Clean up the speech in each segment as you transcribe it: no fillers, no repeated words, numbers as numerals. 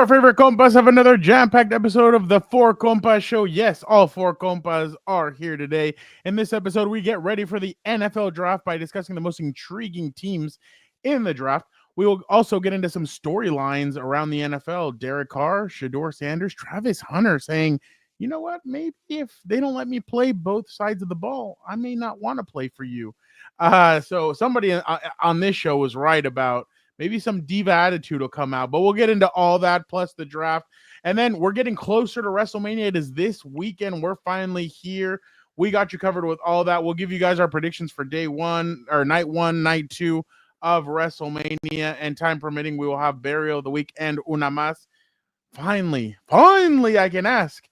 Our favorite compas have another jam-packed episode of the Four Compas show. Yes, all four compas are here today. In this episode, we get ready for the NFL draft by discussing the most intriguing teams in the draft. We will also get into some storylines around the NFL. Derek Carr, Shedeur Sanders, Travis Hunter saying, you know what, maybe if they don't let me play both sides of the ball, I may not want to play for you. So somebody on this show was right about maybe some diva attitude will come out, but we'll get into all that plus the draft. And then we're getting closer to WrestleMania. It is this weekend. We're finally here. We got you covered with all that. We'll give you guys our predictions for day one or night one, night two of WrestleMania. And time permitting, we will have Burial of the Week and Una Mas. Finally, I can ask.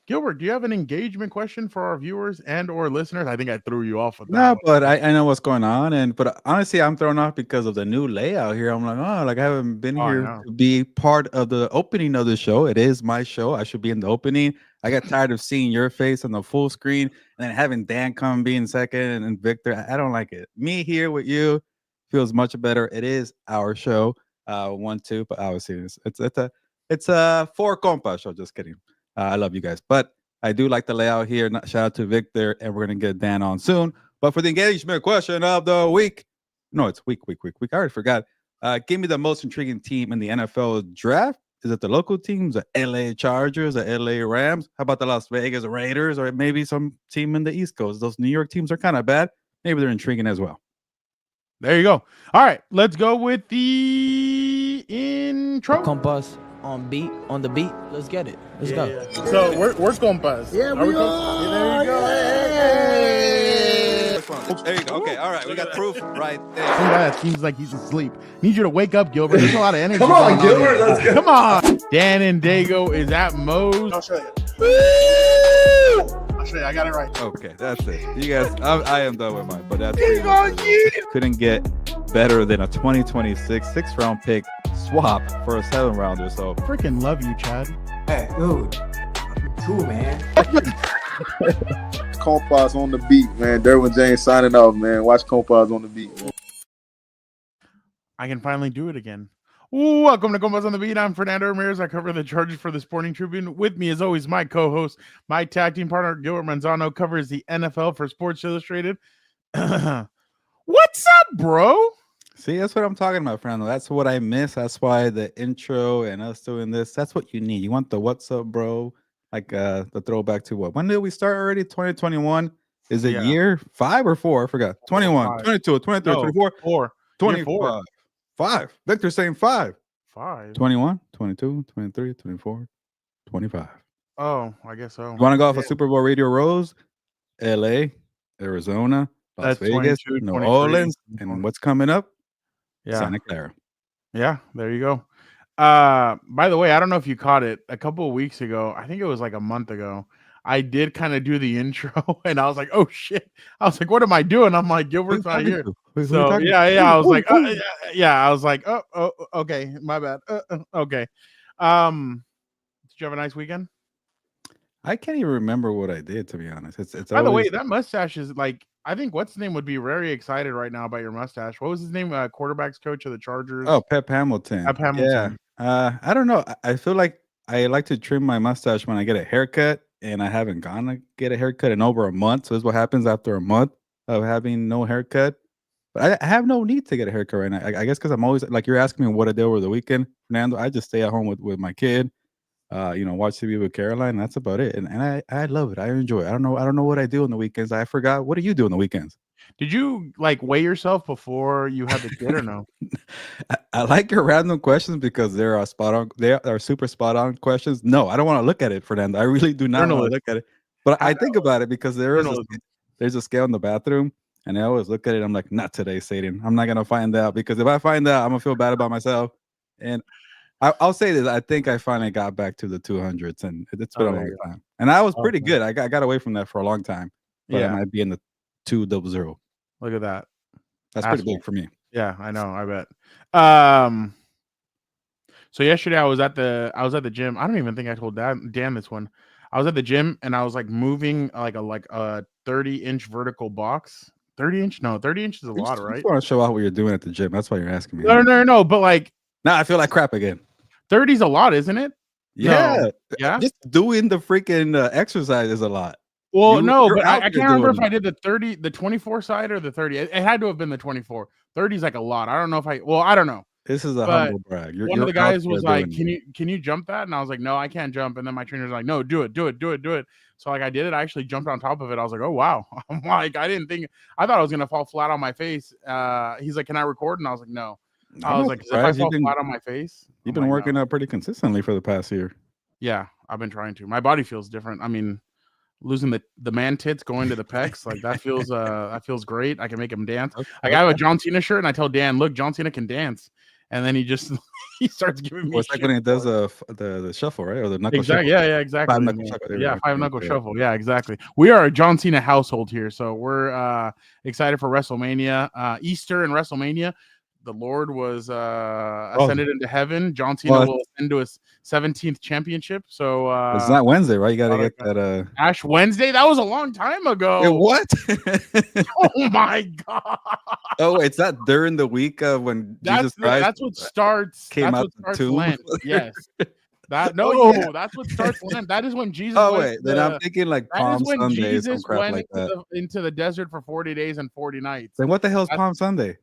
Gilbert, do you have an engagement question for our viewers and or listeners? I think I threw you off with that. No, but I know what's going on, but honestly, I'm thrown off because of the new layout here. I'm like, I haven't been here to be part of the opening of the show. It is my show. I should be in the opening. I got tired of seeing your face on the full screen and then having Dan come be in second and Victor. I don't like it. Me here with you feels much better. It is our show. 1, 2, but obviously it's a Four Compas show. Just kidding. I love you guys, but I do like the layout here. Shout out to Victor, and we're gonna get Dan on soon. But for the engagement question of the week, no, it's week. I already forgot. Give me the most intriguing team in the NFL draft. Is it the local teams, the LA Chargers, the LA Rams? How about the Las Vegas Raiders, or maybe some team in the East Coast? Those New York teams are kind of bad. Maybe they're intriguing as well. There you go. All right, let's go with the intro. Compass on the beat. Let's get it. Let's go. Yeah. So we're compas. Yeah, we are. There you go. There you go. Okay, all right. We got proof right there. Some guy that seems like he's asleep. Need you to wake up, Gilbert. There's a lot of energy. Come on, Gilbert. Let's go. Come on. Dan and Daygo is at Moe's. I'll show you. I'll show you. I got it right. Okay, that's it. You guys, I am done with mine, but that's couldn't get better than a 2026 6th-round pick swap for a 7-rounder. So freaking love you, Chad. Hey, dude. Cool, man. Compas on the beat, man. Derwin James signing off, man. Watch Compas on the beat, man. I can finally do it again. Welcome to Compas on the Beat. I'm Fernando Ramirez. I cover the Chargers for the Sporting Tribune. With me, as always, my co-host, my tag team partner, Gilbert Manzano, covers the NFL for Sports Illustrated. What's up, bro? See, that's what I'm talking about, Fernando. That's what I miss. That's why the intro and us doing this, that's what you need. You want the what's up, bro? Like the throwback to what? When did we start already? 2021? Is it year 5 or 4? I forgot. 21, 22, 23, 24, 4. 25. 5. Victor's saying 5. 5. 21, 22, 23, 24, 25. Oh, I guess so. You want to go off a Super Bowl Radio Rose? LA, Arizona, Las Vegas, 22, New Orleans, and what's coming up? Yeah. Santa Clara. Yeah, there you go. By the way, I don't know if you caught it a couple of weeks ago. I think it was like a month ago. I did kind of do the intro and I was like, oh shit. I was like, what am I doing? I'm like, Gilbert's not here. So yeah. I was like, I was like, oh, okay. My bad. Okay. Did you have a nice weekend? I can't even remember what I did, to be honest. It's By the way, that mustache is like, I think what's his name would be very excited right now about your mustache. What was his name? Quarterbacks coach of the Chargers. Oh, Pep Hamilton. Pep Hamilton. Yeah. I don't know. I feel like I like to trim my mustache when I get a haircut, and I haven't gone to get a haircut in over a month. So this is what happens after a month of having no haircut. But I have no need to get a haircut right now. I guess because I'm always like, you're asking me what I did over the weekend, Fernando. I just stay at home with my kid. Watch TV with Caroline. That's about it. And I love it. I enjoy it. I don't know what I do on the weekends. I forgot. What do you do on the weekends? Did you like weigh yourself before you had the kid or no? I like your random questions because they are spot on. They are super spot on questions. No, I don't want to look at it, Fernando. I really do not want to look at it. But I think about it because there's a scale in the bathroom, and I always look at it. I'm like, not today, Satan. I'm not gonna find out, because if I find out, I'm gonna feel bad about myself. And I'll say this: I think I finally got back to the 200s, and it's been a long time. And I was pretty good. I got away from that for a long time. But I might be in the 200. Look at that. That's pretty big for me. Yeah, I know. I bet. So yesterday I was at the gym. I don't even think I told Dan this one. I was at the gym and I was like moving like a 30-inch vertical box. 30 inch? No, 30 inches is a lot, right? You want to show out what you're doing at the gym. That's why you're asking me. No. But like, now I feel like crap again. 30's a lot, isn't it? Yeah. No. Yeah. Just doing the freaking exercise is a lot. Well, no, but I can't remember if it. I did the 24 side or the 30. It had to have been the 24. 30's like a lot. I don't know if I don't know. This is a humble brag. One of the guys was like, can you jump that? And I was like, no, I can't jump. And then my trainer's like, no, do it. So like I did it. I actually jumped on top of it. I was like, oh wow. I'm like, I thought I was gonna fall flat on my face. He's like, can I record? And I was like, no. I was like, if I fall flat on my face. You've been working out pretty consistently for the past year. Yeah, I've been trying to. My body feels different. I mean, losing the man tits, going to the pecs, like that feels great. I can make him dance. Like I have a John Cena shirt, and I tell Dan, look, John Cena can dance, and then he just he starts giving me. It's like when he does the shuffle, right, or the knuckle. Exactly. Shuffle. Yeah, exactly. Five knuckle Yeah. shuffle. Yeah, exactly. We are a John Cena household here, so we're excited for WrestleMania, Easter and WrestleMania. The Lord was ascended into heaven. John Cena will ascend to his 17th championship. So it's not Wednesday, right? You got to get that. Ash Wednesday. That was a long time ago. What? Oh my God! Oh, it's not during the week of when Jesus Christ. That's what starts. Came out starts the tomb. Lent. Yes. That's what starts Lent. That is when Jesus. Oh wait, then I'm thinking like Palm Sunday, Jesus some crap went like that. into the desert for 40 days and 40 nights. Then what the hell is Palm Sunday?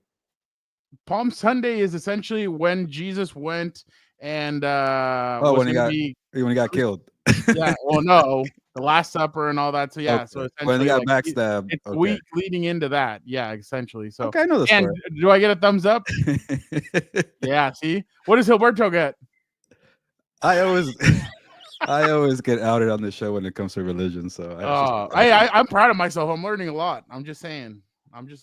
Palm Sunday is essentially when Jesus went and when he got killed. Yeah, well, no, the Last Supper and all that. So yeah, so essentially when he got backstabbed, it's week leading into that. Yeah, essentially. So I know the story. And do I get a thumbs up? Yeah. See, what does Heelberto get? I always get outed on the show when it comes to religion. So I'm proud of myself. I'm learning a lot. I'm just saying. You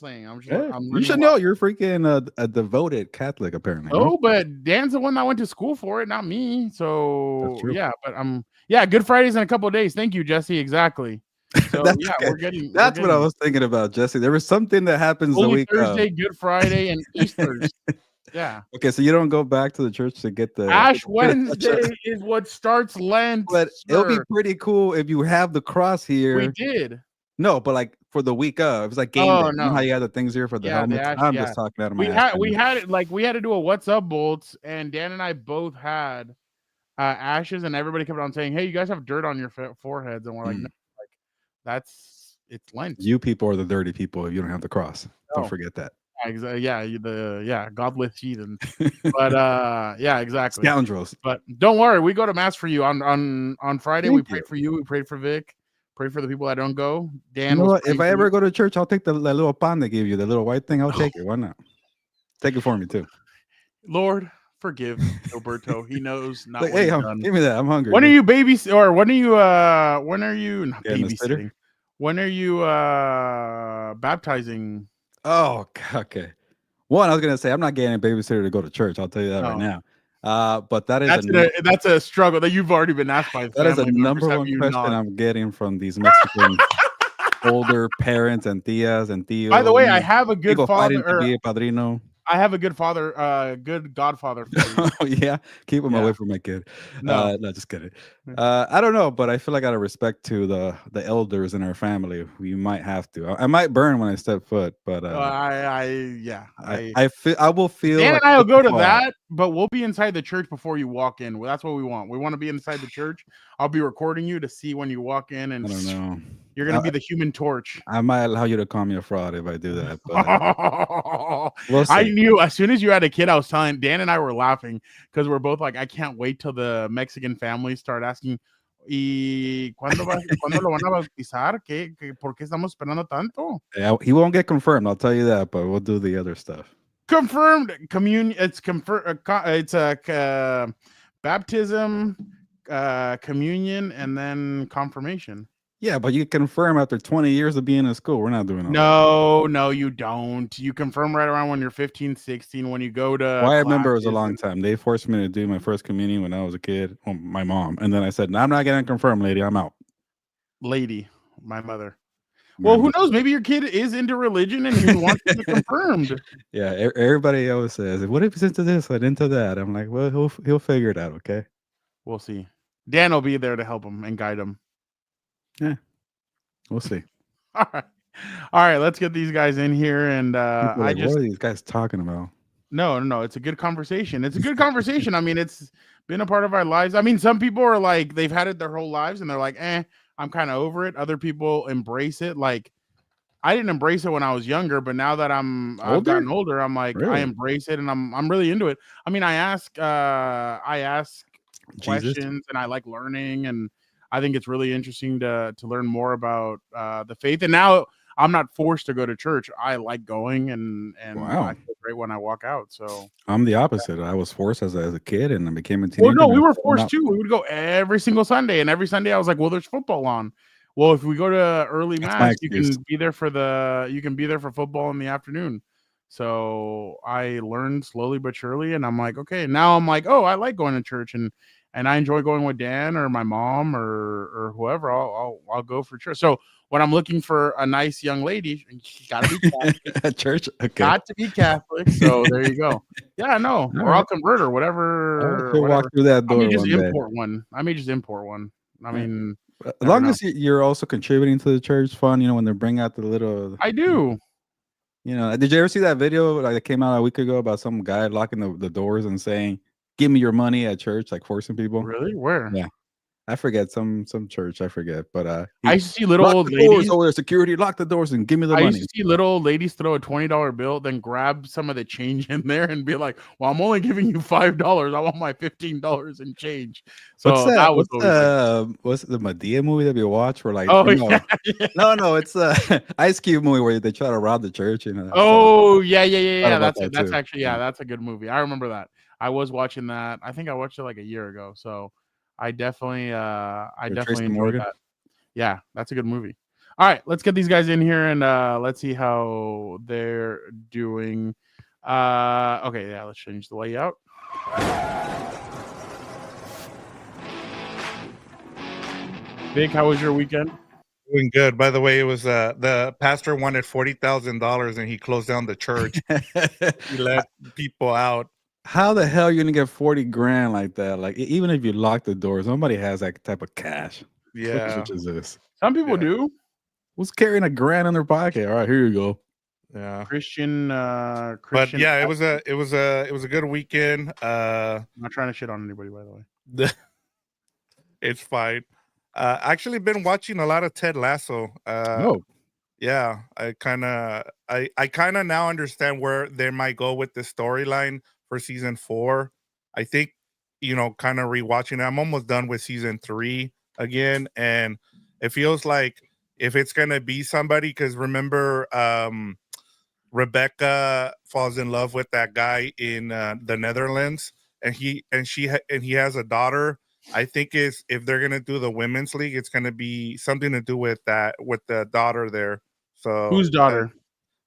should know you're freaking a devoted Catholic, apparently. Oh, but Dan's the one that went to school for it, not me. So yeah, but Good Friday's in a couple of days. Thank you, Jesse. Exactly. So That's what I was thinking about, Jesse. There was something that happens the week Thursday, Good Friday, and Easter's. Yeah. Okay, so you don't go back to the church to get the Ash Wednesday is what starts Lent. But it'll be pretty cool if you have the cross here. We did. No, but like for the week of, it was like game day. No. You know how you had the things here for the helmets? I'm just talking out of my ass. We had it like we had to do a what's up bolts, and Dan and I both had ashes, and everybody kept on saying, "Hey, you guys have dirt on your foreheads," and we're like, "No, like it's Lent." You people are the dirty people if you don't have the cross. Don't forget that. Yeah, godless heathen. But yeah, exactly. Scoundrels. But don't worry, we go to mass for you on Friday. We prayed for you. We prayed for Vic. Pray for the people that don't go. Dan, if I ever go to church, I'll take the little pan they give you, the little white thing. I'll take it. Why not? Take it for me too. Lord, forgive Heelberto. He knows not. Like, hey, give me that. I'm hungry. When are you when are you not babysitting? When are you baptizing? Oh, okay. One, I was gonna say I'm not getting a babysitter to go to church. I'll tell you that right now. But that's a struggle that you've already been asked by. That is a number one question I'm getting from these Mexican older parents and tias and tios. By the way, I have a good father. Padrino. I have a good father, good godfather. Oh yeah, keep him away from my kid. No, just kidding. I don't know, but I feel like out of respect to the elders in our family, we might have to. I might burn when I step foot, but I will feel. Dan and I will go to that, but we'll be inside the church before you walk in. Well, that's what we want. We want to be inside the church. I'll be recording you to see when you walk in, and I don't know. You're gonna be the Human Torch. I might allow you to call me a fraud if I do that. But we'll see. I knew as soon as you had a kid, I was telling Dan and I were laughing because we're both like, I can't wait till the Mexican families start asking, ¿Y cuándo lo van a bautizar? ¿Por qué estamos esperando tanto? Yeah, he won't get confirmed. I'll tell you that, but we'll do the other stuff. Confirmed communion. It's confirmed. It's a baptism, communion, and then confirmation. Yeah, but you confirm after 20 years of being in school. We're not doing all that. No, you don't. You confirm right around when you're 15, 16, when you go to Well, I remember it was a long time. They forced me to do my first communion when I was a kid. Well, my mom. And then I said, no, I'm not getting confirmed, lady. I'm out. Lady, my mother. Well, who knows? Maybe your kid is into religion and he wants to get confirmed. Yeah, everybody always says, what if he's into this and into that? I'm like, well, he'll figure it out, okay? We'll see. Dan will be there to help him and guide him. Yeah, we'll see. All right, let's get these guys in here. And what are these guys talking about? No. It's a good conversation. It's a good conversation. I mean, it's been a part of our lives. I mean, some people are like, they've had it their whole lives and they're like, I'm kind of over it. Other people embrace it. Like, I didn't embrace it when I was younger, but now that I've gotten older, I'm like, I embrace it and I'm really into it. I mean, I ask questions and I like learning, and I think it's really interesting to learn more about the faith. And now I'm not forced to go to church. I like going, and I feel great when I walk out. So I'm the opposite. I was forced as a kid, and I became a teenager. Well, no, we were forced too. We would go every single Sunday, and every Sunday I was like, well, there's football on. Well, if we go to early mass, you can be there for football in the afternoon. So I learned slowly but surely, and I'm like, okay, now I'm like, oh, I like going to church, and I enjoy going with Dan or my mom or whoever. I'll go for church. So when I'm looking for a nice young lady, she got to be Catholic. At church, okay, got to be Catholic. So there you go. Yeah, no, or I'll convert or whatever. Walk through that door. I may just import one. I mean. As long as you're also contributing to the church fund, when they bring out the little. I do. Did you ever see that video that came out a week ago about some guy locking the doors and saying, "Give me your money" at church, like forcing people? Really? Where? Yeah, I forget some church. I forget, but I used to see little old ladies over there. Security, lock the doors and give me the money. I used to see little old ladies throw a $20 bill, then grab some of the change in there and be like, "Well, I'm only giving you $5. I want my $15 in change." So what's the Madea movie that we watch? Where like, yeah. No, it's Ice Cube movie where they try to rob the church. Yeah. That's actually that's a good movie. I remember that. I was watching that. I think I watched it like a year ago. So I definitely enjoyed that. Yeah, that's a good movie. All right, let's get these guys in here and let's see how they're doing. Okay, yeah, let's change the layout. Vic, how was your weekend? Doing good. By the way, it was the pastor wanted $40,000 and he closed down the church. He let people out. How the hell are you gonna get 40 grand like that? Like, even if you lock the doors, nobody has that type of cash. Yeah. Which is this? Some people do. Who's carrying $1 grand in their pocket? All right, here you go. Yeah. Christian. But yeah, it was a good weekend. I'm not trying to shit on anybody, by the way. It's fine. Actually been watching a lot of Ted Lasso. Yeah, I kind of now understand where they might go with the storyline for season 4. I think, kind of rewatching it. I'm almost done with season 3 again, and it feels like if it's gonna be somebody, because remember, Rebecca falls in love with that guy in the Netherlands, and he has a daughter. I think if they're gonna do the women's league, it's gonna be something to do with that, with the daughter there. So whose daughter?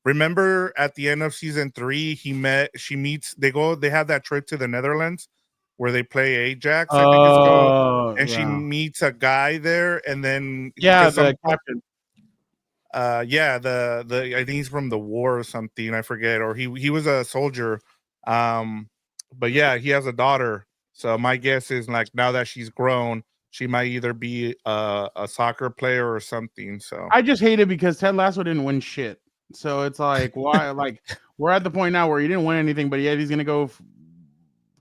Remember at the end of season 3, they have that trip to the Netherlands where they play Ajax, I think it's called, and she meets a guy there, and then the captain. The I think he's from the war or something, I forget, or he was a soldier, but yeah, he has a daughter. So my guess is, like, now that she's grown, she might either be a soccer player or something. So I just hate it because Ted Lasso didn't win shit. So it's like, why? Like, we're at the point now where he didn't win anything, but yet he's gonna go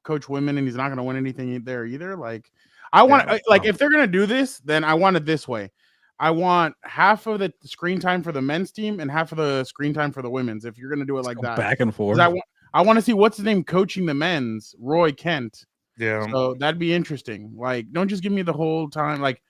coach women, and he's not gonna win anything there either. Like, I want if they're gonna do this, then I want it this way. I want half of the screen time for the men's team and half of the screen time for the women's. If you're gonna do it like that, back and forth. I want to see what's his name coaching the men's, Roy Kent. Yeah. So that'd be interesting. Like, don't just give me the whole time. Like,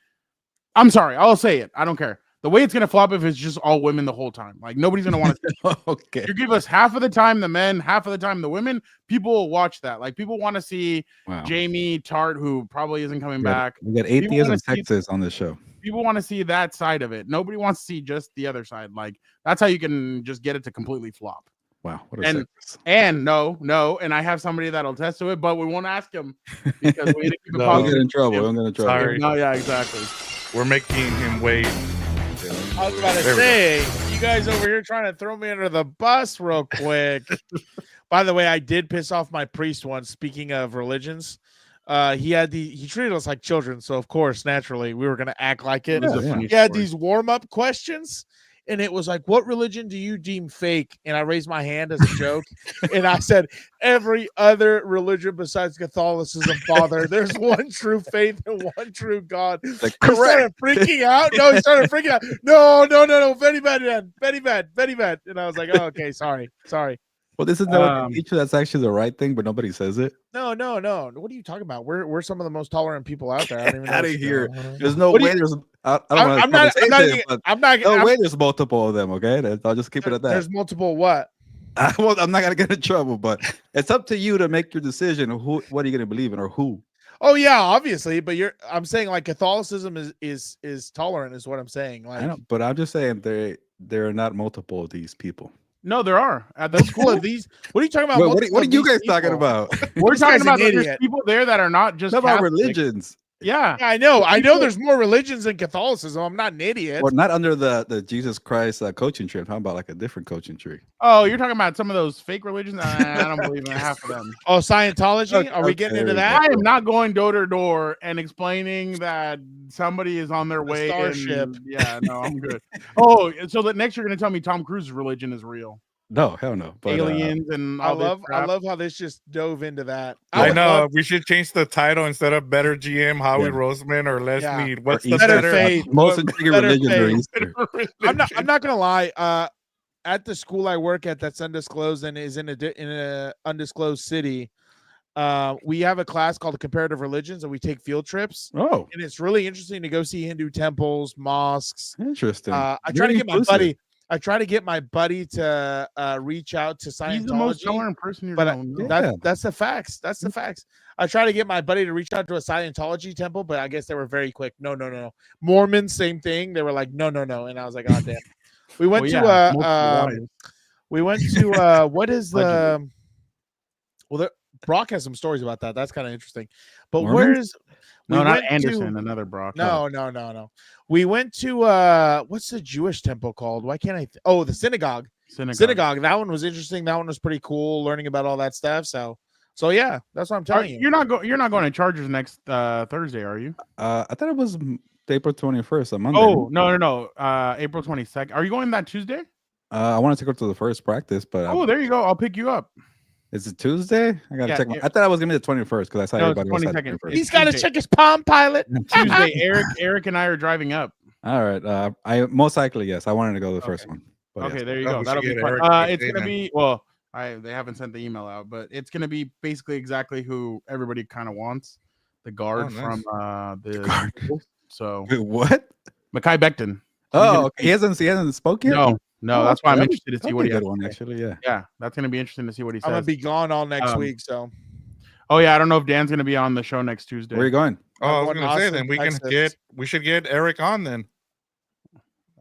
I'm sorry, I'll say it. I don't care. The way it's gonna flop if it's just all women the whole time. Like, nobody's gonna want to. Okay. You give us half of the time the men, half of the time the women. People will watch that. Like, people want to see Jamie Tart, who probably isn't coming back. We got atheists in Texas on the show. People want to see that side of it. Nobody wants to see just the other side. Like, that's how you can just get it to completely flop. Wow. And no, and I have somebody that'll test to it, but we won't ask him because we need to keep it positive. We'll get in trouble. We'll get in trouble. Sorry. No, yeah, exactly. We're making him wait. I was about to say, you guys over here trying to throw me under the bus real quick. By the way, I did piss off my priest once. Speaking of religions, he treated us like children, so of course, naturally, we were going to act like it. Yeah. He had these warm-up questions, and it was like, what religion do you deem fake? And I raised my hand as a joke, and I said, every other religion besides Catholicism, Father. There's one true faith and one true God. Like, He started freaking out. No, he started freaking out. No, very bad, man. Very bad. And I was like, oh, okay, sorry. Well, this is no teacher. That's actually the right thing, but nobody says it. No. What are you talking about? We're some of the most tolerant people out there. I don't even know out of what here. There's no way. There's. I'm not. No way. There's multiple of them. Okay, I'll just keep it at that. There's multiple what? Well, I'm not gonna get in trouble, but it's up to you to make your decision. What are you gonna believe in, or who? Oh yeah, obviously. But I'm saying like Catholicism is tolerant, is what I'm saying. Like, I know, but I'm just saying there are not multiple of these people. No, there are at the school of these. What are you talking about? What are you guys talking about? We're talking about there's people there that are not just about religions. Yeah, I know. There's more religions than Catholicism. I'm not an idiot. Well, not under the Jesus Christ coaching tree. I'm talking about like a different coaching tree. Oh, you're talking about some of those fake religions? I don't believe in half of them. Oh, Scientology? Okay, are we getting into that? I am not going door to door and explaining that somebody is on their way. Starship. Yeah, no, I'm good. Oh, so that next you're going to tell me Tom Cruise's religion is real. No, hell no. But, aliens and I love how this just dove into that. I know we should change the title instead of Better GM Howie Roseman or Les Snead. What's the better faith? Most intriguing religions are Easter. I'm not gonna lie. At the school I work at, that's undisclosed and is in a undisclosed city. We have a class called Comparative Religions, and we take field trips. Oh, and it's really interesting to go see Hindu temples, mosques. Interesting. I try to get my buddy to reach out to Scientology. He's the most tolerant person that's the facts. That's the facts. I try to get my buddy to reach out to a Scientology temple, but I guess they were very quick. No. Mormons, same thing. They were like, no. And I was like, oh damn. We went to what is the Brock has some stories about that. That's kind of interesting. But Mormons? where is not Anderson, another Brock. No. We went to what's the Jewish temple called? Why can't I? The synagogue. Synagogue. That one was interesting. That one was pretty cool. Learning about all that stuff. So yeah, that's what I'm telling you. You're not going to Chargers next Thursday, are you? I thought it was April 21st, a Monday. Oh no. April 22nd. Are you going that Tuesday? I wanted to go to the first practice, but there you go. I'll pick you up. Is it Tuesday? I gotta check. I thought it was gonna be the 21st because I saw everybody else. 22nd. He's got to check his Palm Pilot. Tuesday. Eric and I are driving up. All right. I most likely yes. I wanted to go to the first one. But yes. There you go. That'll be fun. It's gonna be they haven't sent the email out, but it's gonna be basically exactly who everybody kind of wants. The guard from the guard. So wait, what? Mekhi Becton. Oh, okay. He hasn't spoken yet. No, that's why I'm interested to see what he has. One actually, yeah, that's gonna be interesting to see what he says. I'm gonna be gone all next week, so. Oh yeah, I don't know if Dan's gonna be on the show next Tuesday. Where are you going? I was gonna say then we should get Eric on then.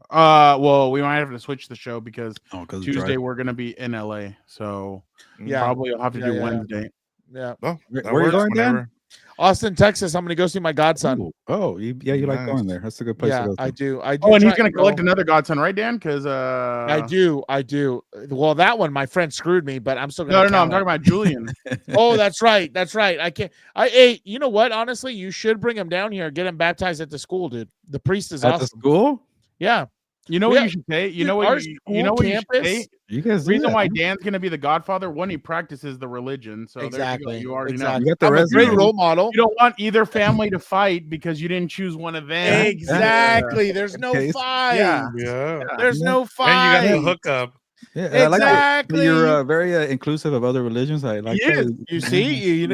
Well, we might have to switch the show because Tuesday we're gonna be in LA, so probably I'll have to do Wednesday. Yeah. Oh, where are you going, Dan? Austin, Texas. I'm going to go see my godson. You like going there. That's a good place to go to. I do. Oh, and he's going to collect another godson, right, Dan? Because I do. Well, that one, my friend screwed me, but I'm still going to. No. I'm talking about Julian. Oh, that's right. I can't. Hey, you know what? Honestly, you should bring him down here. Get him baptized at the school, dude. The priest is awesome. At the school? Yeah. You know what you should say? You know what you should say? You guys the reason why Dan's going to be the godfather, when he practices the religion. So exactly. You already know. You got the I'm a great role model. You don't want either family to fight because you didn't choose one of them. Exactly. There's no fight. Yeah. There's no fight. And you got the hookup. Yeah, exactly. I like you're very inclusive of other religions. I like that. You see, you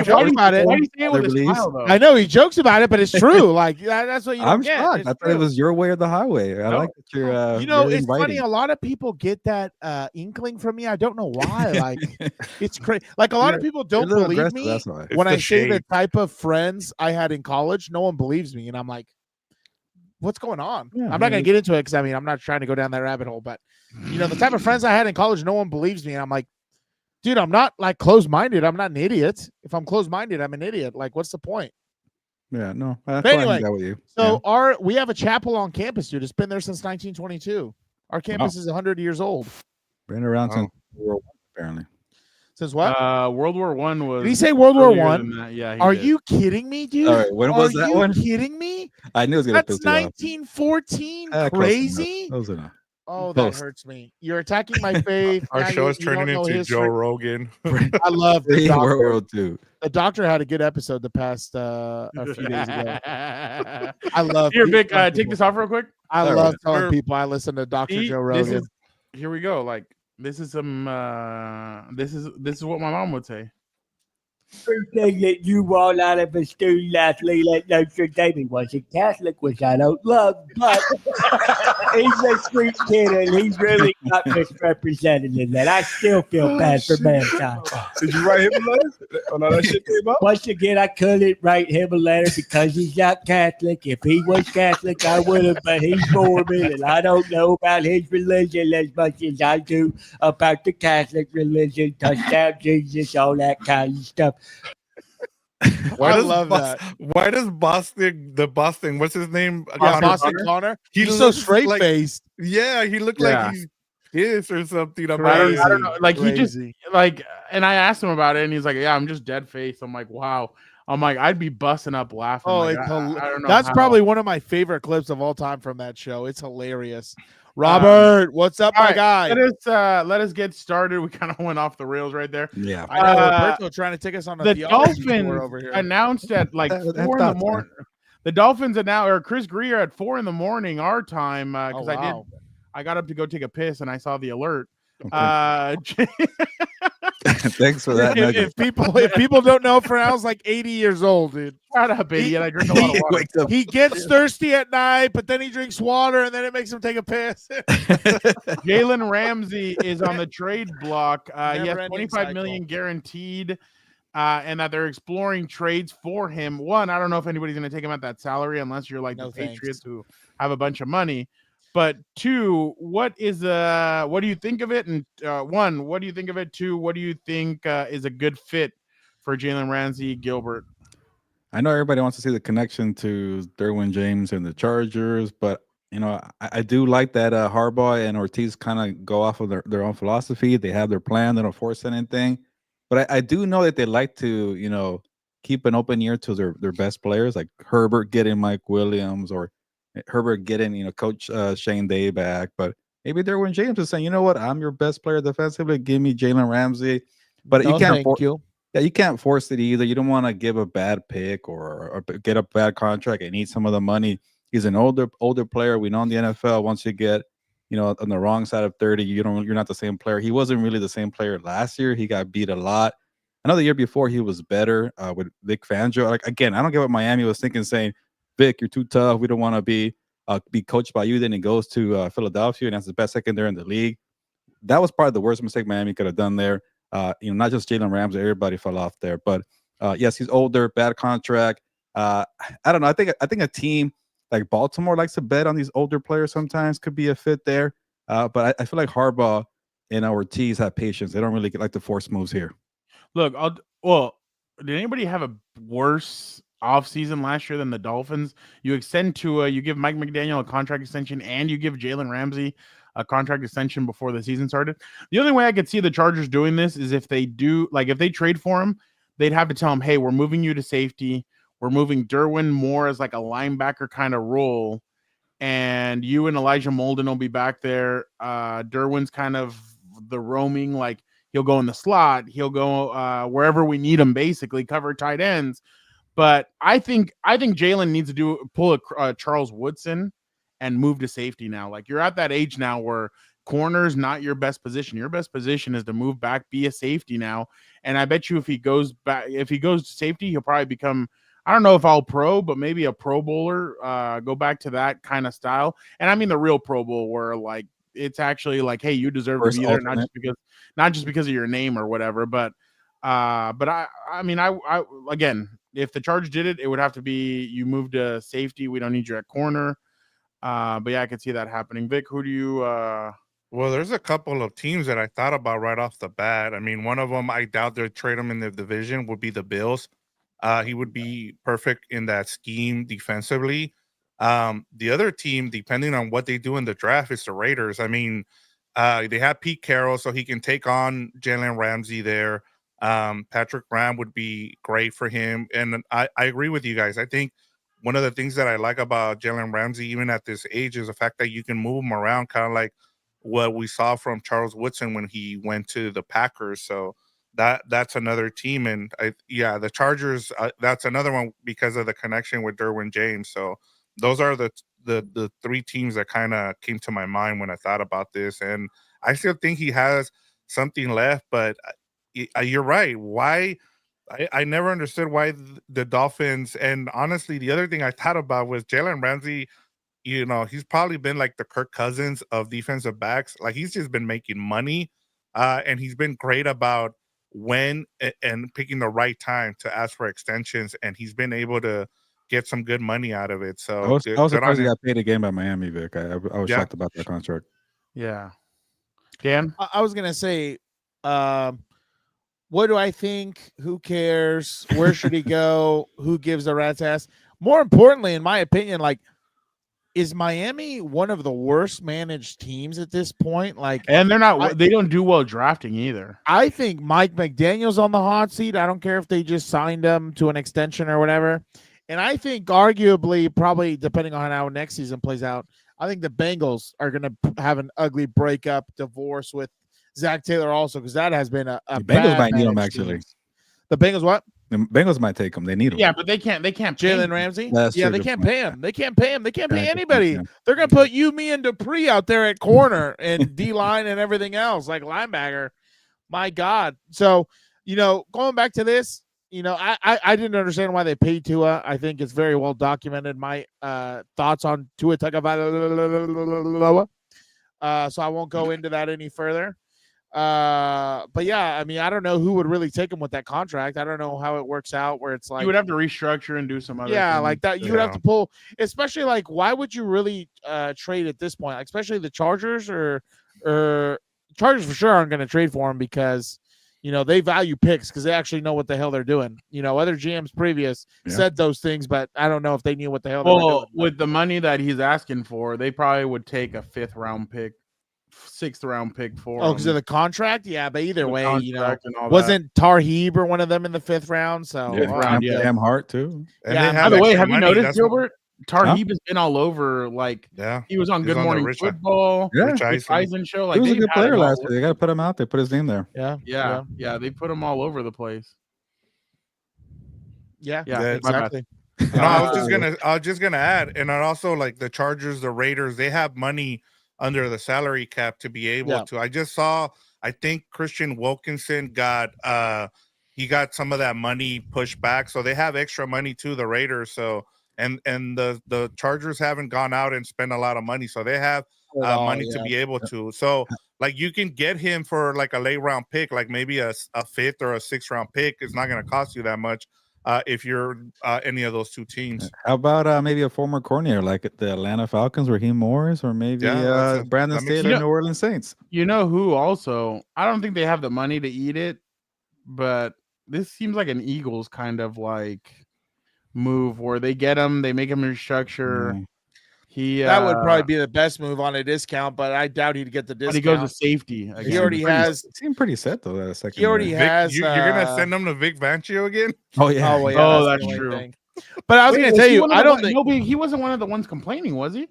talking about it. Why do you say it with a smile, though? I know he jokes about it, but it's true. Like that's what you don't get. Shocked. I thought it was your way or the highway. I like that you're. It's funny. A lot of people get that inkling from me. I don't know why. Like it's crazy. Like a lot of people don't believe me when I say the type of friends I had in college. No one believes me, and I'm like, what's going on? I'm not going to get into it because I'm not trying to go down that rabbit hole, but the type of friends I had in college, no one believes me. And I'm like, dude, I'm not like closed-minded. I'm not an idiot. If I'm closed-minded, I'm an idiot. Like, what's the point? Yeah, no. But anyway, we have a chapel on campus, dude. It's been there since 1922. Our campus is 100 years old. Been around since World War I, apparently. Since what? World War I was. Did he say World War I? Yeah. Are you kidding me, dude? All right, when was that one? Are you kidding me? I knew it was going to piss you off. That's 1914. Crazy. Close enough. Oh, that Both. hurts me. You're attacking my faith. Our Now show you- is you don't turning know into history. Joe Rogan. I love the World doctor. War II. The doctor had a good episode the past a few days ago. I love Here, Vic, telling take people. this off real quick. I All love right. telling people I listen to Dr. See, Joe this Rogan. is here we go. Like this is some this is what my mom would say. First thing that you want out of a student athlete at Notre Dame, he wasn't Catholic, which I don't love, but he's a sweet kid and he really got misrepresented in that. I still feel bad for mankind. Did you write him a letter? Oh, no, that shit came out? Once again, I couldn't write him a letter because he's not Catholic. If he was Catholic, I would have, but he's Mormon, and I don't know about his religion as much as I do about the Catholic religion, touchdown Jesus, all that kind of stuff. I love that. Why does Boston, what's his name? Boston Connor? He's so looks straight like- faced. Yeah, he looked Yeah. like he's pissed or something. I'm I like, don't know. Like he just Crazy. like, and I asked him about it, and he's like, "Yeah, I'm just dead faced." I'm like, "Wow." I'm like, I'd be busting up laughing. Oh, like, it's I don't know. that's how. probably one of my favorite clips of all time from that show. It's hilarious. Robert, what's up, all my right, guy? let us get started. We kind of went off the rails right there. Yeah. I know uh, Roberto trying to take us on a The theology tour Dolphins over here. announced at like That 4 in the thought, morning. The Dolphins are now, or Chris Greer at 4 in the morning our time, because wow. I got up to go take a piss and I saw the alert. Okay. Thanks for that. if people don't know, Fernand's like 80 years old, dude. Shut up, idiot! I drink a lot of water. Wakes up. He gets thirsty at night, but then he drinks water, and then it makes him take a piss. Jalen Ramsey is on the trade block. He has Never-ending 25 million cycle. guaranteed, and that they're exploring trades for him. One, I don't know if anybody's going to take him at that salary unless you're like No, the Patriots thanks. who have a bunch of money. But two, what do you think of it? And one, what do you think of it? Two, what do you think is a good fit for Jalen Ramsey, Gilbert? I know everybody wants to see the connection to Derwin James and the Chargers, but you know, I do like that Harbaugh and Ortiz kind of go off of their own philosophy. They have their plan. They don't force anything. But I do know that they like to, you know, keep an open ear to their best players, like Herbert getting Mike Williams or Herbert getting, you know, Coach Shane Day back. But maybe Derwin James is saying, you know what, I'm your best player defensively. Give me Jalen Ramsey. But No, you can't thank you. Yeah, you can't force it either. You don't want to give a bad pick or get a bad contract and need some of the money. He's an older player. We know in the NFL, once you get, you know, on the wrong side of 30, you're not the same player. He wasn't really the same player last year. He got beat a lot. I know the year before he was better with Vic Fangio. Like, again, I don't get what Miami was thinking, saying, Vic, you're too tough. We don't want to be coached by you. Then he goes to Philadelphia and that's the best secondary in the league. That was probably the worst mistake Miami could have done there. You know, not just Jalen Ramsey, everybody fell off there. But yes, he's older, bad contract. I don't know. I think a team like Baltimore likes to bet on these older players sometimes, could be a fit there. But I feel like Harbaugh and Ortiz have patience. They don't really like to force moves here. Look, did anybody have a worse offseason last year than the Dolphins? You extend Tua, you give Mike McDaniel a contract extension, and you give Jalen Ramsey a contract extension before the season started. The only way I could see the Chargers doing this is if they trade for him, they'd have to tell him, hey, we're moving you to safety. We're moving Derwin more as like a linebacker kind of role. And you and Elijah Molden will be back there. Derwin's kind of the roaming, like he'll go in the slot. He'll go wherever we need him, basically cover tight ends. But I think Jalen needs to pull a Charles Woodson and move to safety now. Like you're at that age now where corner's not your best position. Your best position is to move back, be a safety now. And I bet you if he goes to safety, he'll probably become, I don't know if all pro, but maybe a Pro Bowler, go back to that kind of style. And I mean the real Pro Bowl where like it's actually like, hey, you deserve First to be there, alternate. not just because of your name or whatever. But I mean, again, if the Charge did it, it would have to be you move to safety. We don't need you at corner. But yeah, I could see that happening. Vic, who do you Well, there's a couple of teams that I thought about right off the bat. I mean, one of them, I doubt they'll trade him in the division, would be the Bills. He would be perfect in that scheme defensively. The other team, depending on what they do in the draft, is the Raiders. I mean, they have Pete Carroll, so he can take on Jalen Ramsey there. Patrick Graham would be great for him. And I agree with you guys. I think one of the things that I like about Jalen Ramsey, even at this age, is the fact that you can move him around kind of like what we saw from Charles Woodson when he went to the Packers. So that's another team, and the Chargers. That's another one because of the connection with Derwin James. So those are the three teams that kind of came to my mind when I thought about this, and I still think he has something left. But you're right. Why? I never understood why the Dolphins. And honestly, the other thing I thought about was Jalen Ramsey. You know, he's probably been like the Kirk Cousins of defensive backs. Like he's just been making money, and he's been great about when and picking the right time to ask for extensions, and he's been able to get some good money out of it. So I was surprised he got paid again by Miami, Vic. I was shocked about that contract. Yeah. Dan? I was gonna say, what do I think? Who cares? Where should he go? Who gives a rat's ass? More importantly, in my opinion, like, is Miami one of the worst managed teams at this point? Like, and they're not. They don't do well drafting either. I think Mike McDaniel's on the hot seat. I don't care if they just signed him to an extension or whatever. And I think, arguably, probably depending on how next season plays out, I think the Bengals are going to have an ugly breakup, divorce with Zach Taylor also, because that has been a the Bengals might need him actually. The Bengals what? The Bengals might take him. They need him. Yeah, but they can't. Jalen Ramsey. That's yeah, true, they can't point. pay him. They can't pay him. They can't pay anybody. They're gonna put you, me, and Dupree out there at corner and D line and everything else, like linebacker. My God. So, going back to this, I didn't understand why they paid Tua. I think it's very well documented. My thoughts on Tua Tagovailoa. So I won't go into that any further. But yeah, I mean, I don't know who would really take him with that contract. I don't know how it works out where it's like you would have to restructure and do some other things. Like that you would have to pull, especially like, why would you really trade at this point? Like, especially the Chargers or Chargers for sure aren't going to trade for him because they value picks because they actually know what the hell they're doing. Other GMs previous said those things, but I don't know if they knew what the hell they were doing. With the money that he's asking for, they probably would take a 5th round pick. 6th round pick for because of the contract, but either way, wasn't Tarheeb or one of them in the 5th round? So Damn Hart too. And by the way, have you noticed, Gilbert? Tarheeb has been all over. Like, he was on Good Morning Football, Rich Eisen show. Like, he was a good player last year. They got to put him out there. Put his name there. Yeah. They put him all over the place. Yeah, exactly. I was just gonna add, and also like the Chargers, the Raiders, they have money under the salary cap to be able to. I just saw, I think Christian Wilkinson got some of that money pushed back, so they have extra money too, the Raiders. So and the Chargers haven't gone out and spent a lot of money, so they have money to be able to. So like you can get him for like a late round pick, like maybe a 5th or a 6th round pick. It's not going to cost you that much. If you're any of those two teams. How about maybe a former coordinator like the Atlanta Falcons, Raheem Morris, or maybe Brandon Staley, New Orleans Saints? You know who also? I don't think they have the money to eat it, but this seems like an Eagles kind of like move where they get him, they make him restructure. That would probably be the best move on a discount, but I doubt he'd get the discount. But he goes to safety. He already has. Seemed pretty set though. That second. He already has. You're gonna send him to Vic Fangio again? Oh yeah. Oh, that's true. But I was gonna tell you, I don't think he wasn't one of the ones complaining, was he?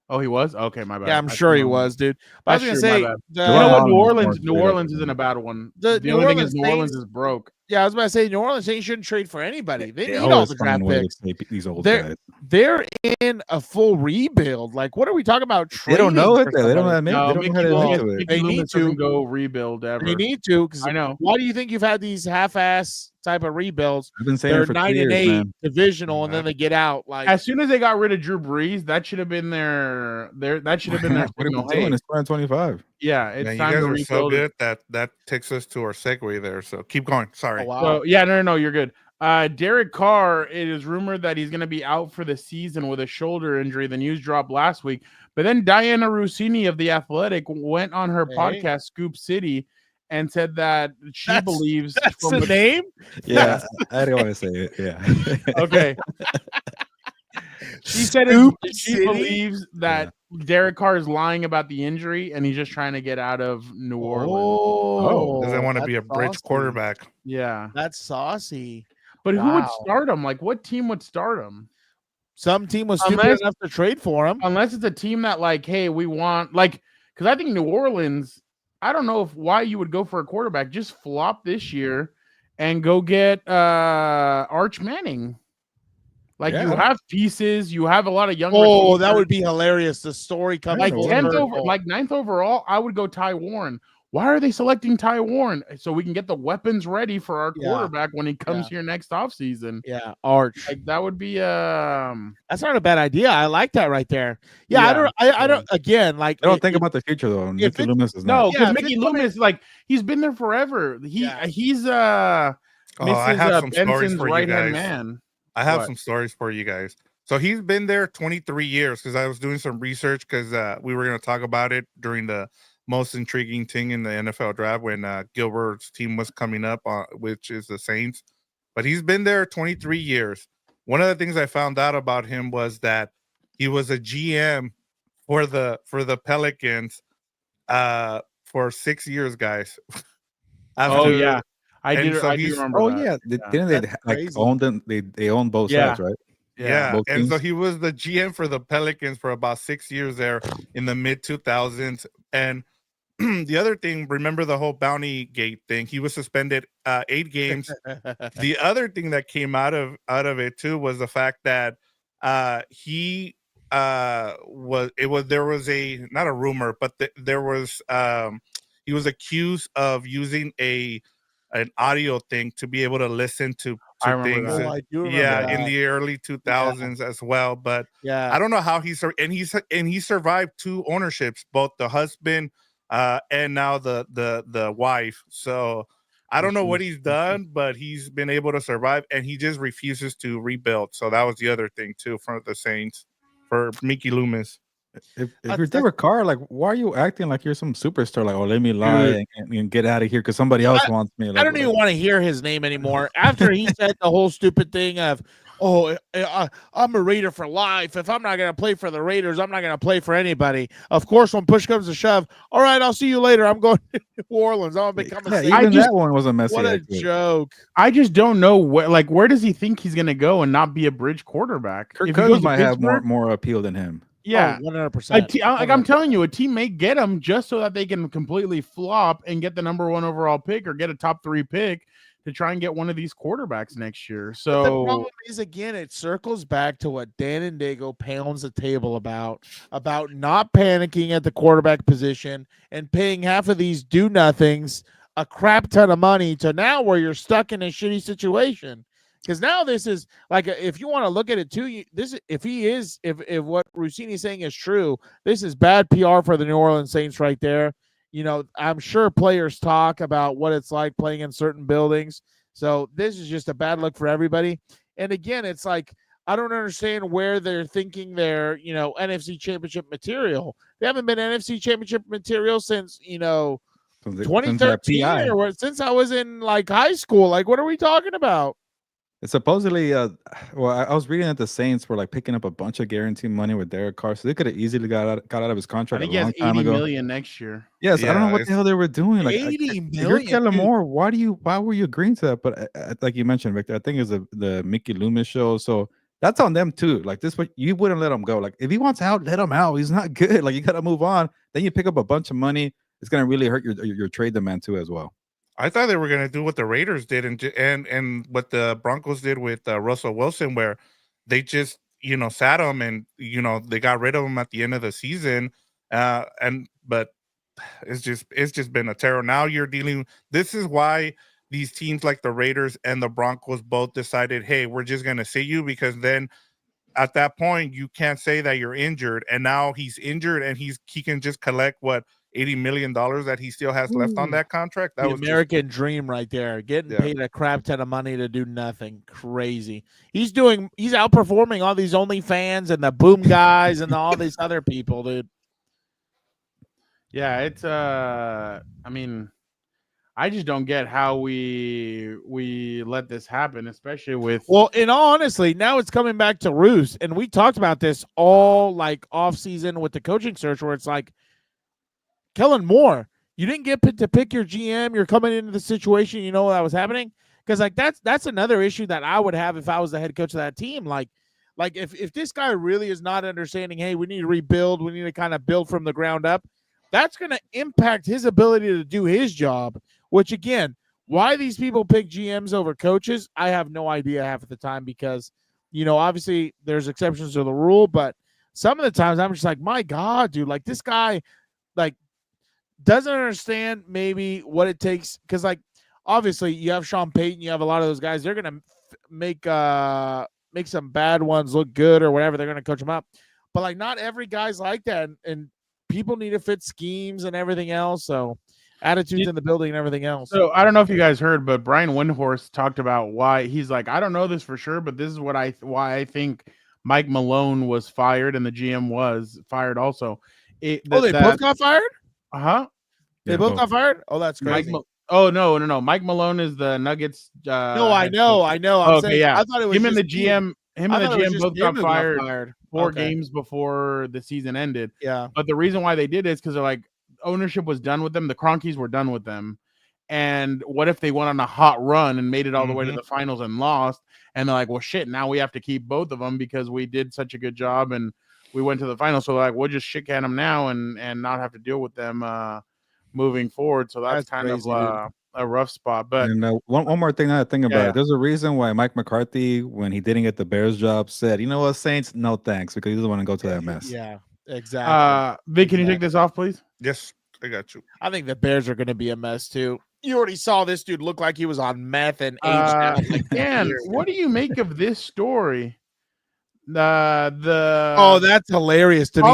Oh, he was. Okay, my bad. Yeah, I'm sure he was, dude. But I was gonna say, New Orleans isn't a bad one. The only thing is New Orleans is broke. Yeah, I was about to say New Orleans Saints shouldn't trade for anybody. They need all the draft picks. These old guys. They're in a full rebuild. Like, what are we talking about? They don't know it. They don't admit. They don't know how to admit to it. They need to go rebuild ever. They need to, because I know. Why do you think you've had these half-ass type of rebuilds? I've been saying they're for 9-8 man. divisional, and then they get out. Like, as soon as they got rid of Drew Brees, that should have been their that should have been their signal. Hey, it's 2025. Yeah, it's time to rebuild. You guys are so it. good that takes us to our segue there. So keep going. Sorry. Oh, wow. So no, you're good. Derek Carr, it is rumored that he's going to be out for the season with a shoulder injury. The news dropped last week. But then Diana Rossini of The Athletic went on her podcast, Scoop City, and said that she believes... That's the name? Yeah, I don't want to say it. Yeah. Okay. She said she believes that Derek Carr is lying about the injury, and he's just trying to get out of New Orleans. Doesn't want to be a bridge quarterback. Yeah. That's saucy. But who would start him? Like, what team would start him? Some team was stupid enough to trade for him. Unless it's a team that, like, hey, we want, like, because I think New Orleans, I don't know why you would go for a quarterback. Just flop this year and go get Arch Manning. Like you have pieces, you have a lot of young. Oh, that would be hilarious. The story comes like 9th overall. I would go Ty Warren. Why are they selecting Ty Warren? So we can get the weapons ready for our quarterback when he comes here next offseason. Yeah, Arch. Like that would be that's not a bad idea. I like that right there. Yeah, I don't again like I don't think about the future though. Mickey Loomis is not. No, because Mickey Loomis, like he's been there forever. He's I have some stories for right you guys. Man. I have some stories for you guys. So he's been there 23 years because I was doing some research because we were going to talk about it during the most intriguing thing in the NFL draft when Gilbert's team was coming up, which is the Saints. But he's been there 23 years. One of the things I found out about him was that he was a GM for the Pelicans for 6 years, guys. I do remember. Oh that. Didn't they like own them? They own both sides, right? Yeah. And so he was the GM for the Pelicans for about 6 years there in the mid 2000s. And the other thing, remember the whole Bounty Gate thing? He was suspended 8 games. The other thing that came out of it too was the fact that he there was a not a rumor, but there was he was accused of using an audio thing to be able to listen to things. I do remember that. In the early 2000s as well. But I don't know how he survived 2 ownerships, both the husband and now the wife. So I don't know what he's done, but he's been able to survive, and he just refuses to rebuild. So that was the other thing too for the Saints, for Mickey Loomis. If you're Derek Carr, like, why are you acting like you're some superstar? Like, oh, let me lie and get out of here because somebody else wants me. Like, I don't even want to hear his name anymore. After he said the whole stupid thing of, I'm a Raider for life. If I'm not going to play for the Raiders, I'm not going to play for anybody. Of course, when push comes to shove, all right, I'll see you later. I'm going to New Orleans. I'm going to become a Even that one was a messy. What a joke. I just don't know where does he think he's going to go and not be a bridge quarterback? Kirk Cousins might have more appeal than him. Yeah, 100%. I'm telling you, a team may get him just so that they can completely flop and get the number 1 overall pick or get a top 3 pick to try and get one of these quarterbacks next year. So but the problem is, again, it circles back to what Dan and Daygo pounds the table about not panicking at the quarterback position and paying half of these do-nothings a crap ton of money to now where you're stuck in a shitty situation. Because now this is like, if you want to look at it too, if what Rossini is saying is true, this is bad PR for the New Orleans Saints right there. You know, I'm sure players talk about what it's like playing in certain buildings. So this is just a bad look for everybody. And again, it's like, I don't understand where they're thinking they're, NFC championship material. They haven't been NFC championship material since, 2013 or since I was in like high school. Like, what are we talking about? It's supposedly, I was reading that the Saints were like picking up a bunch of guaranteed money with Derek Carr, so they could have easily got out of his contract. I think he has $80 million next year. Yes, I don't know what the hell they were doing. Like, $80 million. You're telling more. Why were you agreeing to that? But like you mentioned, Victor, I think it's the Mickey Loomis show. So that's on them too. Like this, you wouldn't let him go. Like if he wants out, let him out. He's not good. Like you got to move on. Then you pick up a bunch of money. It's gonna really hurt your trade demand too as well. I thought they were going to do what the Raiders did and what the Broncos did with Russell Wilson, where they just, sat him and, they got rid of him at the end of the season. But it's just been a terror. Now you're dealing. This is why these teams like the Raiders and the Broncos both decided, hey, we're just going to sit you, because then at that point you can't say that you're injured. And now he's injured and he can just collect $80 million that he still has left on that contract. That was American dream right there. Getting paid a crap ton of money to do nothing. Crazy. He's outperforming all these OnlyFans and the Boom guys and all these other people, dude. Yeah, it's I just don't get how we let this happen, especially with. Well, in all honesty, now it's coming back to roost, and we talked about this all like off season with the coaching search, where it's like, Kellen Moore, you didn't get to pick your GM. You're coming into the situation, you know that was happening, because like that's another issue that I would have if I was the head coach of that team. Like if this guy really is not understanding, hey, we need to rebuild, we need to kind of build from the ground up. that's going to impact his ability to do his job, which again, why these people pick GMs over coaches, I have no idea half of the time because, obviously there's exceptions to the rule, but some of the times I'm just like, my God, dude, like this guy, like, doesn't understand maybe what it takes. Because, like, obviously you have Sean Payton, you have a lot of those guys, they're going to make some bad ones look good or whatever. They're going to coach them up. But, like, not every guy's like that. And people need to fit schemes and everything else. So, attitudes in the building and everything else. So I don't know if you guys heard, but Brian Windhorst talked about why he's like, I don't know this for sure, but this is why I think Mike Malone was fired and the GM was fired also. They both got fired? They both got fired? Oh, that's crazy. No. Mike Malone is the Nuggets. No, I know. I'm saying, yeah. I thought it was him and the GM. Him and the GM both got fired 4 Okay. games before the season ended. Yeah. But the reason why they did it is because they're like, ownership was done with them. The Cronkies were done with them. And what if they went on a hot run and made it all the way to the finals and lost? And they're like, well, shit, now we have to keep both of them because we did such a good job and we went to the finals. So like, we'll just shit can them now and not have to deal with them moving forward. So that's kind crazy, of a rough spot. But one more thing I think about it. There's a reason why Mike McCarthy, when he didn't get the Bears job, said, you know what, Saints, no thanks, because he doesn't want to go to that mess. Yeah, exactly. Vic, can you take this off, please? Yes, I got you. I think the Bears are going to be a mess too. You already saw this dude look like he was on meth and aged out. Dan, what do you make of this story? That's hilarious to me.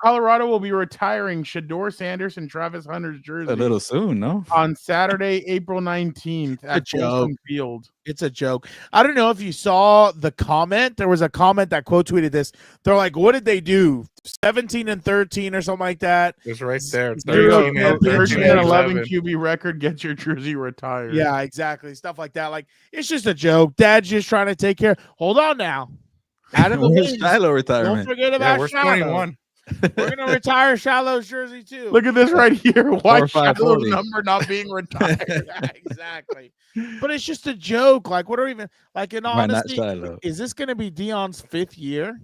Colorado will be retiring Shedeur Sanders and Travis Hunter's jersey a little soon, no? On Saturday, April 19th at Folsom Field. It's a joke. I don't know if you saw the comment. There was a comment that quote tweeted this. They're like, what did they do? 17-13 or something like that. It's right there. 13 and 11 QB record gets your jersey retired. Yeah, exactly. Stuff like that. Like, it's just a joke. Dad's just trying to take care. Hold on now. Shiloh retirement. Don't forget about where's Shiloh. 21? We're gonna retire Shiloh's jersey too. Look at this right here. Why Shiloh's 540. number not being retired? Yeah, exactly. But it's just a joke. Like, what are even like in honesty? Is this gonna be Deion's 5th year?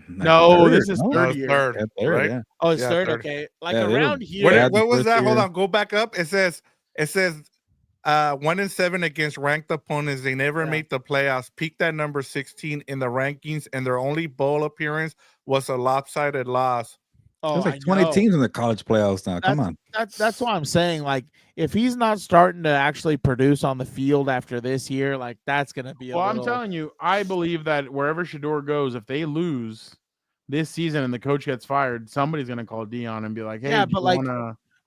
No, this is third year. Third, right? Yeah. Oh, it's third. Okay. Like around here. What was that? Hold on. Go back up. It says 1-7 against ranked opponents. They never made the playoffs. Peaked at number 16 in the rankings, and their only bowl appearance was a lopsided loss. There's like 20 teams in the college playoffs now. Come on. That's why I'm saying, like, if he's not starting to actually produce on the field after this year, like, that's going to be I'm telling you, I believe that wherever Shedeur goes, if they lose this season and the coach gets fired, somebody's going to call Deion and be like, hey, but like,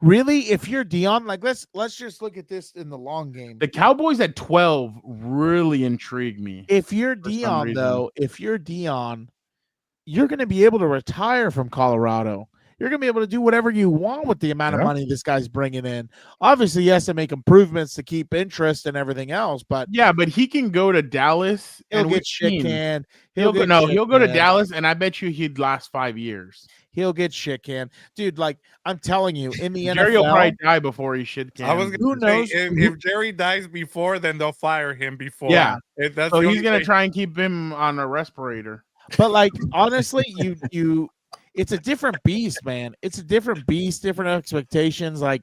really, if you're Deion, like, let's just look at this in the long game. The Cowboys at 12 really intrigue me. If you're Deion, though, you're going to be able to retire from Colorado. You're going to be able to do whatever you want with the amount of money this guy's bringing in. Obviously, he has to make improvements to keep interest and everything else, but but he can go to Dallas. He'll get shit canned. He'll go to Dallas, and I bet you he'd last 5 years. He'll get shit canned, dude. Like, I'm telling you, in the Jerry NFL, will probably die before he shit canned. Who knows? If Jerry dies before, then they'll fire him before. Yeah, so he's gonna try and keep him on a respirator. But like, honestly, it's a different beast, man. It's a different beast, different expectations. Like,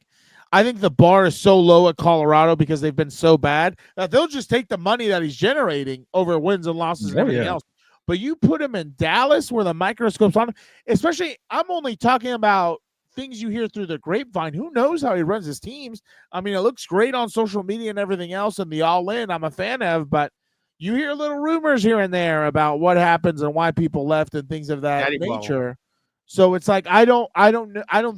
I think the bar is so low at Colorado because they've been so bad that they'll just take the money that he's generating over wins and losses and everything else. But you put him in Dallas where the microscope's on him, especially, I'm only talking about things you hear through the grapevine. Who knows how he runs his teams? I mean, it looks great on social media and everything else, and the all-in I'm a fan of, but you hear little rumors here and there about what happens and why people left and things of that nature. So it's like, I don't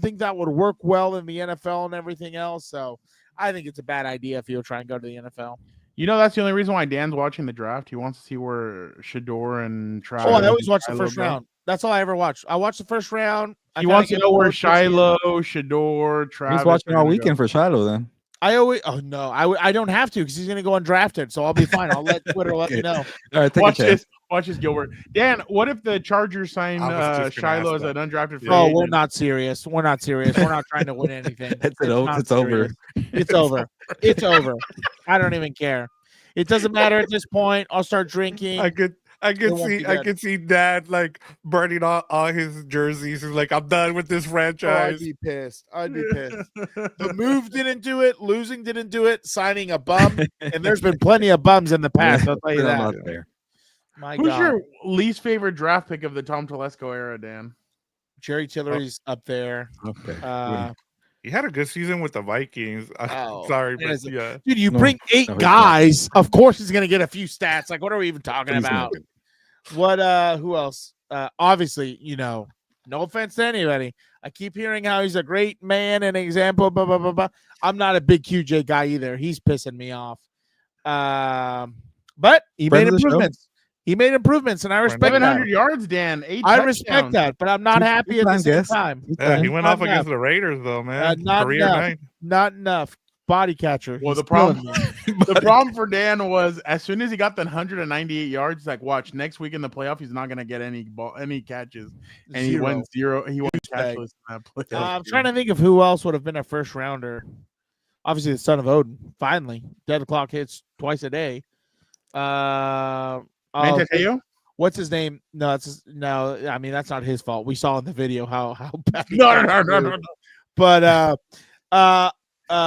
think that would work well in the NFL and everything else. So I think it's a bad idea if you'll try and go to the NFL. You know, that's the only reason why Dan's watching the draft. He wants to see where Shedeur and Travis. Oh, I always watch the first round. That's all I ever watch. I watch the first round. He wants to know where Shiloh, Shedeur, Travis. He's watching all weekend for Shiloh then. I don't have to because he's going to go undrafted, so I'll be fine. I'll let Twitter let me know. All right, watch this, Gilbert. Dan, what if the Chargers sign Shiloh as an undrafted free agent? Oh, we're not serious. We're not trying to win anything. It's over. It's over. It's over. I don't even care. It doesn't matter at this point. I'll start drinking. I can see Dad like burning all his jerseys. He's like, I'm done with this franchise. I'd be pissed. The move didn't do it. Losing didn't do it. Signing a bum, and there's been plenty of bums in the past. I'll tell you that. There. Who's your least favorite draft pick of the Tom Telesco era, Dan? Jerry Tillery's up there. Okay. He had a good season with the Vikings. Sorry, but yeah. Dude, you bring 8 guys. Of course, he's gonna get a few stats. Like, what are we even talking about? What? Who else? Obviously, no offense to anybody. I keep hearing how he's a great man and example. Blah blah blah blah. I'm not a big QJ guy either. He's pissing me off. But he made improvements. He made improvements, and I respect 700 yards, Dan. 8 I respect that, but I'm not happy at the same time. Yeah, he went off against the Raiders, though, man. Not enough. Body catcher. Well, the problem for Dan was as soon as he got the 198 yards, like, watch, next week in the playoff, he's not going to get any catches. And he went 0. He went catchless in that playoff. I'm trying to think of who else would have been a first rounder. Obviously, the son of Odin. Finally, dead clock hits twice a day. What's his name? No, I mean, that's not his fault. We saw in the video how bad. No. But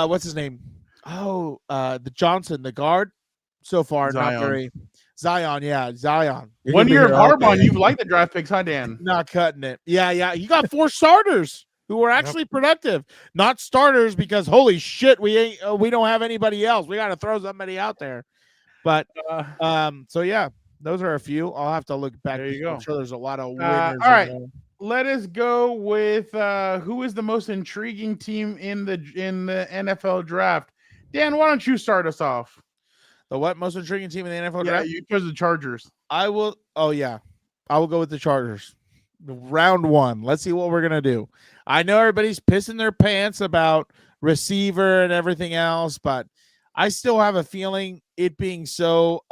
what's his name? Oh, the Johnson, the guard. So far, Zion. Not very. Zion, yeah, Zion. 1 year of Harbaugh, you've liked the draft picks, huh, Dan? Not cutting it. Yeah. You got 4 starters who were actually productive, not starters because holy shit, we don't have anybody else. We got to throw somebody out there. But so yeah. Those are a few. I'll have to look back. There you go. I'm sure there's a lot of winners. All right. Let us go with who is the most intriguing team in the NFL draft. Dan, why don't you start us off? The what most intriguing team in the NFL draft? You chose the Chargers. I will. Oh yeah, I will go with the Chargers. Round 1. Let's see what we're gonna do. I know everybody's pissing their pants about receiver and everything else, but I still have a feeling it being so.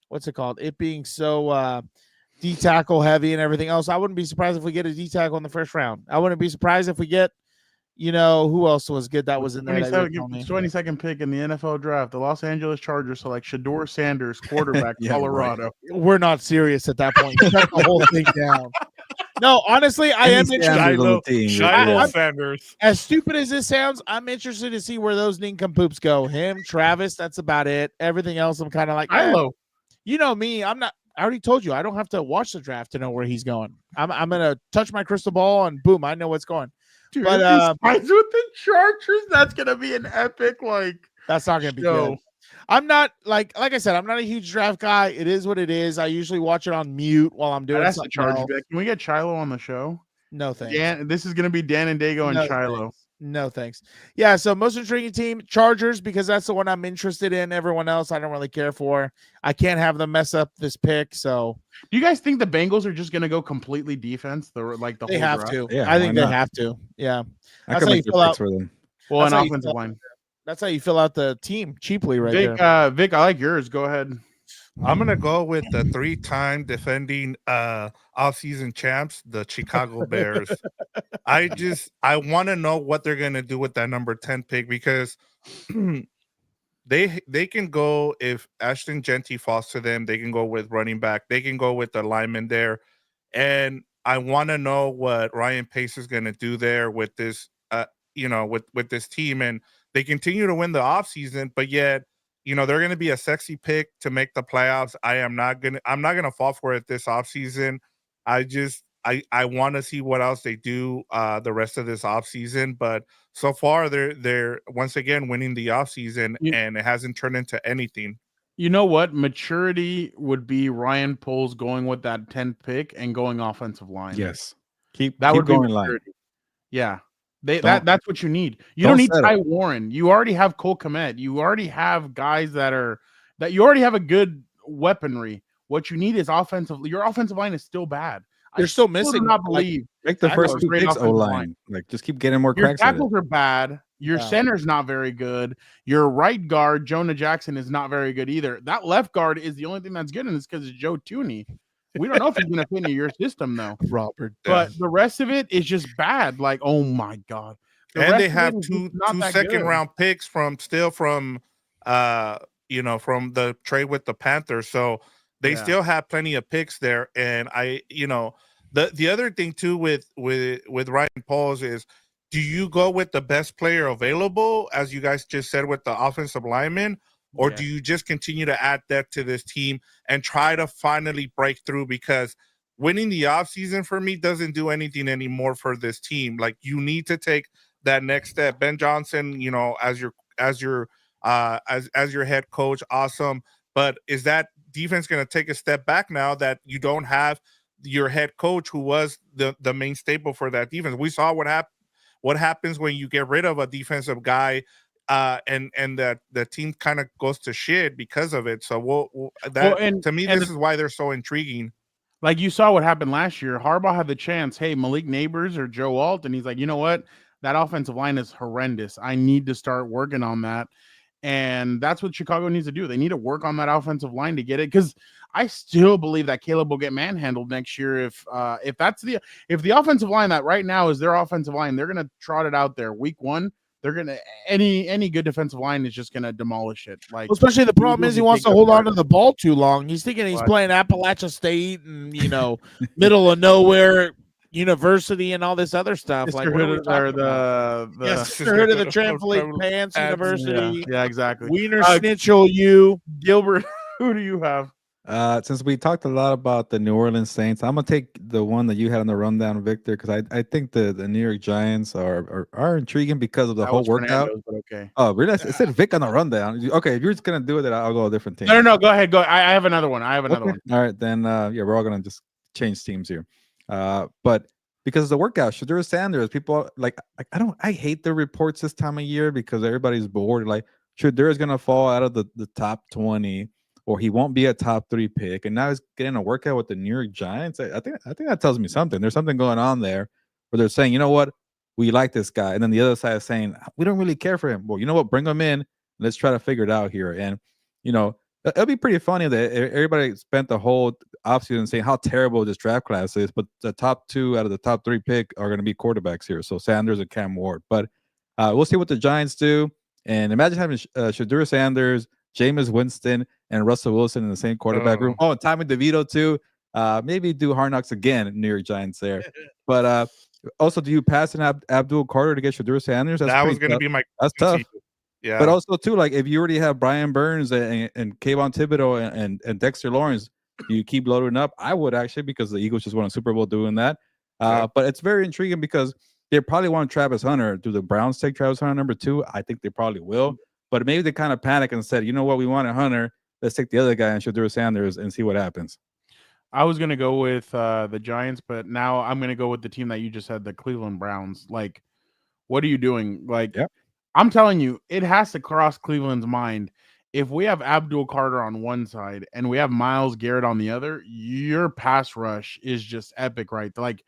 What's it called? It being so D-tackle heavy and everything else. I wouldn't be surprised if we get a D-tackle in the first round. I wouldn't be surprised if we get, who else was good that was in there. 22nd pick in the NFL draft. The Los Angeles Chargers select Shedeur Sanders, quarterback, Colorado. Right. We're not serious at that point. Shut the whole thing down. No, honestly, I am interested. Shiloh Sanders. As stupid as this sounds, I'm interested to see where those nincompoops go. Him, Travis, that's about it. Everything else, I'm kind of like, you know me, I'm not. I already told you I don't have to watch the draft to know where he's going. I'm gonna touch my crystal ball and boom, I know what's going. Dude, but with the Chargers, that's gonna be an epic. That's not gonna be good. I'm not like I said, I'm not a huge draft guy. It is what it is. I usually watch it on mute while I'm doing something. Can we get Shiloh on the show? No thanks. Dan, this is gonna be Dan and Daygo and Shiloh. Thanks. No thanks. Yeah, so most intriguing team, Chargers, because that's the one I'm interested in. Everyone else I don't really care for. I can't have them mess up this pick. So do you guys think the Bengals are just gonna go completely defense? They whole have draft? to. Yeah, I think they have to. Yeah. I can make the picks for them. Well, an offensive line. That's how you fill out the team cheaply, right there. Vic, I like yours. Go ahead. I'm gonna go with the 3-time defending offseason champs, the Chicago Bears. I want to know what they're gonna do with that number 10 pick because they can go if Ashton Genty falls to them, they can go with running back, they can go with the lineman there, and I want to know what Ryan Pace is gonna do there with this, with this team, and they continue to win the offseason, but yet. They're going to be a sexy pick to make the playoffs. I'm not going to fall for it this offseason. I want to see what else they do the rest of this offseason. But so far, they're once again winning the offseason, and it hasn't turned into anything. You know what? Maturity would be Ryan Poles going with that 10th pick and going offensive line. Yes. Keep going line. Yeah. That's what you need. You don't need Ty Warren. You already have Cole Kmet. You already have guys that you already have a good weaponry. What you need is offensive. Your offensive line is still bad. They're still missing. Not believe. Make the first 2 picks O-line. Just keep getting more cracks. Your tackles are bad. Your center's not very good. Your right guard, Jonah Jackson, is not very good either. That left guard is the only thing that's good, and it's because it's Joe Tooney. We don't know if he's going to fit into your system, though. Robert. But the rest of it is just bad. Like, oh, my God. And they have two second-round picks from the trade with the Panthers. So They still have plenty of picks there. And the other thing too with Ryan Pauls is, do you go with the best player available, as you guys just said with the offensive lineman, or do you just continue to add depth to this team and try to finally break through? Because winning the offseason for me doesn't do anything anymore for this team. Like, you need to take that next step. Ben Johnson, as your head coach, awesome. But is that defense going to take a step back now that you don't have your head coach, who was the main staple for that defense? We saw what happens when you get rid of a defensive guy, and the team kind of goes to shit because of it. So to me, this is why they're so intriguing. Like, you saw what happened last year. Harbaugh had the chance. Hey, Malik Neighbors or Joe Alt, and he's like, you know what? That offensive line is horrendous. I need to start working on that. And that's what Chicago needs to do. They need to work on that offensive line to get it. Because I still believe that Caleb will get manhandled next year. If the offensive line that right now is their offensive line, they're gonna trot it out there week one. They're gonna any good defensive line is just gonna demolish it. Like, especially the problem is he wants to hold on to the ball too long. He's thinking he's playing Appalachia State and middle of nowhere university and all this other stuff. Like, Sisterhood of the Trampoline Pants University. Yeah, exactly. Wiener Schnitzel U. Gilbert, who do you have? Since we talked a lot about the New Orleans Saints, I'm gonna take the one that you had on the rundown, Victor, because I think the New York Giants are intriguing because of the whole workout. But okay. Oh, really? I said Vic on the rundown. Okay, if you're just gonna do it, I'll go a different team. No, go ahead. Go. I have another one. One. All right, then. We're all gonna just change teams here. But because of the workout, Shedeur Sanders, people I hate the reports this time of year because everybody's bored. Like, Shedeur is gonna fall out of the top 20. Or he won't be a top 3 pick, and now he's getting a workout with the New York Giants. I think that tells me something. There's something going on there where they're saying, you know what, we like this guy, and then the other side is saying we don't really care for him. Well, you know what, bring him in. Let's try to figure it out here. And it'll be pretty funny that everybody spent the whole offseason saying how terrible this draft class is, but the top 2 out of the top 3 pick are going to be quarterbacks here. So Sanders and Cam Ward. But we'll see what the Giants do. And imagine having Shedeur Sanders, Jameis Winston, and Russell Wilson in the same quarterback room. Oh, and Tommy DeVito too. Maybe do Hard Knocks again, New York Giants there. But also, do you pass an Abdul Carter to get Shedeur Sanders? That was going to be my. That's tough. Yeah. But also too, like, if you already have Brian Burns and Kayvon Thibodeau and Dexter Lawrence, you keep loading up. I would actually, because the Eagles just won a Super Bowl doing that. But it's very intriguing because they probably want Travis Hunter. Do the Browns take Travis Hunter number 2? I think they probably will. But maybe they kind of panic and said, you know what, we wanted Hunter. Let's take the other guy and Shedeur Sanders and see what happens. I was going to go with the Giants, but now I'm going to go with the team that you just said, the Cleveland Browns. Like, what are you doing? Like, I'm telling you, it has to cross Cleveland's mind. If we have Abdul Carter on one side and we have Myles Garrett on the other, your pass rush is just epic, right? Like,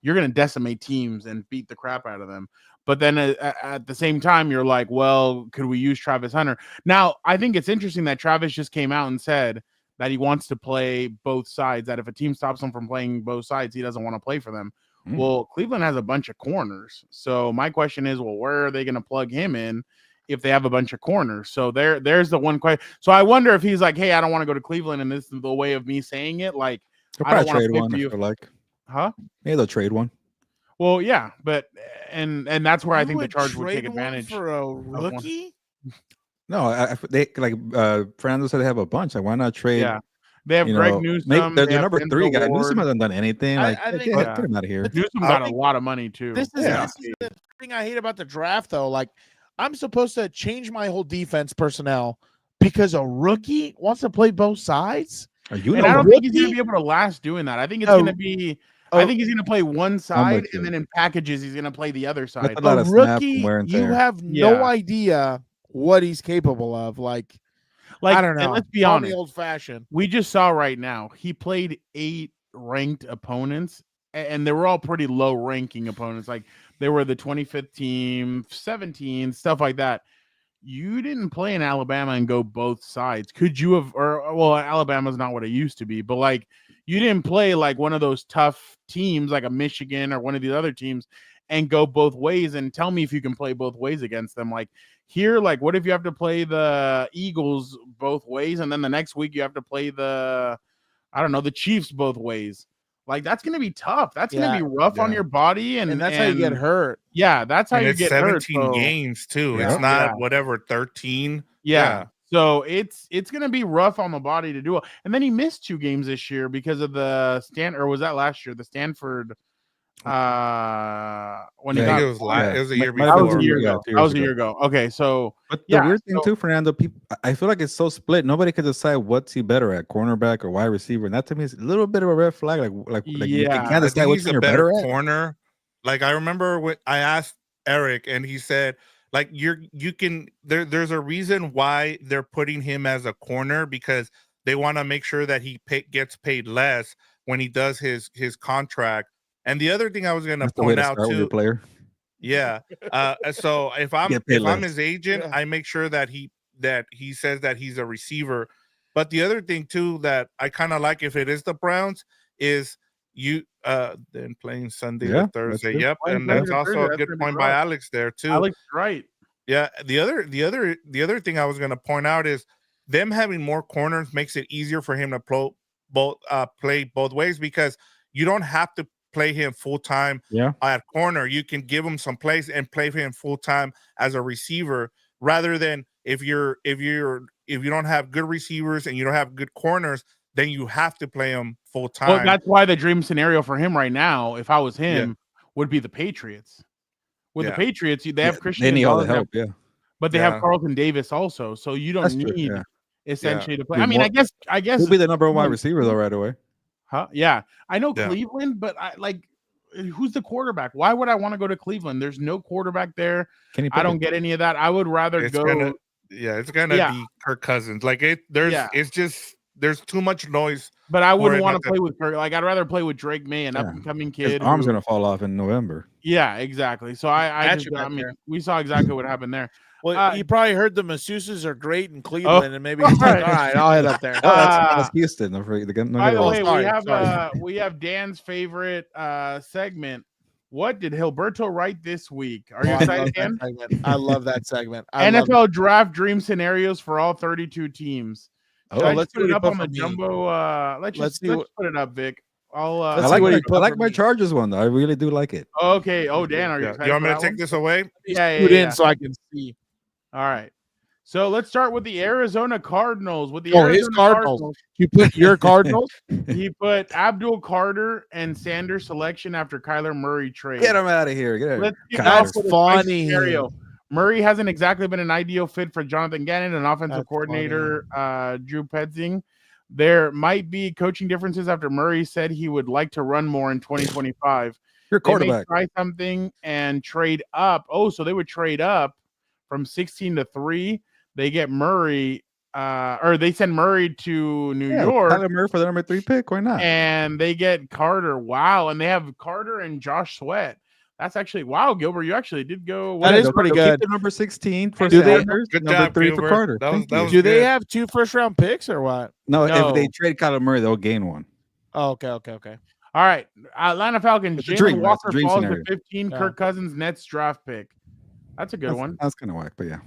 you're going to decimate teams and beat the crap out of them. But then at the same time, you're like, well, could we use Travis Hunter? Now, I think it's interesting that Travis just came out and said that he wants to play both sides, that if a team stops him from playing both sides, he doesn't want to play for them. Well, Cleveland has a bunch of corners. So my question is, well, where are they going to plug him in if they have a bunch of corners? So there's the one question. So I wonder if he's like, hey, I don't want to go to Cleveland, and this is the way of me saying it. Like, I don't want to play for you. Huh? Maybe they'll trade one. Well, yeah, but and that's where I think the Chargers would take advantage for a rookie. No, they Fernando said they have a bunch. Like, why not trade? Yeah, they have Greg Newsome. They're number 3 guy. Newsome hasn't done anything. Like, get him out of here. Newsome got a lot of money too. This is the thing I hate about the draft, though. Like, I'm supposed to change my whole defense personnel because a rookie wants to play both sides. Are you? And I don't think he's going to be able to last doing that. I think it's going to be. I think he's going to play one side, and then in packages, he's going to play the other side. A rookie, you have no idea what he's capable of. Like I don't know. Let's be honest. Old fashioned. We just saw right now he played 8 ranked opponents, and they were all pretty low ranking opponents. Like, they were the 25th team, 17, stuff like that. You didn't play in Alabama and go both sides. Could you have? Alabama's not what it used to be, but like, you didn't play like one of those tough teams like a Michigan or one of these other teams and go both ways and tell me if you can play both ways against them. Like, here, like, what if you have to play the Eagles both ways and then the next week you have to play the I don't know, the Chiefs both ways. Like that's gonna be tough. That's gonna be rough on your body, and that's how you get hurt. Yeah, that's how you get 17 hurt. games too. It's not whatever 13. Yeah. So it's gonna be rough on the body to do it. And then he missed 2 games this year because of the or was that last year? The Stanford when he got it was a year before. That was a year ago. Okay, so but the weird thing too, Fernando, I feel like it's so split. Nobody can decide what's he better at, cornerback or wide receiver. And that to me is a little bit of a red flag. Like you can't decide which one you're better at. Corner. Like I remember when I asked Eric, and he said, like you can there's a reason why they're putting him as a corner, because they want to make sure that he gets paid less when he does his contract. And the other thing I was going to point out too, player. Yeah. So if I'm his agent, I make sure that he says that he's a receiver. But the other thing too that I kind of like, if it is the Browns, is you then playing Sunday to Thursday. Yep, and that's also a good point by Alex there too. Alex, right? Yeah. The other thing I was going to point out is them having more corners makes it easier for him to play both ways, because you don't have to play him full time at corner. You can give him some plays and play him full time as a receiver, rather than if you don't have good receivers and you don't have good corners, then you have to play him full time. Well, that's why the dream scenario for him right now, if I was him, would be the Patriots. With the Patriots, they have Christian. They need all the help, but they have Carlton Davis also, so you don't need essentially to play. I mean, I guess he'll be the number 1 wide receiver though right away. Huh? Yeah, I know Cleveland, but who's the quarterback? Why would I want to go to Cleveland? There's no quarterback there. I don't get any of that. I would rather go. It's gonna be Kirk Cousins. There's too much noise. But I wouldn't want to play with Kirk. Like I'd rather play with Drake May, an up and coming kid. His arm's gonna fall off in November. Yeah, exactly. So I mean, we saw exactly what happened there. Well, you probably heard the masseuses are great in Cleveland, and maybe he's like, all right, I'll head up there. That's Houston. By the way, we have Dan's favorite segment. What did Heelberto write this week? Are you excited, Dan? I love that segment. NFL draft dream scenarios for all 32 teams. Let's put it up on the jumbo. Let's put it up, Vic. I like my Chargers one though. I really do like it. Okay. Oh, Dan, are you excited? You want me to take this away? Yeah. So I can see. All right. So let's start with the Arizona Cardinals. His Cardinals. You put your Cardinals? He put Abdul Carter and Sanders selection after Kyler Murray trade. Get him out of here. Let's get That's funny. Murray hasn't exactly been an ideal fit for Jonathan Gannon, an offensive coordinator, Drew Petzing. There might be coaching differences after Murray said he would like to run more in 2025. Your quarterback. Try something and trade up. Oh, so they would trade up from 16 to 3. They get Murray, or they send Murray to New York. Kyler Murray for the number 3 pick. Why not? And they get Carter. Wow. And they have Carter and Josh Sweat. That's actually Gilbert. You actually did go. That is pretty good. The number 16 for Sanders. Number 3 for Carter. Do they have 2 first-round picks or what? No, if they trade Kyler Murray, they'll gain 1. Oh, okay. All right. Atlanta Falcons. Jalen Walker falls to 15. Kirk Cousins Nets draft pick. That's a good one. That's kind of whack, but yeah.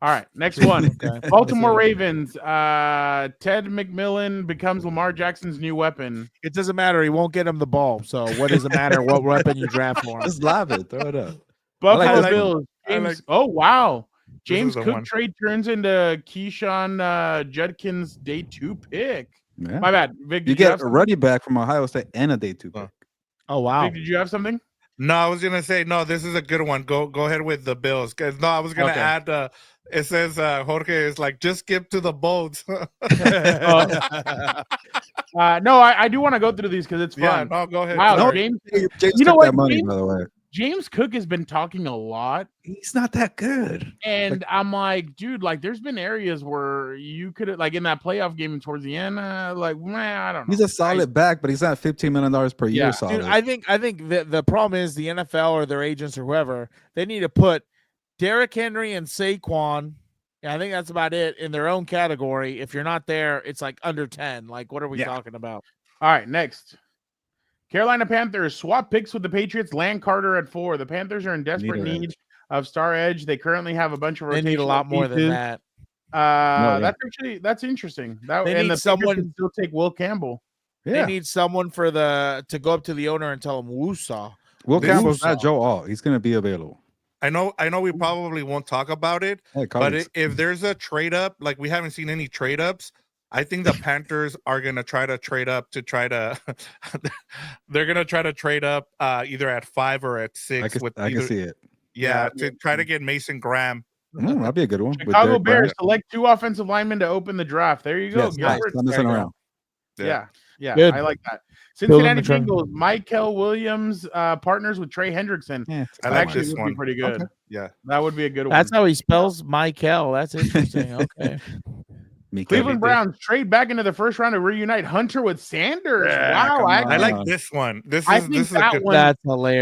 All right, next one. Baltimore Ravens. Ted McMillan becomes Lamar Jackson's new weapon. It doesn't matter. He won't get him the ball. So what does it matter what weapon you draft for him? Just lob it. Throw it up. Buffalo Bills. Oh, wow. James Cook trade turns into Keyshawn Judkins day 2 pick. Yeah. My bad. Vic, you get a running back from Ohio State and a day 2 pick. Oh, wow. Vic, did you have something? No, I was gonna say no. This is a good one. Go ahead with the Bills. No, I was gonna add. It says Jorge is like just skip to the Bolts. No, I do want to go through these because it's fun. Yeah, no, go ahead. Wow, no, James you know what? Money, by the way. James Cook has been talking a lot. He's not that good. And I'm like, dude, like there's been areas where you could like in that playoff game towards the end, I don't know. He's a solid back, but he's not $15 million per year solid. Dude, I think the problem is the NFL or their agents or whoever, they need to put Derrick Henry and Saquon. I think that's about it in their own category. If you're not there, it's like under 10. Like, what are we talking about? All right, next. Carolina Panthers swap picks with the Patriots. Land Carter at 4. The Panthers are in desperate need of star edge. They currently have a bunch of. They need a lot more than that. That's interesting. That They and need the someone- can still take Will Campbell. They need someone to go up to the owner and tell him Woosaw. Will Campbell's not Joe Alt. He's going to be available. I know we probably won't talk about it, but if there's a trade up, like we haven't seen any trade ups, I think the Panthers are going to try to trade up to try to they're going to try to trade up either at 5 or at 6 I can see it. Yeah, to try to get Mason Graham. That'd be a good one. Chicago Bears select 2 offensive linemen to open the draft. There you go. Yes, nice. Around. Yeah. Good. I like that. Cincinnati Bengals, Michael Williams partners with Trey Hendrickson. Yeah, I like this one. Be pretty good. Okay. Yeah, that would be a good one. That's how he spells Michael. That's interesting. Okay. Cleveland Browns trade back into the first round to reunite Hunter with Sanders. Wow, I like this one. That's hilarious.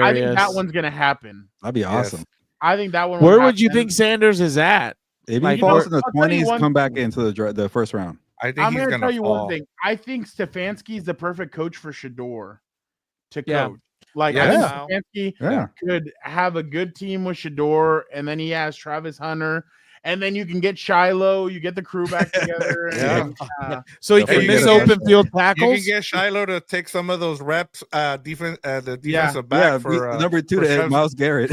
I think that one's gonna happen. That'd be awesome. I think that one. Where would you think Sanders is at? If he falls in the 20s, come back into the first round. I think I'm going to tell you one thing. I think Stefanski's the perfect coach for Shador to coach. Like, I think Stefanski could have a good team with Shador, and then he has Travis Hunter, and then you can get Shiloh. You get the crew back together. So he can miss open field tackles. You can get Shiloh to take some of those reps, the defensive back for number 2 to Myles Garrett.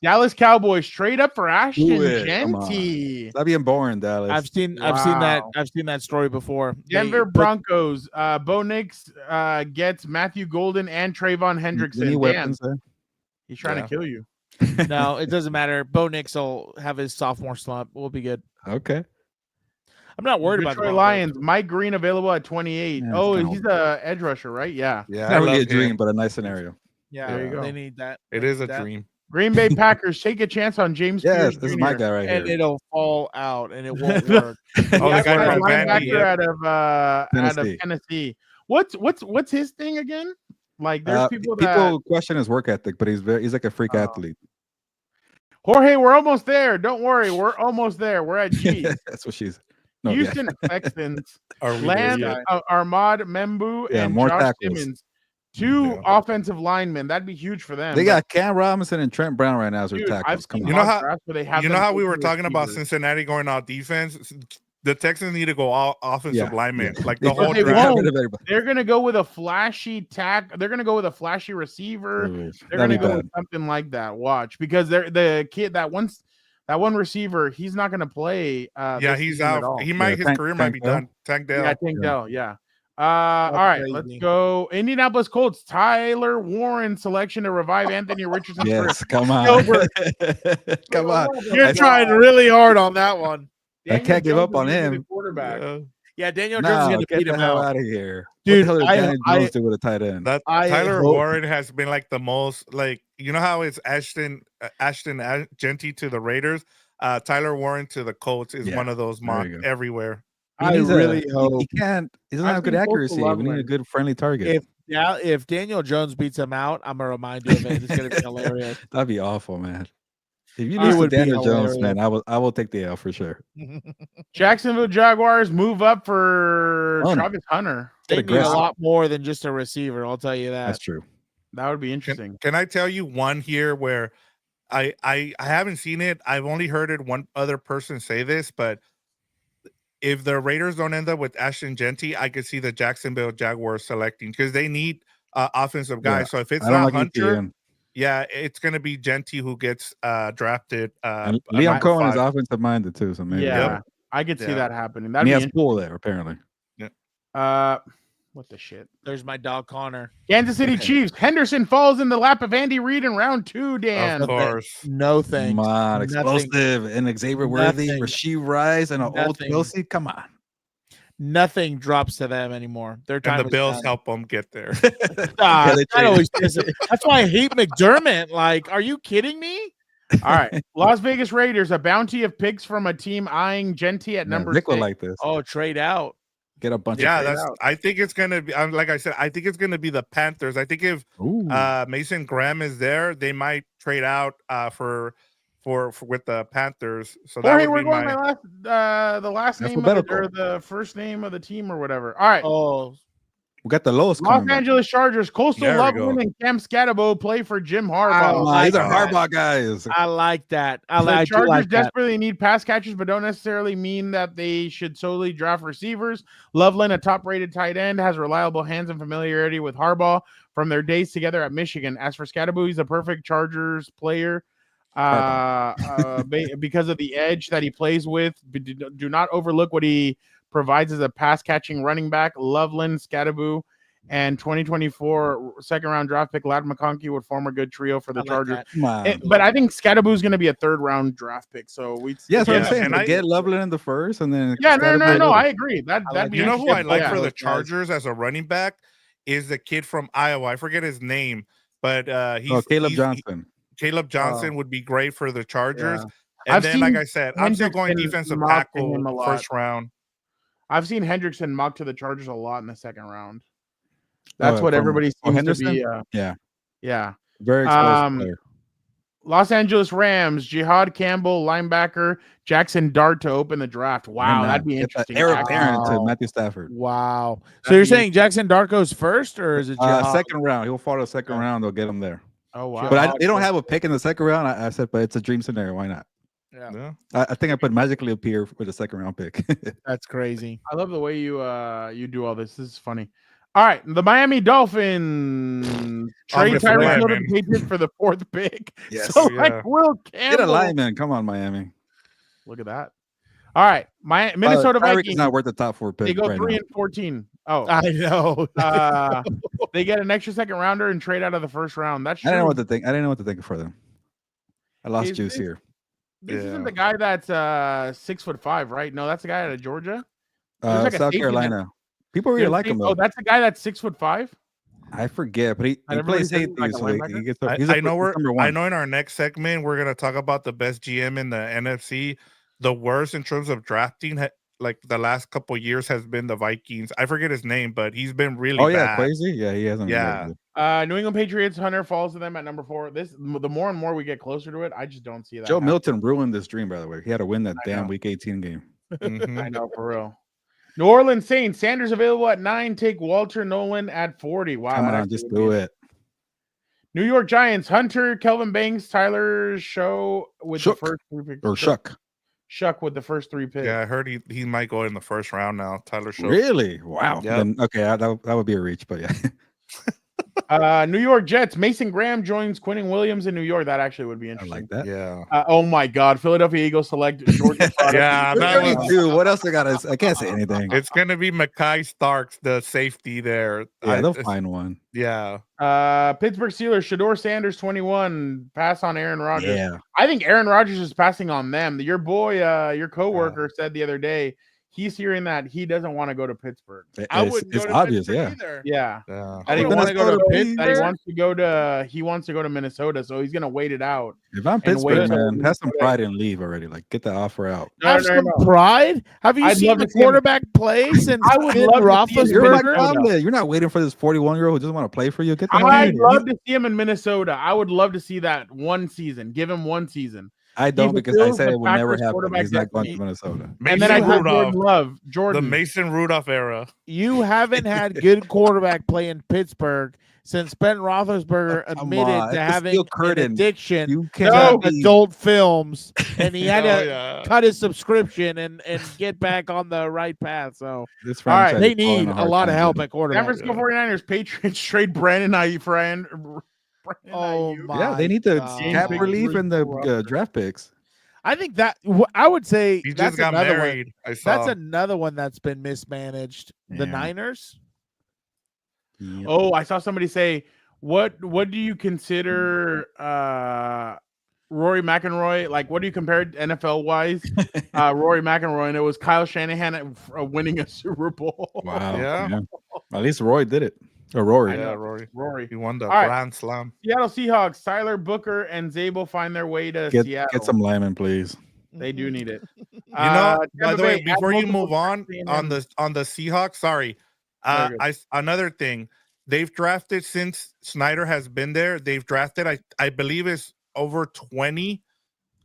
Dallas Cowboys trade up for Ashton Genty. That'd be boring, Dallas. I've seen that story before. Denver Broncos. Bo Nix gets Matthew Golden and Trayvon Hendrickson. Any weapons there? He's trying to kill you. No, it doesn't matter. Bo Nix will have his sophomore slump. We'll be good. Okay. I'm not worried about the Lions. Mike Green available at 28. He's a edge rusher, right? Yeah. Not really a dream, but a nice scenario. Yeah, there you go. They need that. It is a dream. Green Bay Packers take a chance on James Pierce this is my guy right here. And it'll fall out, and it won't work. The guy from linebacker out of Tennessee. What's his thing again? Like, there's people question his work ethic, but he's like a freak athlete. Jorge, we're almost there. Don't worry, we're almost there. We're at G. That's what she's. Houston Texans land Ahmad Membu and more Josh tackles. Simmons. 2 offensive linemen. That'd be huge for them. They got Cam Robinson and Trent Brown right now as their tackles. You know how we were talking about Cincinnati going all defense? The Texans need to go all offensive linemen. Like the whole draft. They're gonna go with a flashy They're gonna go with a flashy receiver. They're gonna go with something like that. Watch, because the kid that one receiver, he's not gonna play. He's out. His career might be done. Tank Dell. Yeah, Tank Dell. Yeah. All right, let's go. Indianapolis Colts. Tyler Warren selection to revive Anthony Richardson. Yes, come on. Come on. You're trying really hard on that one. I can't give up on him. Quarterback. Yeah, Daniel Jones is going to beat him out of here, dude. What the hell did Daniel Jones do with a tight end? Tyler Warren has been like the most, like, you know how it's Ashton Genty to the Raiders. Tyler Warren to the Colts is one of those everywhere. I really hope he can't. He doesn't have good accuracy. We need a good friendly target. If Daniel Jones beats him out, I'm gonna remind you of it. It's gonna be hilarious. That'd be awful, man. If you lose to Daniel Jones, man, I will take the L for sure. Jacksonville Jaguars move up for Travis Hunter. They need a lot more than just a receiver. I'll tell you that. That's true. That would be interesting. Can I tell you one here where I haven't seen it? I've only heard it one other person say this, but if the Raiders don't end up with Ashton Genty, I could see the Jacksonville Jaguars selecting, because they need offensive guys. So if it's not Hunter, it's going to be Genty who gets drafted. And Liam Cohen is offensive minded too, so maybe. Yeah, I could see that happening. He has Poole there apparently. Yeah. What the shit? There's my dog Connor. Kansas City Chiefs. Henderson falls in the lap of Andy Reid in round 2, Dan. Of course. No thanks. Come on, explosive and Xavier Worthy, Rasheed Rice, and an old Kelsey. Come on. Nothing drops to them anymore. Their time and the Bills help them get there. That's why I hate McDermott. Like, are you kidding me? All right. Las Vegas Raiders, a bounty of picks from a team eyeing Genty at number 6. Like this. Oh, trade out. Get a bunch I think it's gonna be, like I said, I think it's gonna be the Panthers. I think if Mason Graham is there, they might trade out for with the Panthers. So that would be the last name or the first name of the team or whatever. All right. Oh, We got the lowest. Los Angeles Chargers, Coastal Loveland and Cam Scatabo play for Jim Harbaugh. These are Harbaugh guys. I like that. The Chargers desperately need pass catchers, but don't necessarily mean that they should solely draft receivers. Loveland, a top-rated tight end, has reliable hands and familiarity with Harbaugh from their days together at Michigan. As for Scatabo, he's a perfect Chargers player because of the edge that he plays with. Do not overlook what he provides as a pass-catching running back. Loveland, Scatabo, and 2024 second-round draft pick Ladd McConkey would form a good trio for the Chargers. But I think Scatabo is going to be a third-round draft pick. So that's what I'm saying. And get Loveland in the first, and then no, I agree. That'd be you know who I like for the Chargers as a running back is the kid from Iowa. I forget his name, but he's Caleb Johnson. Caleb Johnson would be great for the Chargers. Yeah. And then, like I said, I'm still going defensive tackle first round. I've seen Hendrickson mocked to the Chargers a lot in the second round. That's what everybody seems to be. Yeah. Very explosive player. Los Angeles Rams, Jihad Campbell, linebacker, Jackson Dart to open the draft. Wow, that'd be interesting. Eric Aaron to Matthew Stafford. Wow. So you're saying Jackson Dart goes first, or is it second round? He'll fall to the second round. They'll get him there. Oh, wow. But they don't have a pick in the second round. I said, but it's a dream scenario. Why not? Yeah. I think I put magically appear with a second round pick. That's crazy. I love the way you do all this. This is funny. All right, the Miami Dolphins trade Tyreek Hill to the Patriots for the 4th pick. Yes. So Will Campbell. Get a lineman. Come on, Miami. Look at that. All right, Minnesota Vikings. Is not worth the top 4 pick. They go 3-14. Oh, I know. They get an extra second rounder and trade out of the first round. That's true. I didn't know what to think for them. I lost juice here. This isn't the guy that's 6'5", right? No, that's the guy out of Georgia. South Carolina. People really like him though. Oh, that's the guy that's 6'5". I forget, but he plays safety. I know in our next segment we're gonna talk about the best GM in the NFC. The worst in terms of drafting, like the last couple of years, has been the Vikings. I forget his name, but he's been really bad. Crazy. Yeah, he hasn't. Yeah. New England Patriots. Hunter falls to them at number 4. The more and more we get closer to it, I just don't see that. Joe Milton ruined this dream. By the way, he had to win that damn Week 18 game. I know, for real. New Orleans Saints. Sanders available at 9. Take Walter Nolan at 40. Wow. Come on, just do it. New York Giants. Hunter, Kelvin Banks, Tyler Show with the first 3 picks. Or Shuck. Shuck with the first 3 picks. Yeah, I heard he might go in the first round now. Tyler Show. Really? Wow. Yep. Then, okay, that would be a reach, but yeah. New York Jets. Mason Graham joins Quentin Williams in New York. That actually would be interesting. I like that. Yeah. Oh my God. Philadelphia Eagles select Georgia. Dude, what else I can't say anything. It's gonna be Mekhi Starks, the safety there. Yeah, they'll find one. Yeah. Pittsburgh Steelers. Shador Sanders 21. Pass on Aaron Rodgers. Yeah. I think Aaron Rodgers is passing on them. Your boy, your coworker said the other day, he's hearing that he doesn't want to go to Pittsburgh. I wouldn't go to obvious, Pittsburgh either. Yeah. I didn't want to go to Pittsburgh. He wants to go to Minnesota, so he's gonna wait it out. If I'm Pittsburgh, man, have some pride and leave already. Like, get the offer out. Have some pride. Have you seen the quarterback play since Roethlisberger? You're not waiting for this 41-year-old who doesn't want to play for you. I'd love to see him in Minnesota. I would love to see that one season. Give him one season. I don't, because I said it will never happen. He's not going to Minnesota. And then I had Jordan. The Mason Rudolph era. You haven't had good quarterback play in Pittsburgh since Ben Roethlisberger admitted to having an addiction to adult films, and he had to cut his subscription and get back on the right path. So, all right, they need a lot of help at quarterback. San Francisco 49ers Patriots trade Brandon Ayuk. Yeah, they need the cap relief and the draft picks. I think that I would say he just got married. That's another one that's been mismanaged. The Niners. Yep. Oh, I saw somebody say, what do you consider Rory McIlroy? Like, what do you compare NFL wise? Rory McIlroy, and it was Kyle Shanahan winning a Super Bowl. Wow. Yeah. At least Roy did it. Or Rory. Yeah, Rory. He won the Grand Slam. Seattle Seahawks, Tyler Booker and Zabel find their way to Seattle. Get some linemen, please. They do need it. By the way, before you move on the Seahawks, sorry. Another thing. They've drafted, since Snyder has been there, they've drafted, I believe it's over 20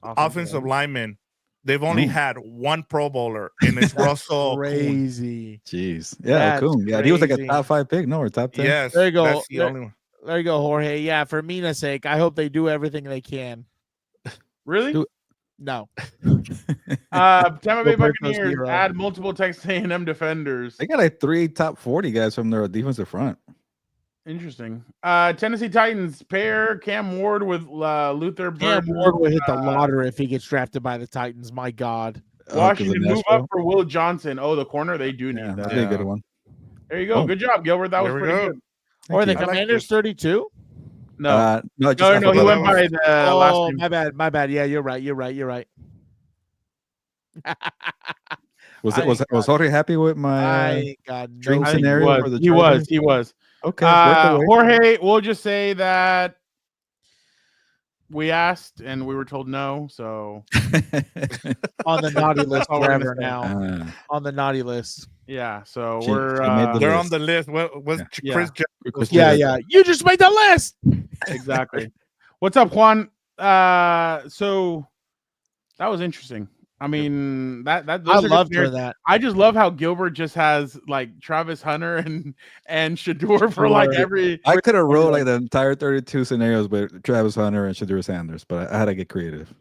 offensive linemen they've only had one Pro Bowler, and it's Russell Kuhn. Crazy. Jeez. Yeah, Kuhn. Yeah, he was like a top 5 pick, no, or top 10. Yes, there you go. That's the only one. There you go, Jorge. Yeah, for Mina's sake, I hope they do everything they can. Really? No. Tampa Bay Buccaneers add multiple Texas A&M defenders. They got like 3 top 40 guys from their defensive front. Interesting. Tennessee Titans pair Cam Ward with Luther Burden. Cam Ward will hit the lottery if he gets drafted by the Titans. My God. Washington move up for Will Johnson. Oh, the corner, they do need that. That'd be a good one. There you go. Good job, Gilbert. That was pretty good. Or the Commanders 32? No. No, he went by the last name. My bad. Yeah, you're right. Was Jorge happy with my dream scenario for the Chargers? He was. Okay. Jorge, we'll just say that we asked and we were told no, so on the naughty list forever now. On the naughty list. Yeah, so they're on the list. What was Chris? Yeah. You just made the list. Exactly. What's up, Juan? So that was interesting. I mean, I loved that. I just love how Gilbert just has like Travis Hunter and Shador for like every. I could have wrote like the entire 32 scenarios with Travis Hunter and Shador Sanders, but I had to get creative.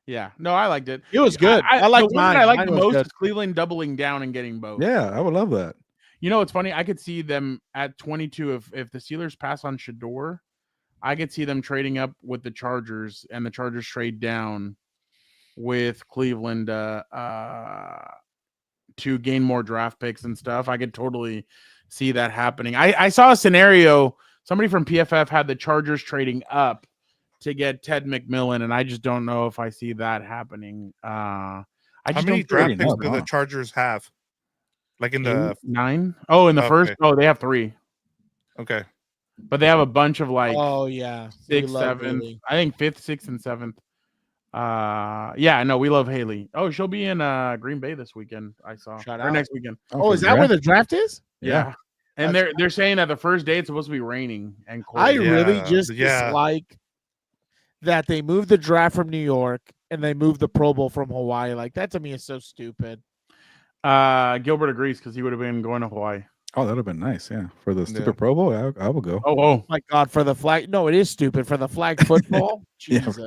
Yeah, no, I liked it. It was good. I liked mine. I liked the most is Cleveland doubling down and getting both. Yeah, I would love that. You know, it's funny. I could see them at 22 if the Steelers pass on Shador, I could see them trading up with the Chargers and the Chargers trade down with Cleveland to gain more draft picks and stuff. I could totally see that happening. I saw a scenario. Somebody from PFF had the Chargers trading up to get Ted McMillan, and I just don't know if I see that happening. How many draft picks do the Chargers have? Like in the 9? Oh, in the first? Oh, they have 3. Okay. But they have a bunch of like 6, 7. I think 5th, 6th, and 7th. We love Haley. Oh, she'll be in Green Bay this weekend. I saw or next weekend. Oh, is that where the draft is? Yeah. And they're saying that the first day it's supposed to be raining and cold. I really just dislike that they moved the draft from New York and they moved the Pro Bowl from Hawaii. Like that to me is so stupid. Gilbert agrees because he would have been going to Hawaii. Oh, that would have been nice. Yeah, for the stupid Pro Bowl, I will go. Oh my God, for the flag. No, it is stupid for the flag football. Jesus.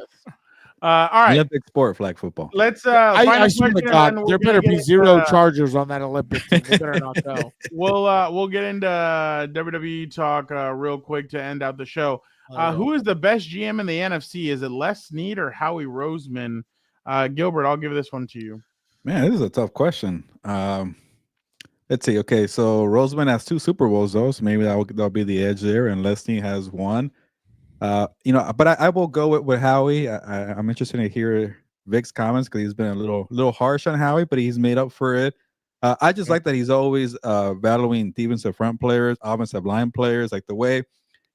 All right. Olympic sport, flag football. Let's. I swear to God, there better be 0 Chargers on that Olympic team. They better not go. We'll get into WWE talk real quick to end out the show. Who is the best GM in the NFC? Is it Les Snead or Howie Roseman? Gilbert, I'll give this one to you. Man, this is a tough question. Let's see. Okay, so Roseman has 2 Super Bowls though, so maybe that'll be the edge there, and Les Snead has 1. But I will go with Howie. I'm interested to hear Vic's comments because he's been a little harsh on Howie, but he's made up for it. I just like that he's always battling defensive front players, offensive line players, like the way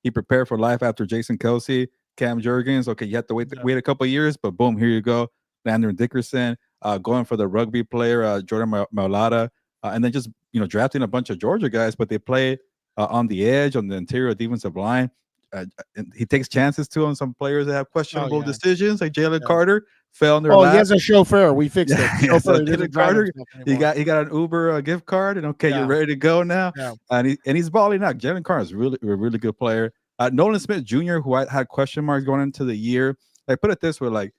he prepared for life after Jason Kelsey, Cam Jurgens. Okay, you have to wait a couple of years, but boom, here you go. Landon Dickerson, going for the rugby player, Jordan Mailata, and then just drafting a bunch of Georgia guys, but they play on the edge, on the interior defensive line. He takes chances too on some players that have questionable decisions, like Jalen Carter fell in their lap. He has a chauffeur. We fixed it. So Jalen Carter, he got an Uber gift card, and you're ready to go now. Yeah. And he's balling out. Jalen Carter is a really good player. Nolan Smith Jr., who I had question marks going into the year. I put it this way,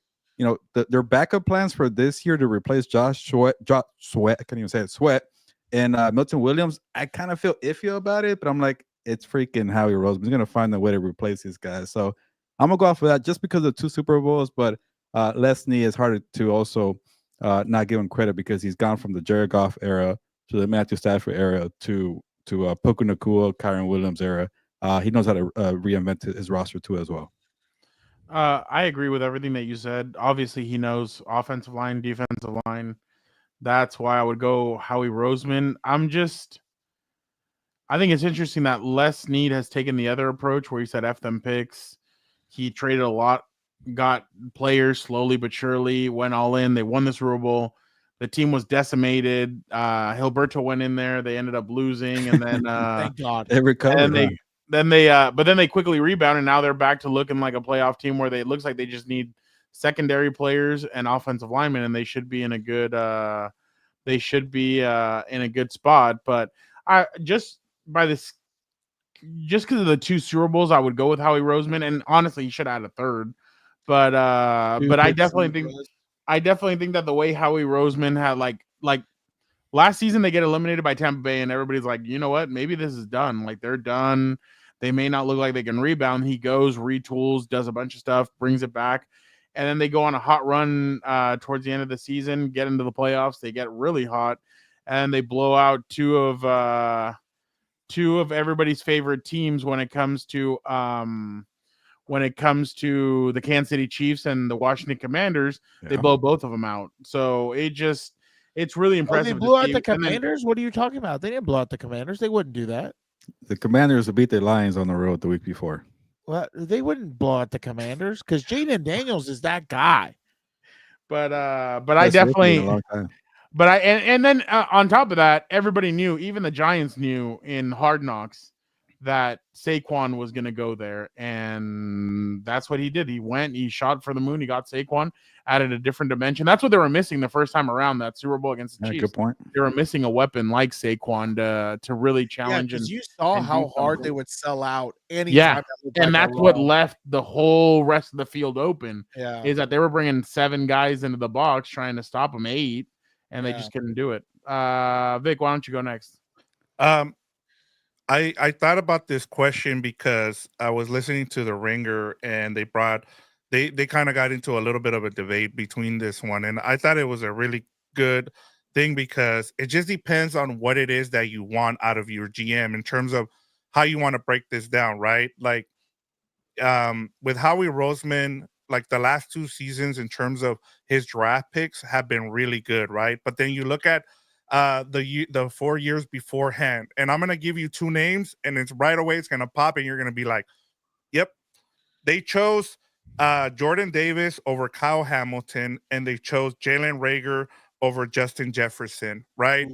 their backup plans for this year to replace Josh Sweat. I can't even say it. Sweat and Milton Williams. I kind of feel iffy about it, but I'm like, it's freaking Howie Roseman. He's gonna find a way to replace these guys. So I'm gonna go off of that just because of 2 Super Bowls. But Les Snead is harder to also not give him credit because he's gone from the Jared Goff era to the Matthew Stafford era to Puka Nacua, Kyron Williams era. He knows how to reinvent his roster too as well. I agree with everything that you said. Obviously, he knows offensive line, defensive line. That's why I would go Howie Roseman. I think it's interesting that Les Snead has taken the other approach where he said F them picks. He traded a lot, got players slowly but surely, went all in. They won the Super Bowl. The team was decimated. Heelberto went in there. They ended up losing, and then thank God they recovered. But then they quickly rebounded. And now they're back to looking like a playoff team where it looks like they just need secondary players and offensive linemen, and they should be in a good spot. But I just because of the 2 Super Bowls, I would go with Howie Roseman, and honestly, he should have had a third. But I definitely think that the way Howie Roseman had like last season, they get eliminated by Tampa Bay, and everybody's like, you know what? Maybe this is done. Like, they're done. They may not look like they can rebound. He goes, retools, does a bunch of stuff, brings it back, and then they go on a hot run towards the end of the season, get into the playoffs. They get really hot, and they blow out two of everybody's favorite teams when it comes to the Kansas City Chiefs and the Washington Commanders. Yeah. They blow both of them out. So it's really impressive. They blew out the Commanders? What are you talking about? They didn't blow out the Commanders. They wouldn't do that. The Commanders beat the Lions on the road the week before. Well, they wouldn't blow out the Commanders because Jaden Daniels is that guy. But I definitely. But and then on top of that, everybody knew, even the Giants knew in Hard Knocks, that Saquon was going to go there, and that's what he did. He went, he shot for the moon, he got Saquon, added a different dimension. That's what they were missing the first time around, that Super Bowl against the Chiefs. Good point. They were missing a weapon like Saquon to really challenge. Because you saw how hard they would sell out any time. And that's what left the whole rest of the field open. Yeah, is that they were bringing 7 guys into the box trying to stop them 8, and they just couldn't do it. Vic, why don't you go next? I thought about this question because I was listening to The Ringer, and they kind of got into a little bit of a debate between this one. And I thought it was a really good thing because it just depends on what it is that you want out of your GM in terms of how you want to break this down, right? Like with Howie Roseman, like the last 2 seasons in terms of his draft picks have been really good, right? But then you look at the 4 years beforehand, and I'm gonna give you 2 names, and it's right away it's gonna pop, and you're gonna be like, "Yep." They chose Jordan Davis over Kyle Hamilton, and they chose Jalen Reagor over Justin Jefferson, right?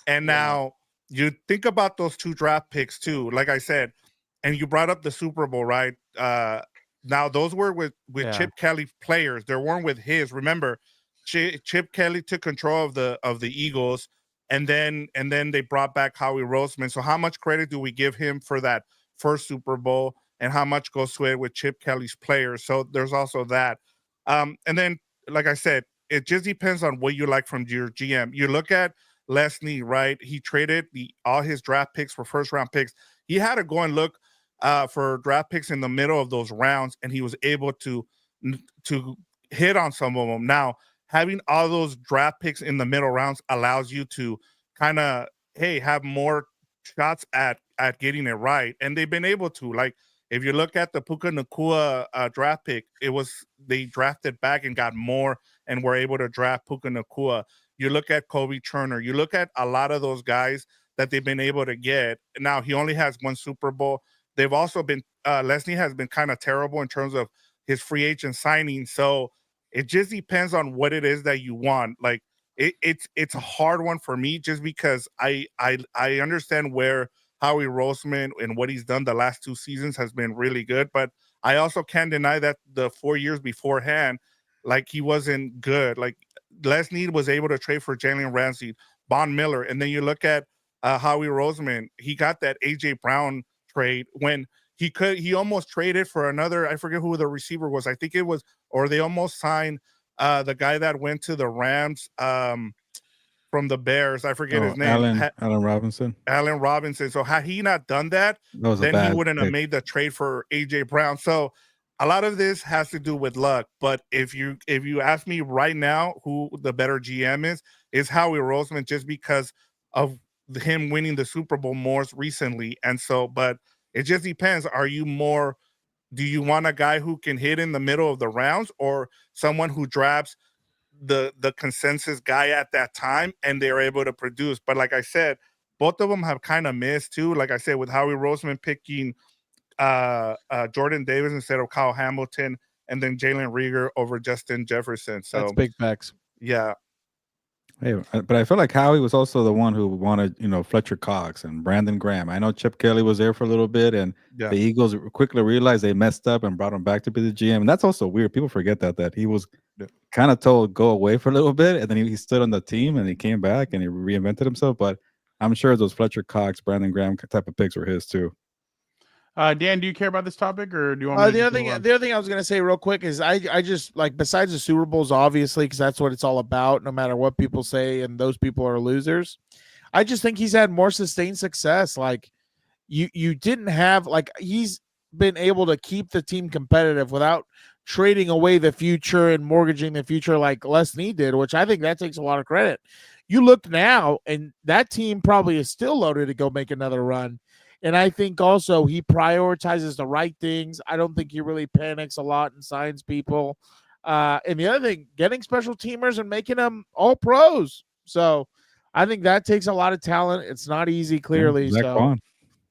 And now you think about those 2 draft picks too, like I said, and you brought up the Super Bowl, right? Now those were with Chip Kelly players. They weren't with his. Remember, Chip Kelly took control of the Eagles. And then they brought back Howie Roseman. So how much credit do we give him for that first Super Bowl, and how much goes to it with Chip Kelly's players? So there's also that. And then, like I said, it just depends on what you like from your GM. You look at Les Snead, right? He traded all his draft picks for first-round picks. He had to go and look for draft picks in the middle of those rounds, and he was able to hit on some of them. Now, having all those draft picks in the middle rounds allows you to kind of, have more shots at getting it right. And they've been able to. Like, if you look at the Puka Nacua draft pick, they drafted back and got more and were able to draft Puka Nacua. You look at Kobe Turner. You look at a lot of those guys that they've been able to get. Now, he only has 1 Super Bowl. They've also been Les Snead has been kind of terrible in terms of his free agent signing. So it just depends on what it is that you want. Like it's a hard one for me just because I understand where Howie Roseman and what he's done the last 2 seasons has been really good, but I also can't deny that the 4 years beforehand, like, he wasn't good. Like, Les Snead was able to trade for Jalen Ramsey, Von Miller, and then you look at Howie Roseman. He got that AJ Brown trade when he almost traded for another. I forget who the receiver was. I think it was, or they almost signed the guy that went to the Rams from the Bears. I forget his name. Allen Robinson. Allen Robinson. So had he not done that, then he wouldn't have made the trade for AJ Brown. So a lot of this has to do with luck. But if you ask me right now who the better GM is Howie Roseman, just because of him winning the Super Bowl more recently. And so, but it just depends. Do you want a guy who can hit in the middle of the rounds, or someone who drafts the consensus guy at that time and they're able to produce? But like I said, both of them have kind of missed too. Like I said, with Howie Roseman picking Jordan Davis instead of Kyle Hamilton, and then Jalen Reagor over Justin Jefferson. So that's big facts. Yeah. Hey, but I feel like Howie was also the one who wanted, Fletcher Cox and Brandon Graham. I know Chip Kelly was there for a little bit, and the Eagles quickly realized they messed up and brought him back to be the GM. And that's also weird. People forget that he was kind of told go away for a little bit, and then he stood on the team and he came back and he reinvented himself. But I'm sure those Fletcher Cox, Brandon Graham type of picks were his too. Dan, do you care about this topic, or do you want me the other thing I was gonna say real quick is I just like, besides the Super Bowls, obviously, because that's what it's all about, no matter what people say, and those people are losers. I just think he's had more sustained success. Like you didn't have, like, he's been able to keep the team competitive without trading away the future and mortgaging the future like Les Snead did, which I think that takes a lot of credit. You look now, and that team probably is still loaded to go make another run. And I think also he prioritizes the right things. I don't think he really panics a lot and signs people. And the other thing, getting special teamers and making them all pros. So I think that takes a lot of talent. It's not easy, clearly. So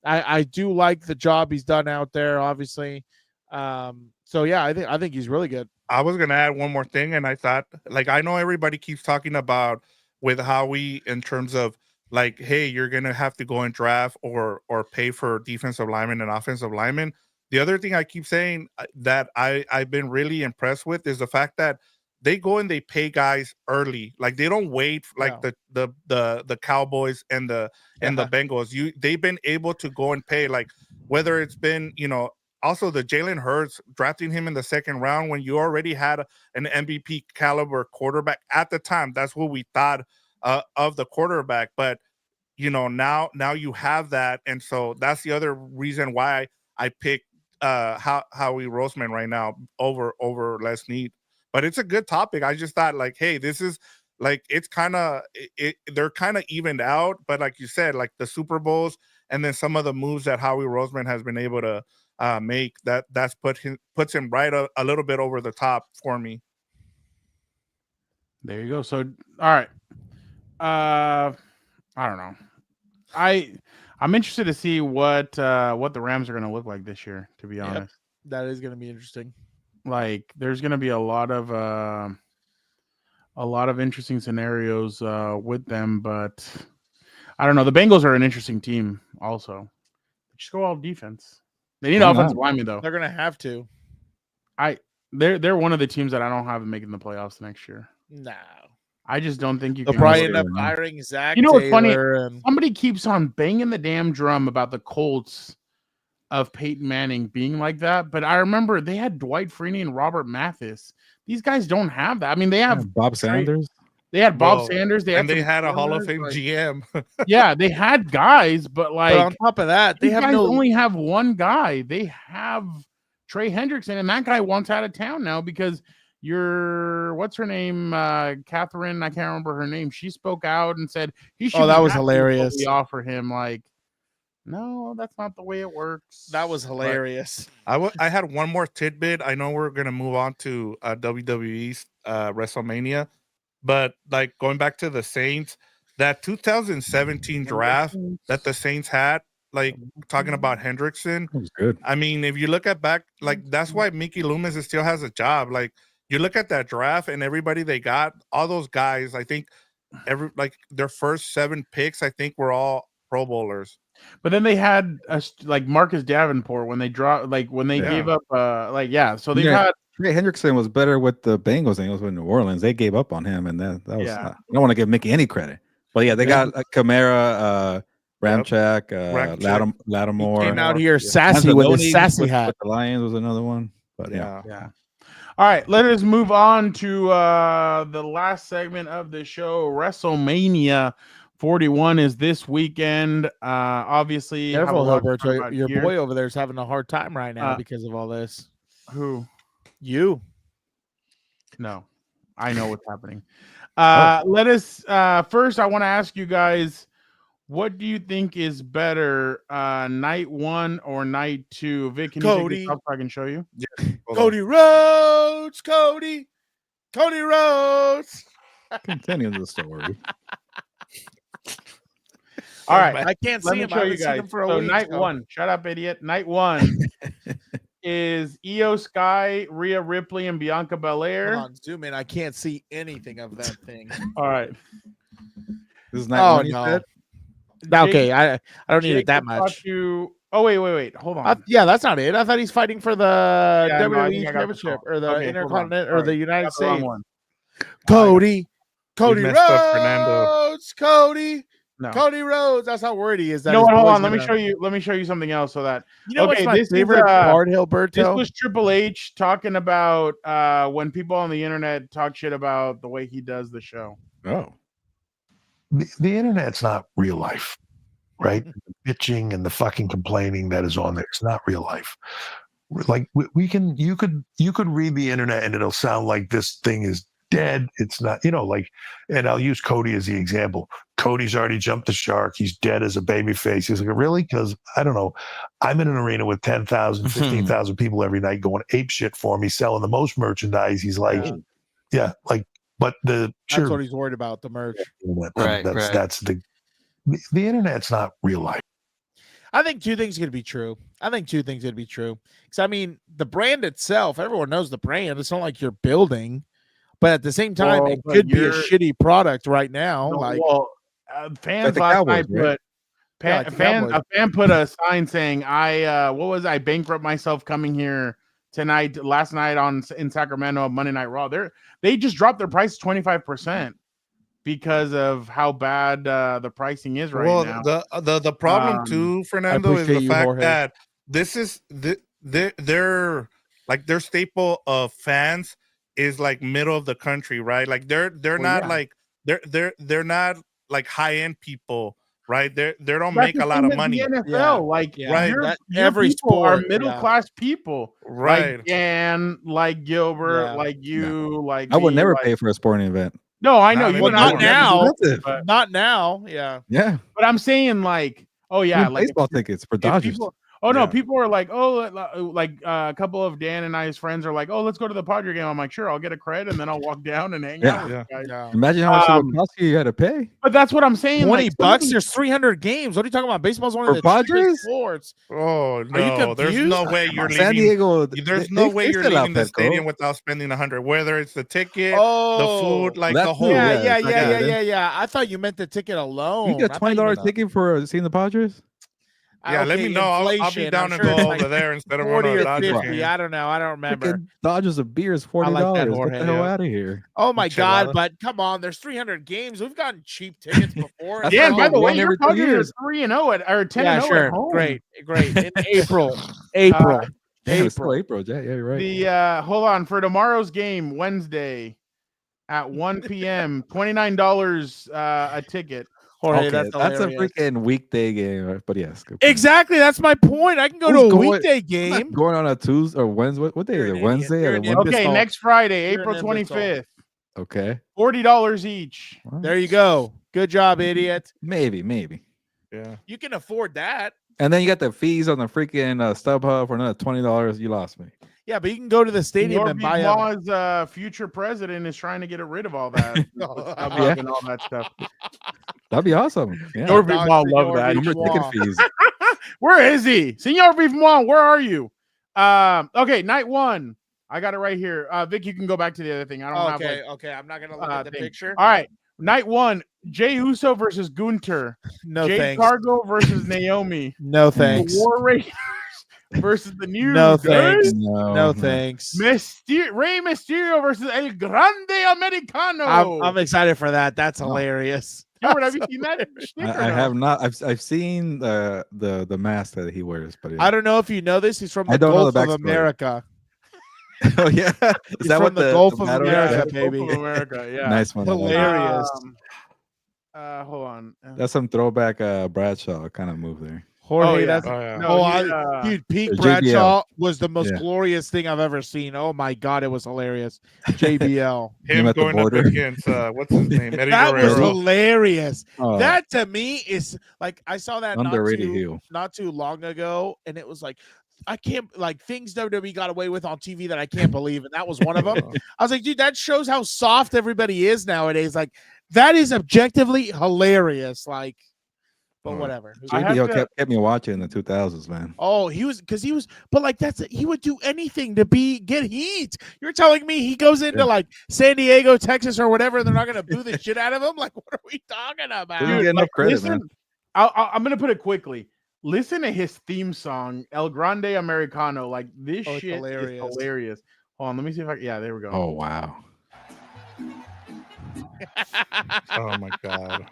I do like the job he's done out there, obviously. So yeah, I think he's really good. I was gonna add one more thing, and I thought, like, I know everybody keeps talking about with Howie in terms of, like, hey, you're gonna have to go and draft or pay for defensive linemen and offensive linemen. The other thing I keep saying that I've been really impressed with is the fact that they go and they pay guys early. Like, they don't wait like the Cowboys and the Bengals. They've been able to go and pay, like, whether it's been, also the Jalen Hurts, drafting him in the second round when you already had an MVP caliber quarterback at the time. That's what we thought of the quarterback, but now you have that, and so that's the other reason why I picked Howie Roseman right now over Les Snead. But it's a good topic. I just thought, like, hey, this is, like, it's kind of they're kind of evened out, but like you said, like the Super Bowls and then some of the moves that Howie Roseman has been able to make, that's puts him right a little bit over the top for me. There you go. So all right. I don't know. I'm interested to see what the Rams are going to look like this year, to be honest. That is going to be interesting. Like, there's going to be a lot of interesting scenarios with them, but I don't know. The Bengals are an interesting team also. Just go all defense. They need offensive linemen, though. They're going to have to. They're one of the teams that I don't have making the playoffs next year. No. I just don't think you can. They'll probably end up hiring Zach. You know what's funny? Somebody keeps on banging the damn drum about the Colts of Peyton Manning being like that, but I remember they had Dwight Freeney and Robert Mathis. These guys don't have that. I mean, they have Bob Sanders. They had Bob Sanders. They had a Hall of Fame GM. Yeah, they had guys, but like, on top of that, they only have one guy. They have Trey Hendrickson, and that guy wants out of town now because what's her name? Catherine, I can't remember her name. She spoke out and said he should. Oh, that was hilarious. We offer him, like, no, that's not the way it works. That was hilarious. I had one more tidbit. I know we're gonna move on to WWE's WrestleMania, but like, going back to the Saints, that 2017 draft that the Saints had, like, talking about Hendrickson, was good. I mean, if you look at back, like, that's why Mickey Loomis still has a job. Like, you look at that draft and everybody they got, all those guys, I think their first 7 picks, I think, were all Pro Bowlers. But then they had like Marcus Davenport when they gave up so they had Trey Hendrickson was better with the Bengals than he was with New Orleans. They gave up on him, and that was I don't want to give Mickey any credit. But yeah, they got Kamara, Ramchak, Lattimore. He came out here sassy with his sassy hat. With the Lions was another one. But yeah. All right, let us move on to the last segment of the show. WrestleMania 41 is this weekend. Obviously, careful, Heelberto. Your boy over there is having a hard time right now because of all this. Who? You? No, I know what's happening. Let us first. I want to ask you guys, what do you think is better, night 1 or night 2? Vic, can you take this up so I can show you? Yeah. Cody Rhodes, Cody Rhodes. Continue the story. All right, I can't see him. Show you guys. So night 1, shut up, idiot. Night 1 is Io Sky, Rhea Ripley, and Bianca Belair. Hold on, zoom in. I can't see anything of that thing. All right. This is night one, you no. said? Okay, I don't need it that Jacob much. Oh, wait. Hold on. Yeah, that's not it. I thought he's fighting for the Yeah, no, I WWE think I got this Championship wrong. or the Okay, hold on. Intercontinental or Sorry. the I United got the wrong States. one. Cody messed up, Fernando. Rhodes. Cody No. Rhodes. That's how wordy he is. You know what? Hold on. Let me show you something else so that what's my favorite part, Heelberto? This was Triple H talking about when people on the internet talk shit about the way he does the show. Oh. The internet's not real life, right? The bitching and the fucking complaining that is on there. It's not real life. Like you could read the internet and it'll sound like this thing is dead. It's not, and I'll use Cody as the example. Cody's already jumped the shark. He's dead as a baby face. He's like, really? Because I don't know. I'm in an arena with 10,000, 15,000 people every night going ape shit for me, selling the most merchandise. He's like, but that's what he's worried about, the merch. That's the internet's not real life. I think two things could be true. Because I mean, the brand itself, everyone knows the brand. It's not like you're building, but at the same time, it could be a shitty product right now. Fans last night a fan put a sign saying, I bankrupt myself coming here last night in Sacramento on Monday Night Raw. They just dropped their price 25% because of how bad the pricing is right now. The problem too, Fernando, is the fact that this is their staple of fans is like middle of the country, right? Like they're not like high end people, right? They don't make a lot of money. The NFL, every sport are middle class people, right? Like Dan, like Gilbert, like you, like I would never pay for a sporting event. No, I know you. Not now. Not now. Yeah. Yeah. But I'm saying like baseball tickets for Dodgers. People are like, a couple of Dan and I's friends are like, let's go to the Padre game. I'm like, sure, I'll get a cred and then I'll walk down and hang out. Yeah. Imagine how much it would cost you had to pay. But that's what I'm saying. $20. There's 300 games. What are you talking about? Baseball's one of the Padres sports. Oh no, there's no way you're leaving San Diego. There's no way you're leaving the stadium without spending $100. Whether it's the ticket, the food, like the whole. Yeah. I thought you meant the ticket alone. You get $20 ticket for seeing the Padres. Yeah, let me know. I'll be down and go over there instead of 40 or Dodgers 50. game. I don't know. I don't remember. Dodgers of beer is $40. Get the hell out of here. Oh my God! But come on, there's 300 games. We've gotten cheap tickets before. Yeah, by the way, your Dodgers are 3-0 or 10-0 at home. Great. In April. April. It's still April. Yeah, you're right. Hold on for tomorrow's game, Wednesday at 1 p.m. $29 a ticket. Jorge, that's a freaking weekday game, but yes. Exactly, that's my point. I can go to a weekday game. Going on a Tuesday or Wednesday. What day is it? Wednesday or Okay, next Friday, April 25th. Okay. $40 each. There you go. Good job, idiot. Maybe. Yeah. You can afford that. And then you got the fees on the freaking StubHub for another $20. You lost me. Yeah, but you can go to the stadium and buy a future president is trying to get rid of all that and all that stuff. That'd be awesome. Yeah. Senor Vivant love that. Ticket fees. Where is he? Senor Vivant, where are you? Okay, night one. I got it right here. Vic, you can go back to the other thing. I don't have Okay. I'm not gonna look at the picture. All right. Night one, Jey Uso versus Gunther. No Jade thanks. Cargill versus Naomi. No thanks. The War Raiders versus the New No Day. thanks. No thanks. Rey Mysterio versus El Grande Americano. I'm excited for that. That's hilarious. Gilbert, have you seen that? I have not. I've seen the mask that he wears, but I don't know if you know this. He's from the Gulf of America. Oh yeah, is that what the Gulf of America, baby? Gulf of America, yeah. Nice one. Hilarious. Hold on. That's some throwback Bradshaw kind of move there. Jorge, dude, Pete Bradshaw was the most glorious thing I've ever seen. Oh my God, it was hilarious. JBL. Him going up against what's his name? Eddie that Guerrero. was hilarious. That to me is like I saw that not too long ago, and it was like I can't things WWE got away with on TV that I can't believe, and that was one of them. I was like, dude, that shows how soft everybody is nowadays. Like that is objectively hilarious. Like But whatever. JBL kept me watching in the 2000s, man. Oh, but like he would do anything to get heat. You're telling me he goes into like San Diego, Texas, or whatever, and they're not gonna boo the shit out of him? Like, what are we talking about? Dude, get enough credit, man. I'm gonna put it quickly. Listen to his theme song, El Grande Americano. Like this shit is hilarious. Hold on, let me see if there we go. Oh wow. Oh my god.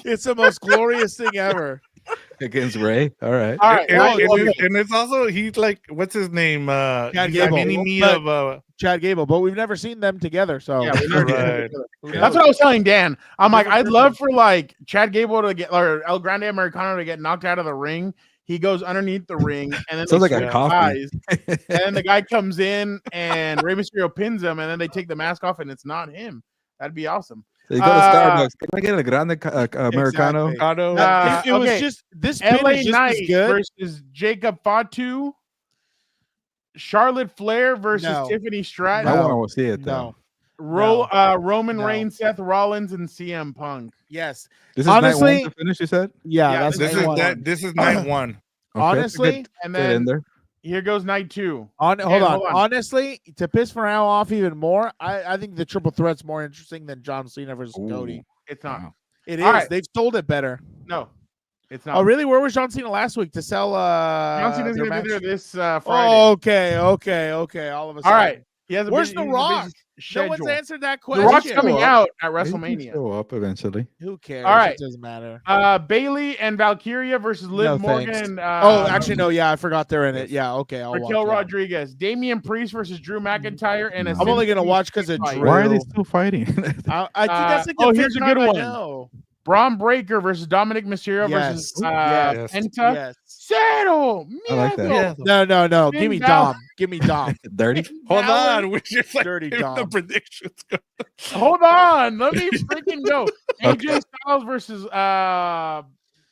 It's the most glorious thing ever. Against Ray. All right. And it's also he's like, what's his name? Chad Gable. Chad Gable, but we've never seen them together. So right. That's what I was telling Dan. I'm like, I'd love for like Chad Gable to get or El Grande Americano to get knocked out of the ring. He goes underneath the ring, and then sounds like a coffee. And then the guy comes in, and Rey Mysterio pins him, and then they take the mask off, and it's not him. That'd be awesome. So you go to Starbucks. Can I get a Grande Americano? Exactly. It was just this pin LA is just Knight as good. versus Jacob Fatu. Charlotte Flair versus Tiffany Stratton. I want to see it though. Roman Reigns, Seth Rollins, and CM Punk. Yes. This is honestly, night one to finish, you said? Yeah, this is night one. Okay. Honestly, and then here goes night two. Hold on. Honestly, to piss Morale off even more, I think the triple threat's more interesting than John Cena versus Cody. It's not. Wow. It is. Right. They've sold it better. No, it's not. Oh, really? Where was John Cena last week to sell? John Cena's going to be there this Friday. Oh, okay. All of a sudden. All right. Where's The Rock? No one's answered that question. The Rock's coming out at WrestleMania. Show up eventually. Who cares? All right. It doesn't matter. Bailey and Valkyria versus Liv Morgan. Actually, no. Yeah, I forgot they're in it. Yeah, okay. Raquel Rodriguez. Damian Priest versus Drew McIntyre. And I'm only going to watch because of Drew. Why are they still fighting? I think that's like the here's a good one. Braun Breaker versus Dominic Mysterio versus Penta. Yes. Settle. I like that. Yeah. No. Give me Dom. Dirty. Hold on. We just Dirty Dom. The predictions go. Hold on. Let me freaking go. AJ Styles versus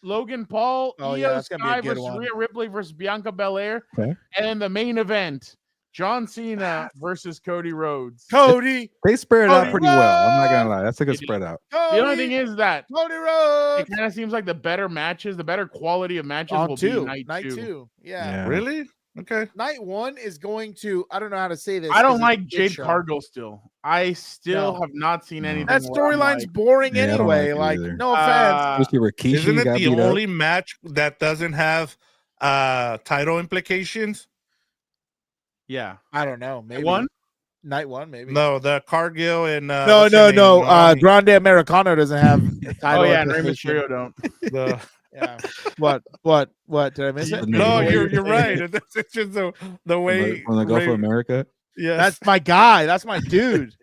Logan Paul. Io Sky versus Rhea Ripley versus Bianca Belair. Okay. And then the main event. John Cena versus Cody Rhodes. They spread it out pretty well. I'm not gonna lie. That's a good spread out. The only thing is that Cody Rhodes. It kind of seems like the better matches, the better quality of matches will be night two. Yeah. Really? Okay. Night one is going to. I don't know how to say this. I don't like Jade Cargill still. I still have not seen anything. That storyline's boring anyway. Like no offense. Isn't it the only match that doesn't have title implications? Yeah, I don't know. Maybe night one, maybe. No, the Cargill and no. Grande Americano doesn't have a title. And Rey Mysterio don't. Yeah. What? Did I miss it? No, you're right. It's just the way when they go for America. Yeah, that's my guy. That's my dude.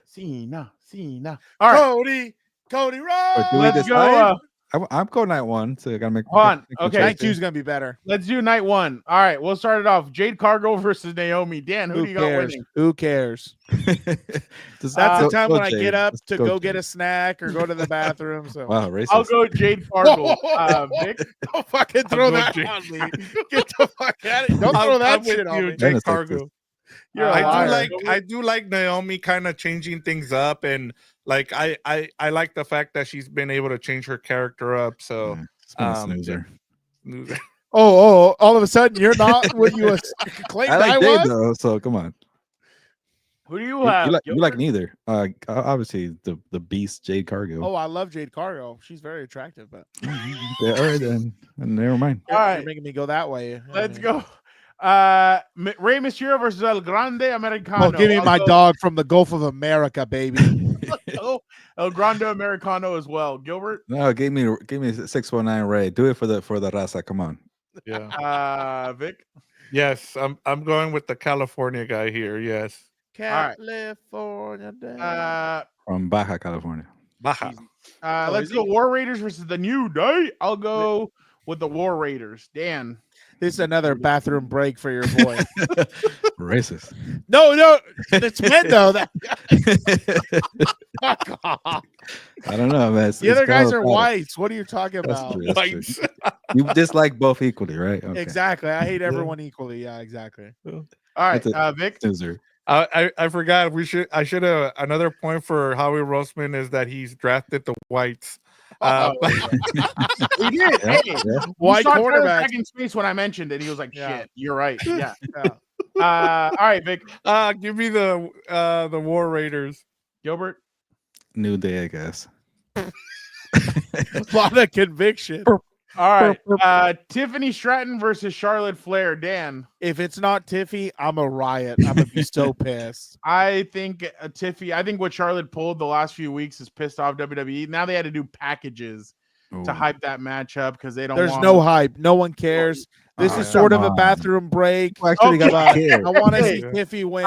Cena. All right, Cody Rhodes. Let's go. I'm going night one, so I gotta make. Hold on. Okay, night two's gonna be better. Let's do night one. All right, we'll start it off. Jade Cargill versus Naomi. Dan, who do you got winning? Who cares? That's the time when I get up to go get a snack or go to the bathroom. So wow, racist. I'll go Jade Cargill. Vic, don't fucking throw that on me. Get the fuck out of here! Don't throw that shit on me. Jade Cargill. I do like Naomi kind of changing things up, and like I like the fact that she's been able to change her character up. So snoozer. Oh, all of a sudden you're not what you claimed I was? Though, so come on. Who do you have? You like neither. Obviously the beast Jade Cargill. Oh, I love Jade Cargill. She's very attractive, but all right then. Never mind. All right, you're making me go that way. Let's go. Rey Mysterio versus El Grande Americano. Oh, give me my dog from the Gulf of America, baby. El Grande Americano as well. Gilbert? No, give me 619 Ray. Do it for the raza. Come on. Yeah. Vic? Yes, I'm going with the California guy here. Yes. California. From Baja California. Baja. Let's go War Raiders versus the New Day. I'll go with the War Raiders. Dan. This is another bathroom break for your boy. Racist. No, it's men though. I don't know, man. The other guys are whites. What are you talking about? Whites. You dislike both equally, right? Okay. Exactly. I hate everyone equally. Yeah, exactly. All right, Vic. Snoozer. I forgot. I should have another point for Howie Roseman is that he's drafted the whites. He did. Yeah, Hey, yeah. White saw quarterback. Tyler in space when I mentioned it. He was like, Yeah. "Shit, you're right." Yeah. Yeah. All right, Vic. Give me the War Raiders. Gilbert. New Day, I guess. A lot of conviction. All right. Tiffany Stratton versus Charlotte Flair. Dan. If it's not Tiffy, I'm a riot. I'm gonna be so pissed. I think I think what Charlotte pulled the last few weeks has pissed off WWE. Now they had to do packages to hype that matchup because they don't. There's no hype. No one cares. This is sort of a bathroom break. Actually, I want to see Tiffy win.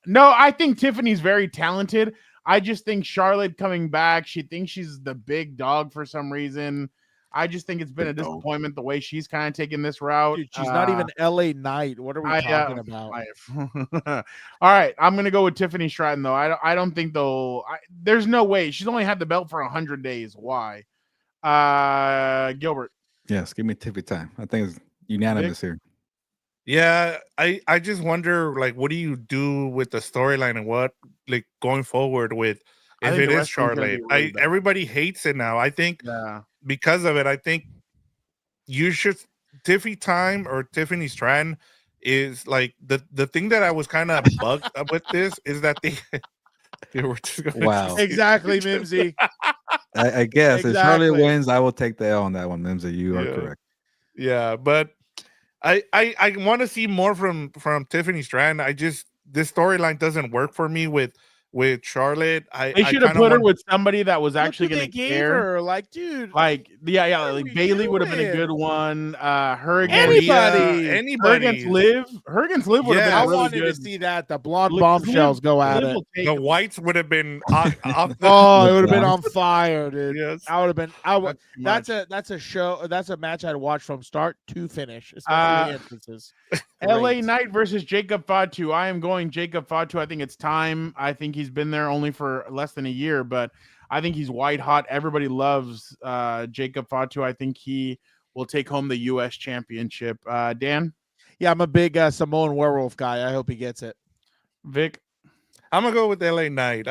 No, I think Tiffany's very talented. I just think Charlotte coming back, she thinks she's the big dog for some reason. I just think it's been a disappointment the way she's kind of taking this route. Dude, she's not even LA Knight. What are we talking about? All right, I'm gonna go with Tiffany Stratton though. I don't think there's no way. She's only had the belt for 100 days. Why? Gilbert. Yes, give me Tiffy time. I think it's unanimous here. Yeah, I just wonder, like, what do you do with the storyline and what, like, going forward with if it is Charlotte? Everybody hates it now. I think because of it, I think you should Tiffy time or Tiffany Stratton is like the thing that I was kind of bugged up with this is that they were just wow. Exactly, Mimsy. I guess if Charlotte wins, I will take the L on that one, Mimsy. You are correct. Yeah, but I want to see more from Tiffany Stratton. This storyline doesn't work for me with Charlotte. They should have put her with somebody that was actually going to care. Her. Like, dude, like like Bailey would have been a good one. Her against anybody. Her against Liv. Her against Liv would have been. I really wanted good. to see that. The blonde bombshells go at it. The whites would have been. Oh, it would have been on fire, dude. Yes. I would have been. That's a show. That's a match I'd watch from start to finish, especially the entrances. LA Knight versus Jacob Fatu. I am going Jacob Fatu. I think it's time. I think he's been there only for less than a year, but I think he's white hot. Everybody loves Jacob Fatu. I think he will take home the U.S. championship. Dan? Yeah, I'm a big Samoan werewolf guy. I hope he gets it. Vic? I'm going to go with LA Knight.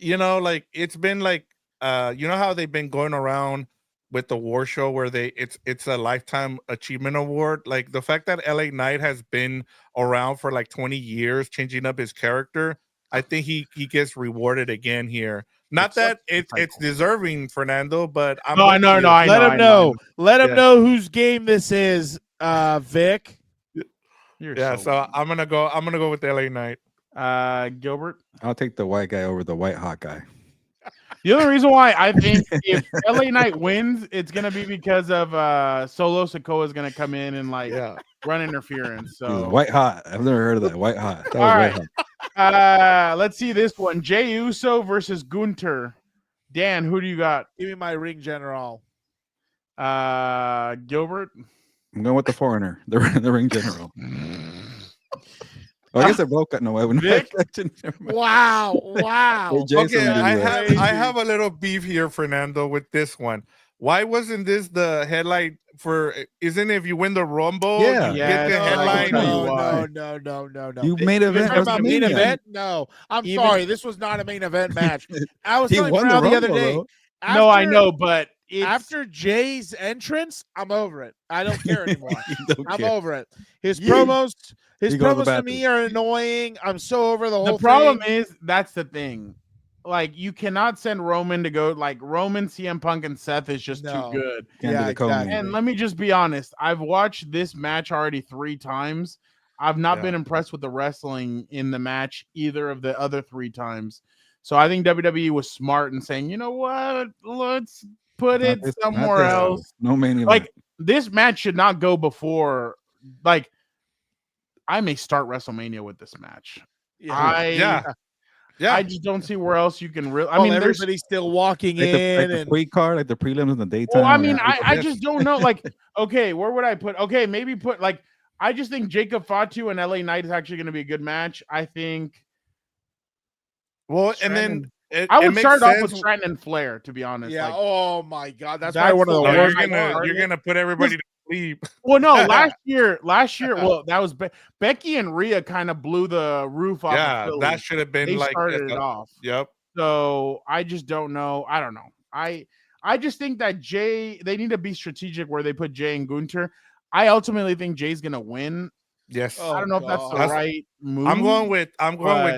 It's been like, you know how they've been going around with the war show where it's a lifetime achievement award. Like the fact that LA Knight has been around for like 20 years, changing up his character, I think he gets rewarded again here. Not that it's deserving, Fernando, but I know. Let him know. Let him know whose game this is, Vic. So I'm gonna go with LA Knight. Gilbert? I'll take the white guy over the white hot guy. The only reason why I think if LA Knight wins, it's gonna be because of Solo Sikoa is gonna come in and run interference. So white hot. I've never heard of that. White hot. That was all white right. Let's see this one. Jey Uso versus Gunter. Dan, who do you got? Give me my ring general. Gilbert? I'm going with the foreigner, the ring general. I guess they're both got no way. Wow. Okay, I have a little beef here, Fernando, with this one. Why wasn't this the headline for? Isn't it if you win the Rumble, you get the headline? No. You main event. About main event? No, I'm sorry. This was not a main event match. I was telling Brown the other day. No, I know, but after Jay's entrance, I'm over it. I don't care anymore. I'm over it. His promos to me are annoying. I'm so over the whole thing. The problem is that's the thing. Like, you cannot send Roman to go. Like, Roman, CM Punk, and Seth is just too good. Exactly. And let me just be honest. I've watched this match already 3 times. I've not been impressed with the wrestling in the match either of the other 3 times. So I think WWE was smart in saying, you know what? Let's put it somewhere else. No main event. Like, this match should not go before. Like, I may start WrestleMania with this match. I just don't see where else you can really. I mean, everybody's still walking in the pre-card, like the prelims in the daytime. Well, I mean, I just don't know. Like, okay, where would I put? Okay, maybe put like. I just think Jacob Fatu and LA Knight is actually going to be a good match. I think. Well, Stratton, and then I would start off with Stratton and Flair, to be honest. Yeah. Like, oh my God, that's probably one of the worst. You're gonna put everybody to sleep. Well, no, last year, well, that was Becky and Rhea kind of blew the roof off. Yeah, of Philly. that should have been They like started it off. Yep. So I just don't know. I don't know. I just think that they need to be strategic where they put Jay and Gunter. I ultimately think Jay's gonna win. Yes. I don't know if that's the right move. I'm going with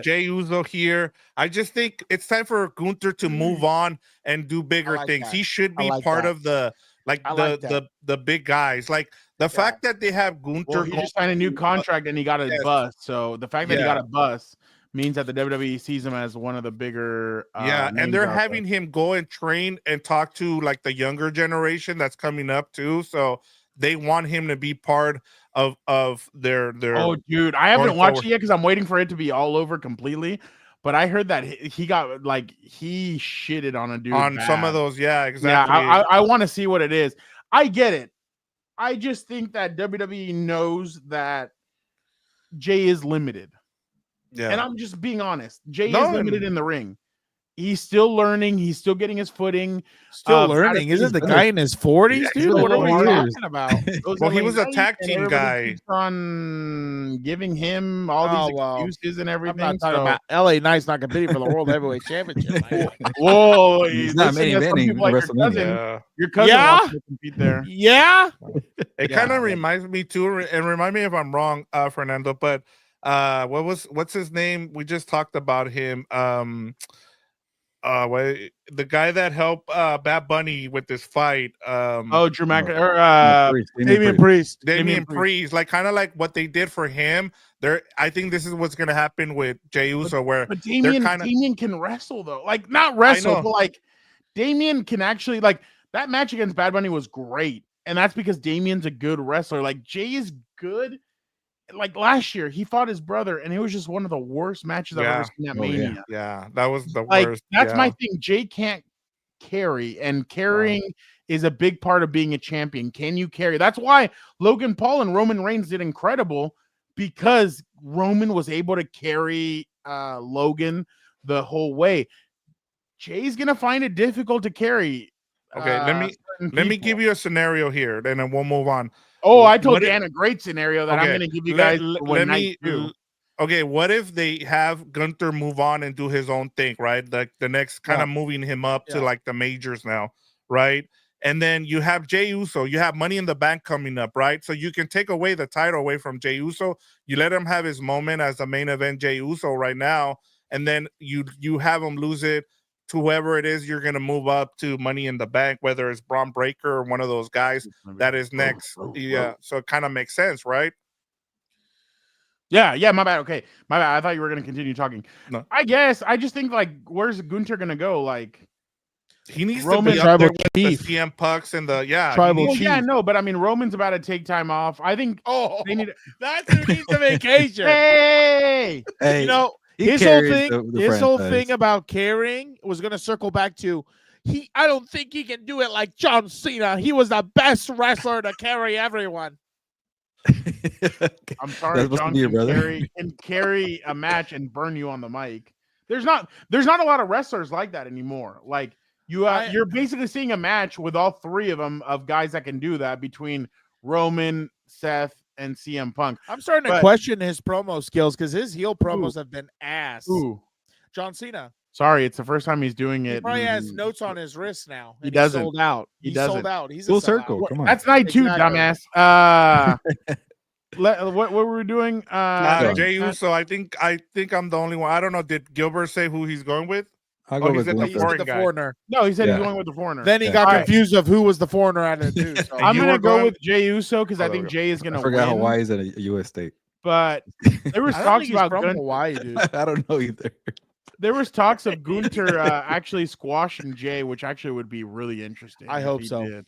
Jey Uso here. I just think it's time for Gunther to move on and do bigger things. That. He should be part of the the big guys. Like the fact that they have Gunther. Well, he just signed a new contract and he got a bus. So the fact that he got a bus means that the WWE sees him as one of the bigger. And they're having him go and train and talk to like the younger generation that's coming up too. So they want him to be part of their. Oh, dude, I haven't watched it yet because I'm waiting for it to be all over completely. But I heard that he got he shitted on a dude on bad. Some of those. Yeah, exactly. Yeah, I want to see what it is. I get it. I just think that WWE knows that Jay is limited. Yeah, and I'm just being honest. Jay is limited in the ring. He's still learning. He's still getting his footing. Still learning. Isn't the guy in his 40s, dude? What are we talking about? Well, he was a tag team guy. On giving him all these excuses and everything. I'm not talking about LA Knight's not competing for the World Heavyweight Championship. Whoa, he's not main eventing WrestleMania. Your cousin wants to compete there. Yeah. It kind of reminds me too, and remind me if I'm wrong, Fernando, but what's his name? We just talked about him. The guy that helped Bad Bunny with this fight. Drew McIntyre, Damian Priest. Damian Priest, like kind of like what they did for him. I think this is what's gonna happen with Jey Uso, where but Damian can wrestle though, like not wrestle, but like Damian can actually that match against Bad Bunny was great, and that's because Damian's a good wrestler. Like Jay is good. Like last year, he fought his brother, and it was just one of the worst matches I've ever seen at Mania. Yeah, that was the worst. That's my thing. Jay can't carry, and carrying is a big part of being a champion. Can you carry? That's why Logan Paul and Roman Reigns did incredible, because Roman was able to carry Logan the whole way. Jay's gonna find it difficult to carry. Okay, let me give you a scenario here, and then we'll move on. Oh, I told Dan a great scenario that I'm going to give you guys Okay, what if they have Gunther move on and do his own thing, right? Like the next kind of moving him up to like the majors now, right? And then you have Jey Uso, you have Money in the Bank coming up, right? So you can take away the title away from Jey Uso. You let him have his moment as the main event Jey Uso right now, and then you have him lose it to whoever it is you're going to move up to Money in the Bank, whether it's Braun Breaker or one of those guys that is next. Yeah, so it kind of makes sense, right? Yeah, my bad. Okay, my bad. I thought you were going to continue talking. No. I guess. I just think, where's Gunther going to go? He needs to be up there with the CM Punks and the tribal chief. Yeah, no, but I mean, Roman's about to take time off. I think they need. That's who needs a vacation. Hey, you know. His whole thing about carrying was going to circle back to I don't think he can do it like John Cena. He was the best wrestler to carry everyone. I'm sorry, John can carry a match and burn you on the mic. There's not a lot of wrestlers like that anymore. Like you're basically seeing a match with all three of them of guys that can do that between Roman, Seth, and CM Punk. I'm starting to question his promo skills because his heel promos have been ass. John Cena. Sorry, it's the first time he's doing it. He probably has notes on his wrist now. He doesn't. Sold out. He doesn't. Sold out. He's full circle. Come on. That's night two, dumbass. What were we doing? Jey Uso. I think I'm the only one. I don't know. Did Gilbert say who he's going with? I'll go with the foreigner. No, he said he's going with the foreigner. Then he got confused of who was the foreigner out of the two. So. I'm going to go with Jey Uso because I think Jay is going to win. I forgot Hawaii is a U.S. state. But there was talks about Hawaii, dude. I don't know either. There was talks of Gunther actually squashing Jay, which actually would be really interesting. I hope so. Did.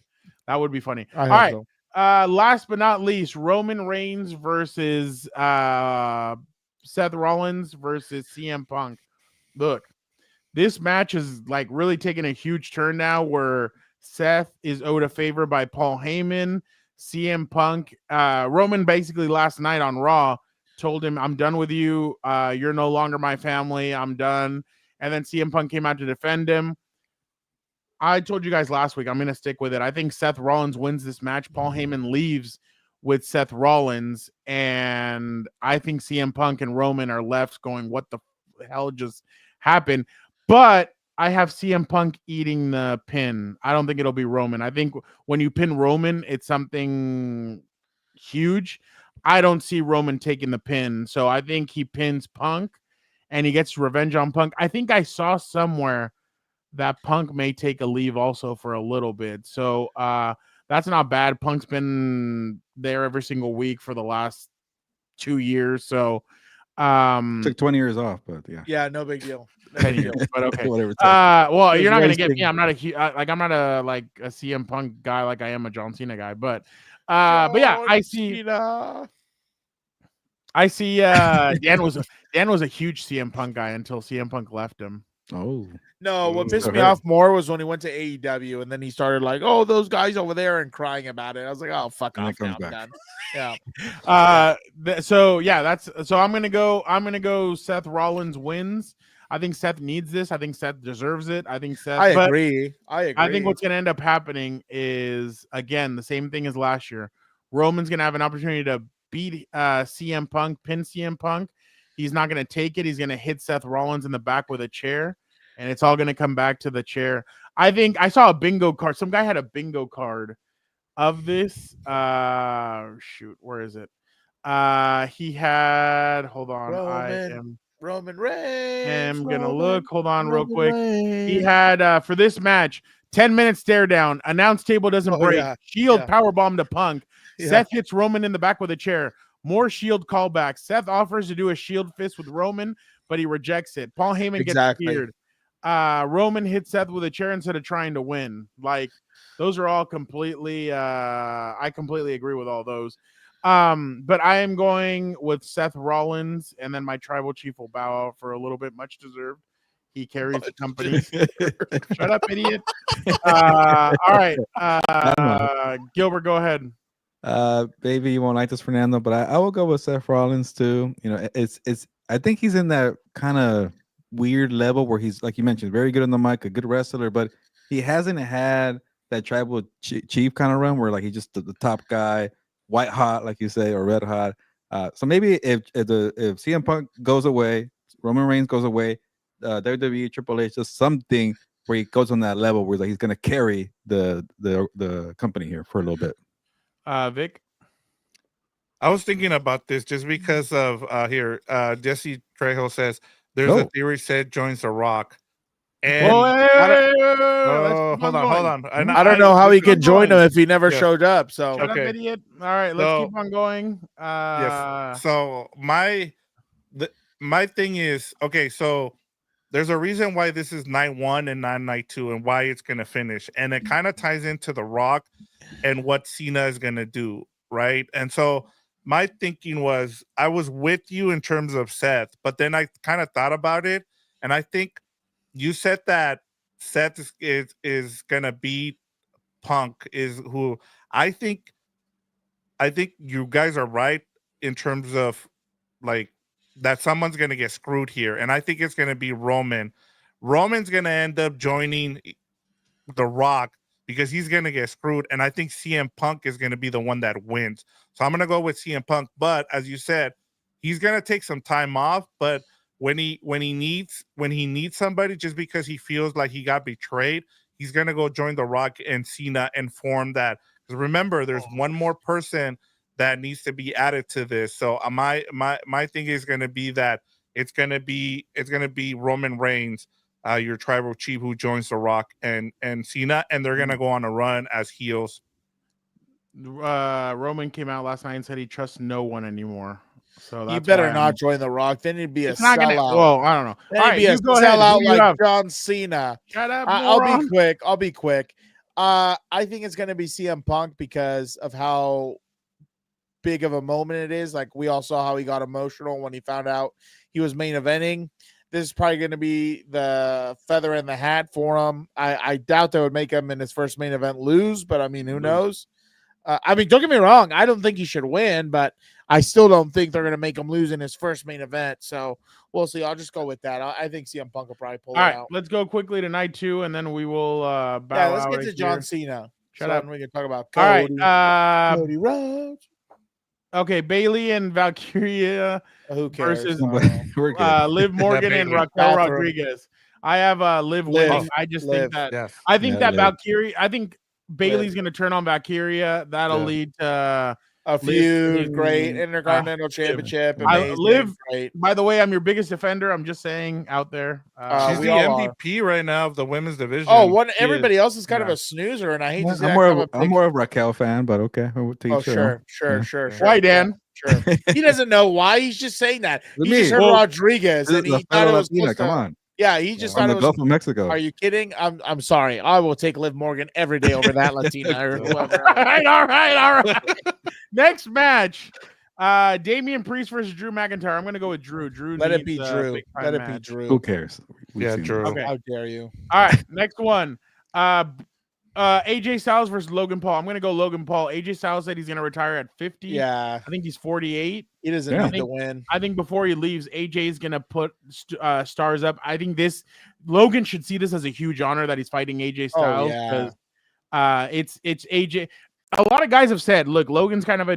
That would be funny. All right. So. Last but not least, Roman Reigns versus Seth Rollins versus CM Punk. Look, this match is really taking a huge turn now where Seth is owed a favor by Paul Heyman. CM Punk, Roman basically last night on Raw told him, I'm done with you. You're no longer my family. I'm done. And then CM Punk came out to defend him. I told you guys last week, I'm going to stick with it. I think Seth Rollins wins this match. Paul Heyman leaves with Seth Rollins, and I think CM Punk and Roman are left going, what the hell just happened? But I have CM Punk eating the pin. I don't think it'll be Roman. I think when you pin Roman, it's something huge. I don't see Roman taking the pin. So I think he pins Punk and he gets revenge on Punk. I think I saw somewhere that Punk may take a leave also for a little bit. So that's not bad. Punk's been there every single week for the last 2 years. So took 20 years off, but yeah, no big deal. 10 years, but okay. Whatever. Well, you're not gonna get me. I'm not a CM Punk guy like I am a John Cena guy, but yeah, I see. Dan was a huge CM Punk guy until CM Punk left him. Oh no! What pissed me off more was when he went to AEW and then he started like, "Oh, those guys over there," and crying about it. I was like, "Oh, fuck off now, man." Yeah. So I'm gonna go. Seth Rollins wins. I think Seth needs this. I think Seth deserves it. I think Seth. I agree. I think what's gonna end up happening is again the same thing as last year. Roman's gonna have an opportunity to beat CM Punk, pin CM Punk. He's not going to take it. He's going to hit Seth Rollins in the back with a chair, and it's all going to come back to the chair. I think I saw a bingo card. Some guy had a bingo card of this. Shoot, where is it? He had. Hold on, Roman Reigns. I'm gonna look. Hold on, real quick. He had for this match 10-minute stare down. Announce table doesn't break. Yeah. Shield powerbomb to Punk. Yeah. Seth hits Roman in the back with a chair. More Shield callbacks. Seth offers to do a Shield fist with Roman, but he rejects it. Paul Heyman gets scared. Roman hits Seth with a chair instead of trying to win. Like those are all completely. I completely agree with all those. But I am going with Seth Rollins, and then my tribal chief will bow out for a little bit, much deserved. He carries the company. Shut up, idiot. All right. Gilbert, go ahead. Maybe you won't like this, Fernando, but I will go with Seth Rollins too. You know, it's I think he's in that kind of weird level where he's, like you mentioned, very good on the mic, a good wrestler, but he hasn't had that tribal chief kind of run where like he's just the top guy, white hot, like you say, or red hot. So maybe if CM Punk goes away, Roman Reigns goes away, WWE, Triple H, just something where he goes on that level where like he's gonna carry the company here for a little bit. Vic, I was thinking about this just because of Jesse Trejo says there's a theory Seth joins The Rock. And hold on. I don't know how he could join him if he never showed up. So shut up, idiot. All right, let's keep on going. Yes. So my thing is, okay, so there's a reason why this is night 1 and not night 2 and why it's going to finish. And it kind of ties into The Rock and what Cena is going to do, right? And so my thinking was I was with you in terms of Seth, but then I kind of thought about it, and I think you said that Seth is going to beat Punk, is who I think you guys are right in terms of like that someone's going to get screwed here, and I think it's going to be Roman. Roman's going to end up joining The Rock because he's going to get screwed, and I think CM Punk is going to be the one that wins. So I'm going to go with CM Punk, but as you said, he's going to take some time off, but when he needs somebody just because he feels like he got betrayed, he's going to go join The Rock and Cena and form that. Because remember, there's one more person that needs to be added to this. So my thing is going to be that it's going to be Roman Reigns, your tribal chief, who joins The Rock and Cena, and they're going to go on a run as heels. Roman came out last night and said he trusts no one anymore. So you better not join The Rock. Then he'd be a sellout. Well, I don't know. Then he'd be a sellout like John Cena. Shut up. I'll be quick. I think it's going to be CM Punk because of how big of a moment it is. Like we all saw how he got emotional when he found out he was main eventing. This is probably going to be the feather in the hat for him. I doubt they would make him in his first main event lose, but I mean, who knows? I mean, don't get me wrong. I don't think he should win, but I still don't think they're going to make him lose in his first main event. So we'll see. I'll just go with that. I think CM Punk will probably pull it out. Let's go quickly to night 2, and then we will bow let's out get right to John here. Cena. Shut up. We can talk about Cody. All right. Cody Rhodes. Okay, Bailey and Valkyria Who cares? versus Liv Morgan and Raquel Rodriguez. I have Liv winning. I just think that I think that Valkyria. I think Bailey's going to turn on Valkyria. That'll lead to a feud, great Intercontinental Championship. Liv, by the way, I'm your biggest defender. I'm just saying out there. She's the MVP right now of the women's division. Everybody else is kind of a snoozer, and I hate to say I'm more of a Raquel fan, but okay. Sure. Why, Dan? Sure. He doesn't know why. He's just saying that. He just heard Rodriguez, and he thought it was come on. Yeah, he just thought it was Gulf of Mexico. Are you kidding? I'm sorry. I will take Liv Morgan every day over that Latina or whoever. All right. Next match. Damian Priest versus Drew McIntyre. I'm gonna go with Drew. Let it be Drew. Let it be Drew. Who cares? Drew. Okay. How dare you? All right, next one. AJ Styles versus Logan Paul. I'm gonna go Logan Paul. AJ Styles said he's gonna retire at 50. Yeah, I think he's 48. He doesn't need to win. I think before he leaves, AJ is gonna put stars up. I think Logan should see this as a huge honor that he's fighting AJ Styles. Because it's AJ. A lot of guys have said, look, Logan's kind of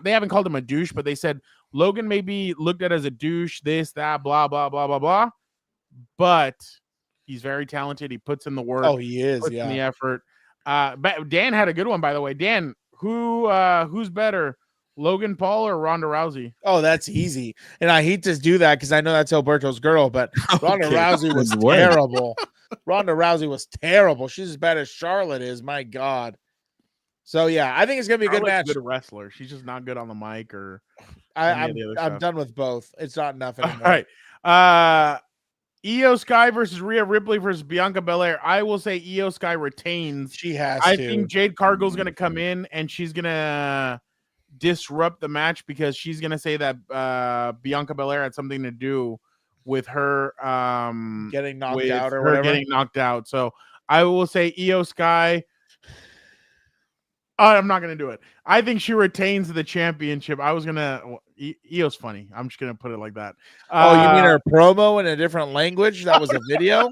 they haven't called him a douche, but they said Logan may be looked at as a douche, this, that, blah, blah, blah, blah, blah. But he's very talented. He puts in the work. Oh, he is. Puts in the effort. But Dan had a good one, by the way. Dan, who's better, Logan Paul or Ronda Rousey? Oh, that's easy. And I hate to do that because I know that's Heelberto's girl, but Ronda Rousey was terrible. Ronda Rousey was terrible. She's as bad as Charlotte is. My God. So yeah, I think it's gonna be a good match. Good wrestler. She's just not good on the mic or. I'm done with both. It's not enough anymore. All right. Io Sky versus Rhea Ripley versus Bianca Belair. I will say Io Sky retains. She has. I think Jade Cargill's gonna come in and she's gonna disrupt the match because she's gonna say that Bianca Belair had something to do with her getting knocked out or whatever. Getting knocked out. So I will say Io Sky. I'm not going to do it. I think she retains the championship. I was going to Io's funny. I'm just going to put it like that. You mean her promo in a different language? That was a video?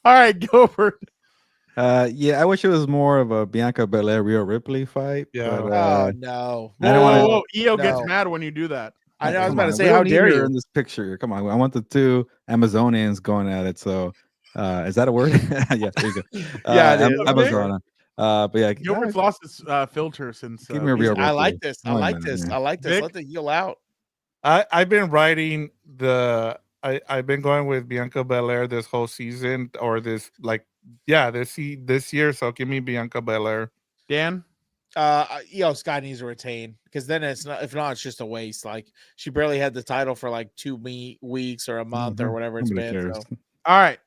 All right, go for it. Yeah, I wish it was more of a Bianca Belair Rhea Ripley fight. Yeah. But, no. Io gets mad when you do that. I know. I was about to say, how dare you in this picture? Come on. I want the two Amazonians going at it. So is that a word? Yeah, there you go. Yeah, Amazon. But yeah, Gilbert's lost his filter since. Give me a real. I like this. I like this. Let the heel out. I've been writing I've been going with Bianca Belair this whole season or this year. So give me Bianca Belair. Dan. Sky needs to retain because then it's not. If not, it's just a waste. Like she barely had the title for like 2 weeks or a month or whatever it's been. So. All right.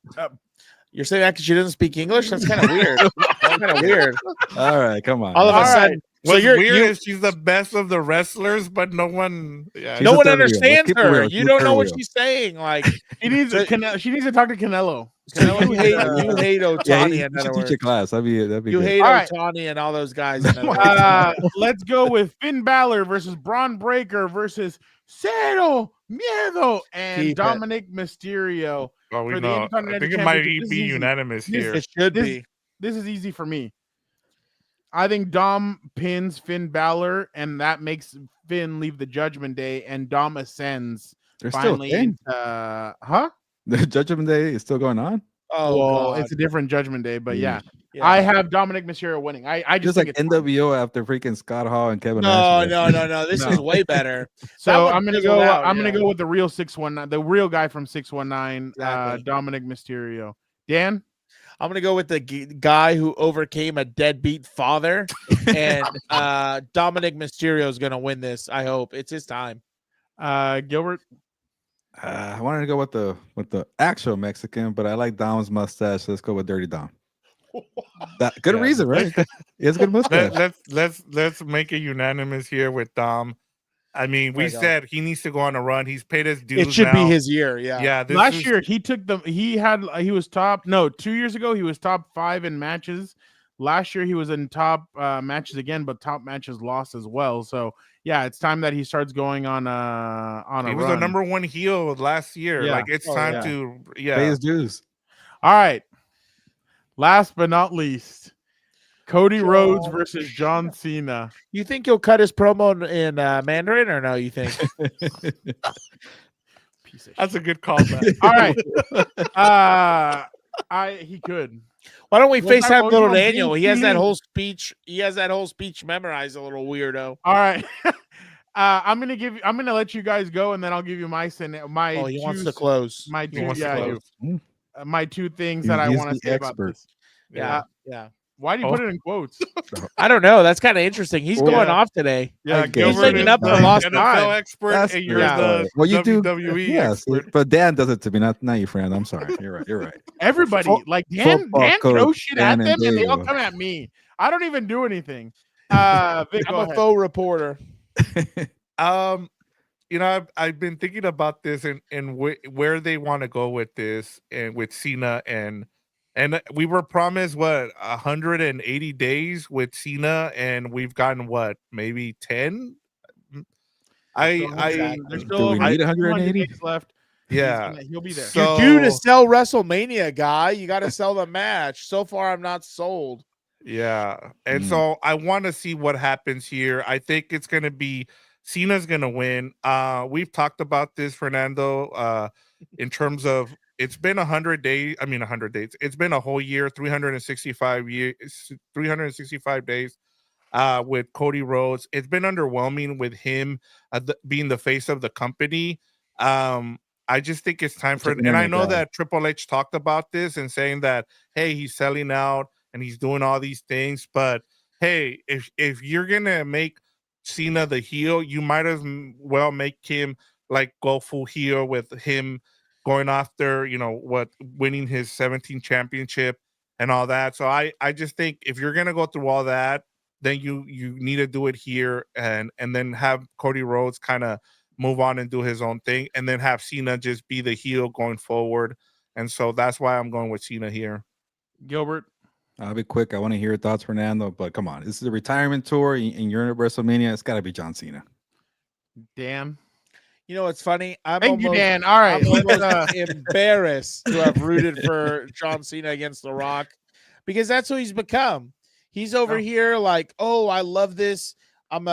You're saying that because she doesn't speak English? That's kind of weird. That's kind of weird. All right, come on. All of a sudden, what's weird is she's the best of the wrestlers, but no one understands her. You don't know what she's saying. Like she needs to talk to Canelo. You hate Otani. You should teach a class. That'd be you good. hate Otani and all those guys. Let's go with Finn Balor versus Braun Breaker versus Cero Miedo and Dominic Mysterio. Well, we know. I think it might be unanimous here. It should be. This is easy for me. I think Dom pins Finn Balor, and that makes Finn leave the Judgment Day, and Dom ascends. They're finally still into, The Judgment Day is still going on? Oh, well, it's a different Judgment Day, but yeah. I have Dominic Mysterio winning. I just like NWO after freaking Scott Hall and Kevin Nash. No. This is way better. So I'm gonna go. I'm gonna go with the real 619, the real guy from 619, Dominic Mysterio. Dan, I'm gonna go with the guy who overcame a deadbeat father, and Dominic Mysterio is gonna win this. I hope it's his time. Gilbert. I wanted to go with the actual Mexican, but I like Dom's mustache. So let's go with Dirty Dom. That good reason, right? He has a good mustache. Let's make it unanimous here with Dom. I mean, we said he needs to go on a run. He's paid his dues. It should be his year. Yeah. Last year he took he was top. No, 2 years ago he was top 5 in matches. Last year he was in top matches again, but top matches lost as well. So yeah, it's time that he starts going on a He was run. the number one heel last year. Yeah. Like it's time to pay his dues. All right. Last but not least, Cody Rhodes versus John Cena. You think he'll cut his promo in Mandarin or no? You think? That's a good callback. All right. He could. Why don't we FaceTime little on Daniel? He has that BT? whole speech. He has that whole speech memorized. A little weirdo. All right. I'm gonna let you guys go, and then I'll give you my Oh, he wants to close. My He two, wants to close. my two things that I want to say about this. Yeah. Why do you put it in quotes? I don't know. That's kind of interesting. He's going off today. Yeah, he's making up for lost NFL time. expert, That's and you're the well, you WWE do. Yes, expert. but Dan does it to me, not you, friend. I'm sorry. You're right. Everybody, like Dan throws shit at Dan them, and they all Daygo. come at me. I don't even do anything. Vic, I'm go a ahead. faux reporter. You know, I've been thinking about this and where they want to go with this, and with Cena and we were promised 180 days with Cena, and we've gotten maybe 10. There's still we over need 180 days left. Yeah, He'll be there. So- You're due to sell WrestleMania, guy. You got to sell the match. So far, I'm not sold. Yeah, and so I want to see what happens here. I think it's going to be Cena's going to win. We've talked about this, Fernando, in terms of it's been 100 days. I mean, 100 days. It's been a whole year, 365 days with Cody Rhodes. It's been underwhelming with him being the face of the company. I just think it's time for, and I know that Triple H talked about this and saying that, hey, he's selling out and he's doing all these things, but hey, if you're gonna make Cena the heel, you might as well make him like go full heel with him going after, winning his 17th championship and all that. So I just think if you're gonna go through all that, then you need to do it here and then have Cody Rhodes kind of move on and do his own thing, and then have Cena just be the heel going forward. And so that's why I'm going with Cena here. Gilbert. I'll be quick. I want to hear your thoughts, Fernando, but come on. This is a retirement tour and you're at WrestleMania. It's got to be John Cena. Dan. You know what's funny? Thank you, Dan. All right. I'm almost embarrassed to have rooted for John Cena against The Rock, because that's who he's become. He's over here like, oh, I love this. I'm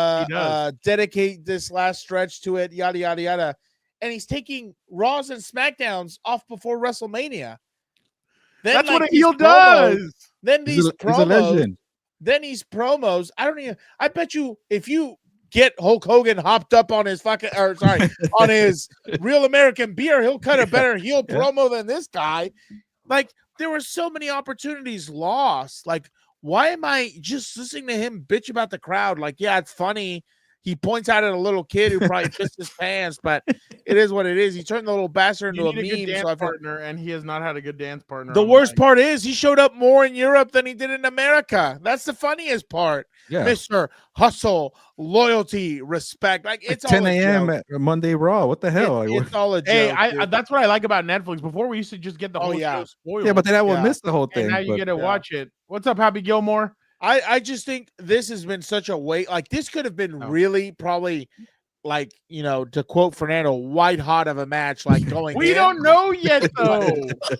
dedicate this last stretch to it, yada, yada, yada. And he's taking Raws and SmackDowns off before WrestleMania. Then, that's what a heel does. Then these promos. I bet you if you get Hulk Hogan hopped up on his on his Real American Beer, he'll cut a better heel promo than this guy. Like, there were so many opportunities lost. Like, why am I just listening to him bitch about the crowd? Like, yeah, it's funny. He points out at a little kid who probably pissed his pants, but it is what it is. He turned the little bastard into a meme. Good dance partner, and he has not had a good dance partner. The worst part is he showed up more in Europe than he did in America. That's the funniest part. Yeah. Mr. Hustle, loyalty, respect. Like, it's 10 all a.m. at Monday Raw. What the hell? It's all a joke. Hey, that's what I like about Netflix. Before we used to just get the whole show spoiled. Yeah, but then I would miss the whole thing. And now you get to watch it. What's up, Happy Gilmore? I just think this has been such a wait. Like, this could have been really probably, like, to quote Fernando, white hot of a match. Like, going. We don't know yet, though.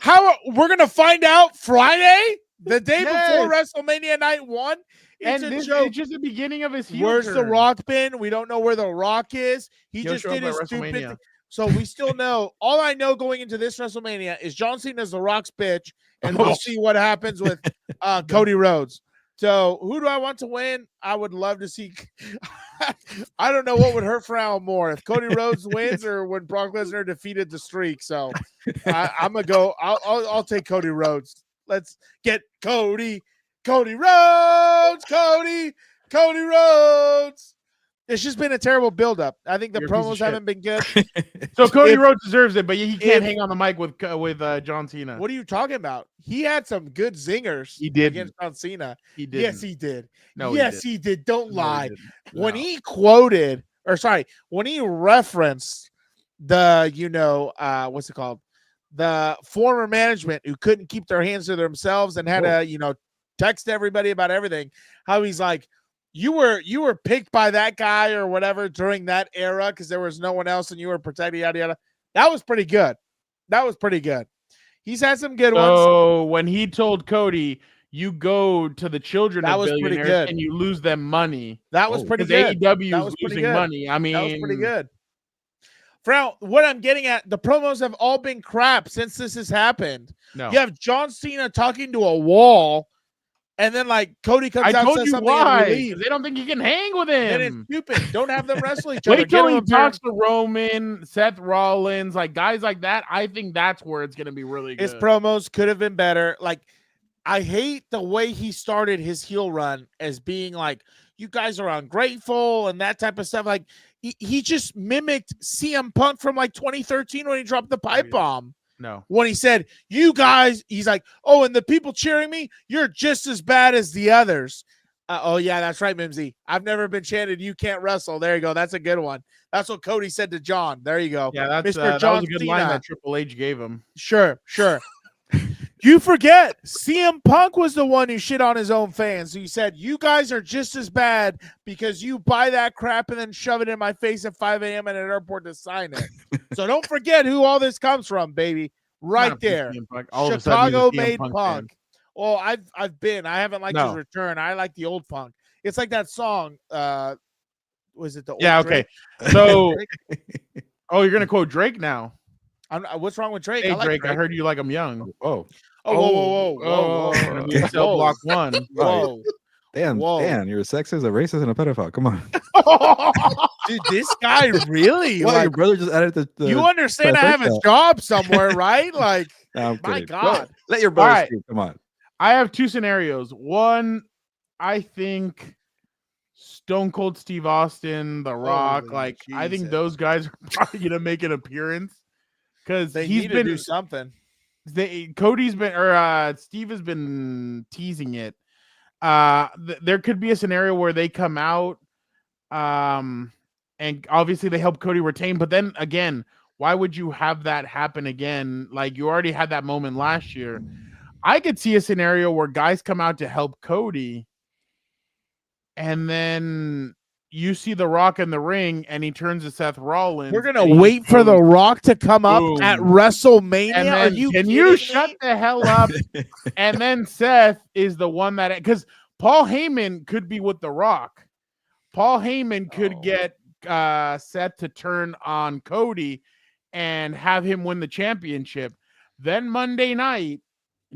How we're gonna find out Friday, the day before WrestleMania Night 1. It's and a this joke. It's just the beginning of his heel Where's turn. The Rock been? We don't know where The Rock is. He'll just did his stupid thing. So we still know. All I know going into this WrestleMania is John Cena's The Rock's bitch, and we'll see what happens with Cody Rhodes. So who do I want to win? I would love to see. I don't know what would hurt Frown more, if Cody Rhodes wins or when Brock Lesnar defeated the Streak. So I'm gonna go. I'll take Cody Rhodes. Let's get Cody Rhodes. Cody Rhodes. It's just been a terrible buildup. I think the promos haven't been good. So Cody Rhodes deserves it, but he can't hang on the mic with John Cena. What are you talking about? He had some good zingers. He did against John Cena. He did. Yes, he did. No, yes, he did. Don't lie. No. When he quoted, when he referenced the, what's it called? The former management who couldn't keep their hands to themselves and had to, text everybody about everything. How he's like, you were picked by that guy or whatever during that era because there was no one else and you were protected, yada yada. That was pretty good. He's had some good ones. So when he told Cody, you go to the children that of was pretty billionaires good. and you lose them money. That was pretty good. AEW is losing money. I mean, that was pretty good. Frown, what I'm getting at, the promos have all been crap since this has happened. No. You have John Cena talking to a wall, and then like Cody comes out and says something and they don't think you can hang with him. Then it's stupid. Don't have them wrestle each other. Wait till he talks to Roman, Seth Rollins, like guys like that. I think that's where it's going to be really good. His promos could have been better. Like, I hate the way he started his heel run as being like, you guys are ungrateful and that type of stuff. Like, he just mimicked CM Punk from like 2013 when he dropped the pipe bomb. No. When he said, you guys, he's like, oh, and the people cheering me, you're just as bad as the others. Oh, yeah, that's right, Mimsy. I've never been chanted, you can't wrestle. There you go. That's a good one. That's what Cody said to John. There you go. Yeah, that's Mr. that John was a good Cena. line that Triple H gave him. Sure. You forget, CM Punk was the one who shit on his own fans. He said, you guys are just as bad because you buy that crap and then shove it in my face at 5 a.m. at an airport to sign it. So don't forget who all this comes from, baby. Right there. Chicago-made Punk. Well, I haven't liked his return. I like the old Punk. It's like that song. Was it the old okay. So, you're going to quote Drake now. What's wrong with Drake? Hey, I like Drake, I heard you like him young. Whoa. Cell block 1. Whoa. Dan, you're a sexist, a racist, and a pedophile. Come on. Dude, this guy really. Well, your brother just added the you understand I have a job somewhere, right? Like, my God. Let your brother speak. Come on. I have two scenarios. One, I think Stone Cold Steve Austin, The Rock, I think those guys are probably going to make an appearance. Because he's been do something. Cody's been Steve has been teasing it. There could be a scenario where they come out, and obviously they help Cody retain. But then again, why would you have that happen again? Like you already had that moment last year. I could see a scenario where guys come out to help Cody, and then you see The Rock in the ring and he turns to Seth Rollins. We're going to wait for The Rock to come up at WrestleMania. And then, can you shut the hell up? And then Seth is the one that, because Paul Heyman could be with The Rock. Paul Heyman could get Seth to turn on Cody and have him win the championship. Then Monday night,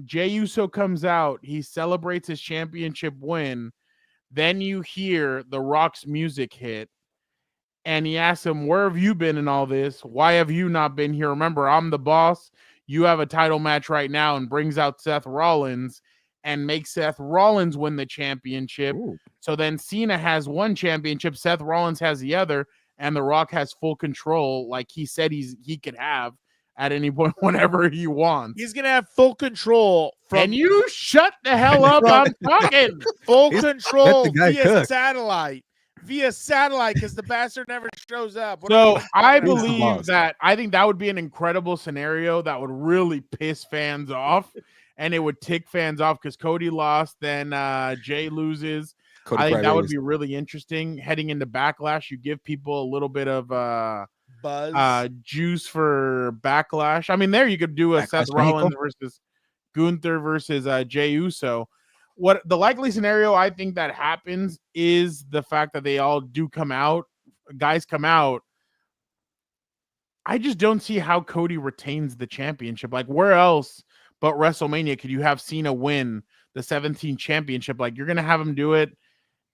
Jey Uso comes out. He celebrates his championship win. Then you hear The Rock's music hit, and he asks him, where have you been in all this? Why have you not been here? Remember, I'm the boss. You have a title match right now, and brings out Seth Rollins and makes Seth Rollins win the championship. Ooh. So then Cena has one championship, Seth Rollins has the other, and The Rock has full control like he said he could have at any point whenever he wants. He's going to have full control. Can you shut the hell up? I'm talking. Full control via satellite. Because the bastard never shows up. So I believe that I think that would be an incredible scenario that would really piss fans off, and it would tick fans off because Cody lost, then Jay loses. I think that would be really interesting. Heading into Backlash, you give people a little bit of buzz, juice for Backlash. I mean, there you could do a Seth Rollins versus Gunther versus Jey Uso. What the likely scenario I think that happens is the fact that they all do come out, guys come out. I just don't see how Cody retains the championship. Like, where else but WrestleMania could you have Cena win the 17 championship? Like, you're gonna have him do it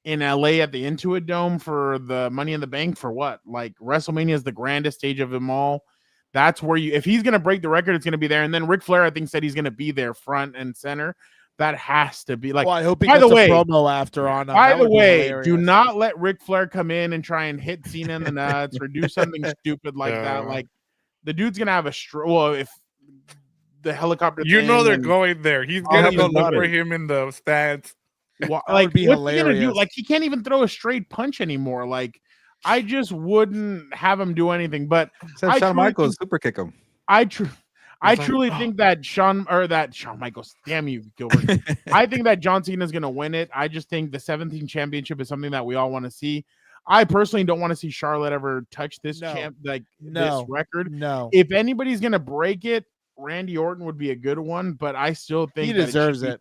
in LA at the Intuit Dome for the Money in the Bank for what? Like, WrestleMania is the grandest stage of them all. That's where if he's going to break the record, it's going to be there. And then Ric Flair, I think, said he's going to be there front and center. That has to be like, well, I hope he gets a promo after on. By the way, do not let Ric Flair come in and try and hit Cena in the nuts or do something stupid like that. Like, the dude's going to have a well, if the helicopter, they're going there. He's going to go look for him in the stands. Like, what's he gonna do? Like, he can't even throw a straight punch anymore. Like, I just wouldn't have him do anything. But Shawn Michaels super kick him. I I truly think that Shawn Michaels, damn you, Gilbert. I think that John Cena is going to win it. I just think the 17 championship is something that we all want to see. I personally don't want to see Charlotte ever touch this this record. No. If anybody's going to break it, Randy Orton would be a good one, but I still think he deserves it.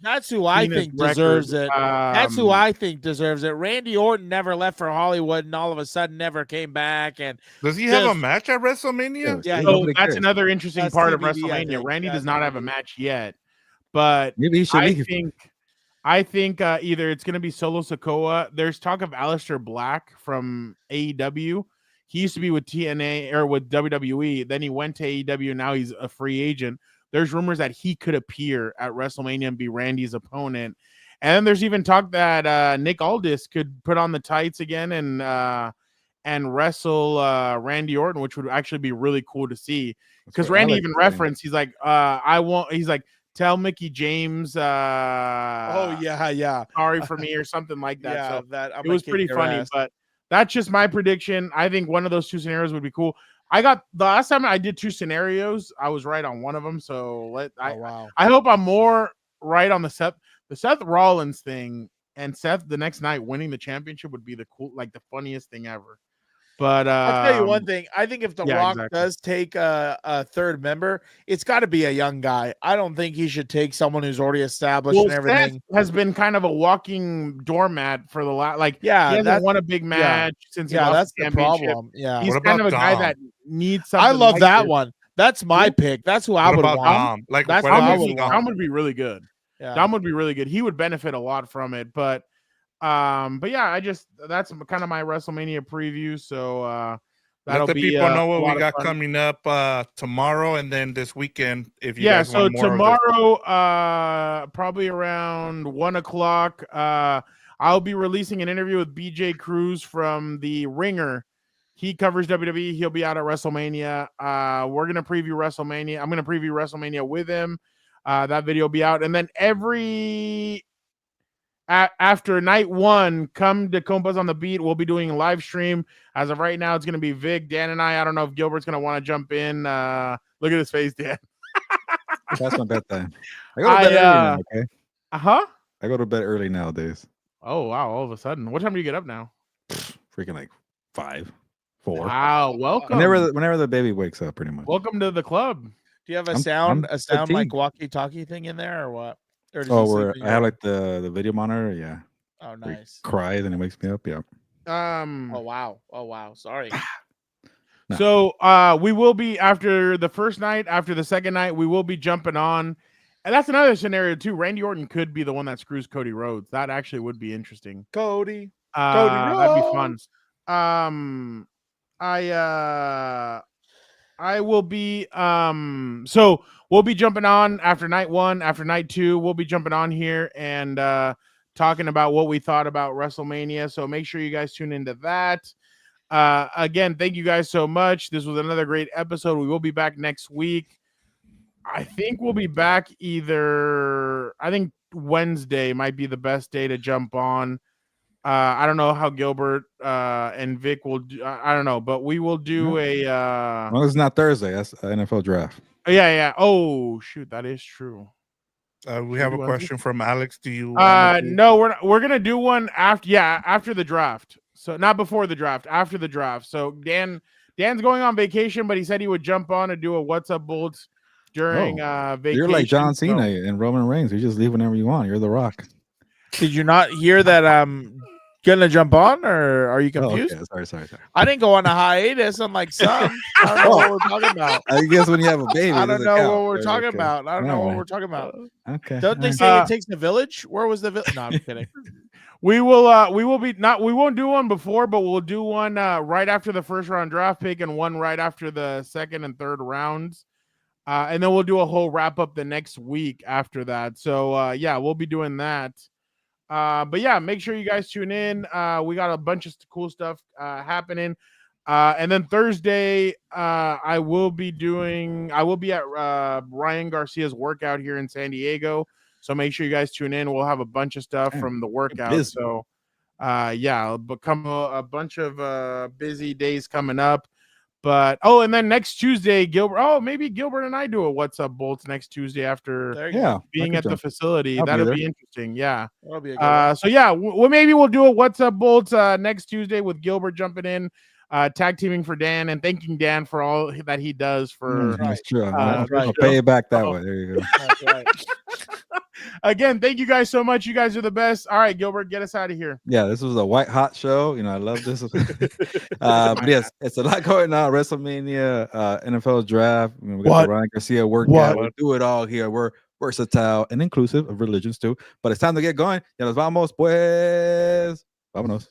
That's who I think deserves it. That's who I think deserves it. Randy Orton never left for Hollywood and all of a sudden never came back. And does he have a match at WrestleMania? Yeah, so that's another interesting part of WrestleMania. Randy does not have a match yet, but maybe he should. I think either it's going to be Solo Sikoa. There's talk of Aleister Black from AEW. He used to be with TNA or with WWE. Then he went to AEW. Now he's a free agent. There's rumors that he could appear at WrestleMania and be Randy's opponent. And then there's even talk that Nick Aldis could put on the tights again and wrestle Randy Orton, which would actually be really cool to see. Because Randy even referenced, he's like, he's like, tell Mickey James, sorry for me or something like that. So it was pretty funny, but that's just my prediction. I think one of those two scenarios would be cool. I got the last time I did two scenarios, I was right on one of them. So I hope I'm more right on the Seth Rollins thing, and Seth the next night winning the championship would be the funniest thing ever. But I'll tell you one thing. I think if The Rock does take a third member, it's got to be a young guy. I don't think he should take someone who's already established and everything. Seth has been kind of a walking doormat for the last, he hasn't won a big match since he lost the championship. Problem. Yeah, he's kind of a guy that needs something. I love that one. That's my pick. That's who I would want. Dom? That's Dom would be really good. Yeah. Dom would be really good. He would benefit a lot from it, but yeah, that's kind of my WrestleMania preview. So that'll let the be people know what we got coming up tomorrow and then this weekend. If you guys so want more tomorrow, probably around 1:00, I'll be releasing an interview with BJ Cruz from The Ringer. He covers WWE. He'll be out at WrestleMania. We're gonna preview WrestleMania. I'm gonna preview WrestleMania with him. That video will be out, and then after night one, come to Compas on the Beat. We'll be doing a live stream. As of right now, it's going to be Vic, Dan, and I. I don't know if Gilbert's going to want to jump in. Look at his face, Dan. That's my bedtime. I go to bed early now, okay? I go to bed early nowadays. Oh, wow. All of a sudden. What time do you get up now? Freaking like 5, 4. Wow. Welcome. Whenever the baby wakes up, pretty much. Welcome to the club. Do you have a sound like walkie-talkie thing in there or what? I have like the video monitor. Yeah. Oh, nice. It cries and it wakes me up. Yeah. Oh wow. Sorry. No. So we will be after the first night, after the second night, we will be jumping on, and that's another scenario too. Randy Orton could be the one that screws Cody Rhodes. That actually would be interesting. Cody Rhodes. That'd be fun. I will be so we'll be jumping on after night one, after night two, we'll be jumping on here and talking about what we thought about WrestleMania. So make sure you guys tune into that. Again, thank you guys so much. This was another great episode. We will be back next week. I think we'll be back I think Wednesday might be the best day to jump on. I don't know how Gilbert and Vic will do. I don't know, but we will do well, it's not Thursday. That's NFL draft. Yeah. Oh shoot, that is true. We have a question from Alex. Do you? No, we're gonna do one after the draft. So not before the draft, after the draft. So Dan's going on vacation, but he said he would jump on and do a What's Up Bolts during vacation. You're like John Cena and Roman Reigns. You just leave whenever you want. You're The Rock. Did you not hear that I'm gonna jump on, or are you confused? Oh, okay. Sorry. I didn't go on a hiatus. I'm like, son, I don't know what we're talking about. I guess when you have a baby, I don't know what we're talking about. I don't know what we're talking about. Okay. Don't they say it takes the village? Where was the village? No, I'm kidding. We won't do one before, but we'll do one right after the first round draft pick and one right after the second and third rounds. And then we'll do a whole wrap up the next week after that. So we'll be doing that. But yeah, make sure you guys tune in. We got a bunch of cool stuff happening. And then Thursday, I will be at Ryan Garcia's workout here in San Diego. So make sure you guys tune in. We'll have a bunch of stuff from the workout. So it'll become a bunch of busy days coming up. But and then next Tuesday, Gilbert. Oh, maybe Gilbert and I do a What's Up Bolts next Tuesday after being at the facility. That'll be interesting. Yeah. That'll be a good one. So yeah, maybe we'll do a What's Up Bolts next Tuesday with Gilbert jumping in, tag teaming for Dan and thanking Dan for all that he does for. That's true. I'll pay it back that way. There you go. That's right. Again, thank you guys so much. You guys are the best. All right, Gilbert, get us out of here. Yeah, this was a white hot show. I love this. But yes, it's a lot going on. WrestleMania, NFL draft. We got the Ryan Garcia workout. We do it all here. We're versatile and inclusive of religions too. But it's time to get going. Ya nos vamos, pues. Vámonos.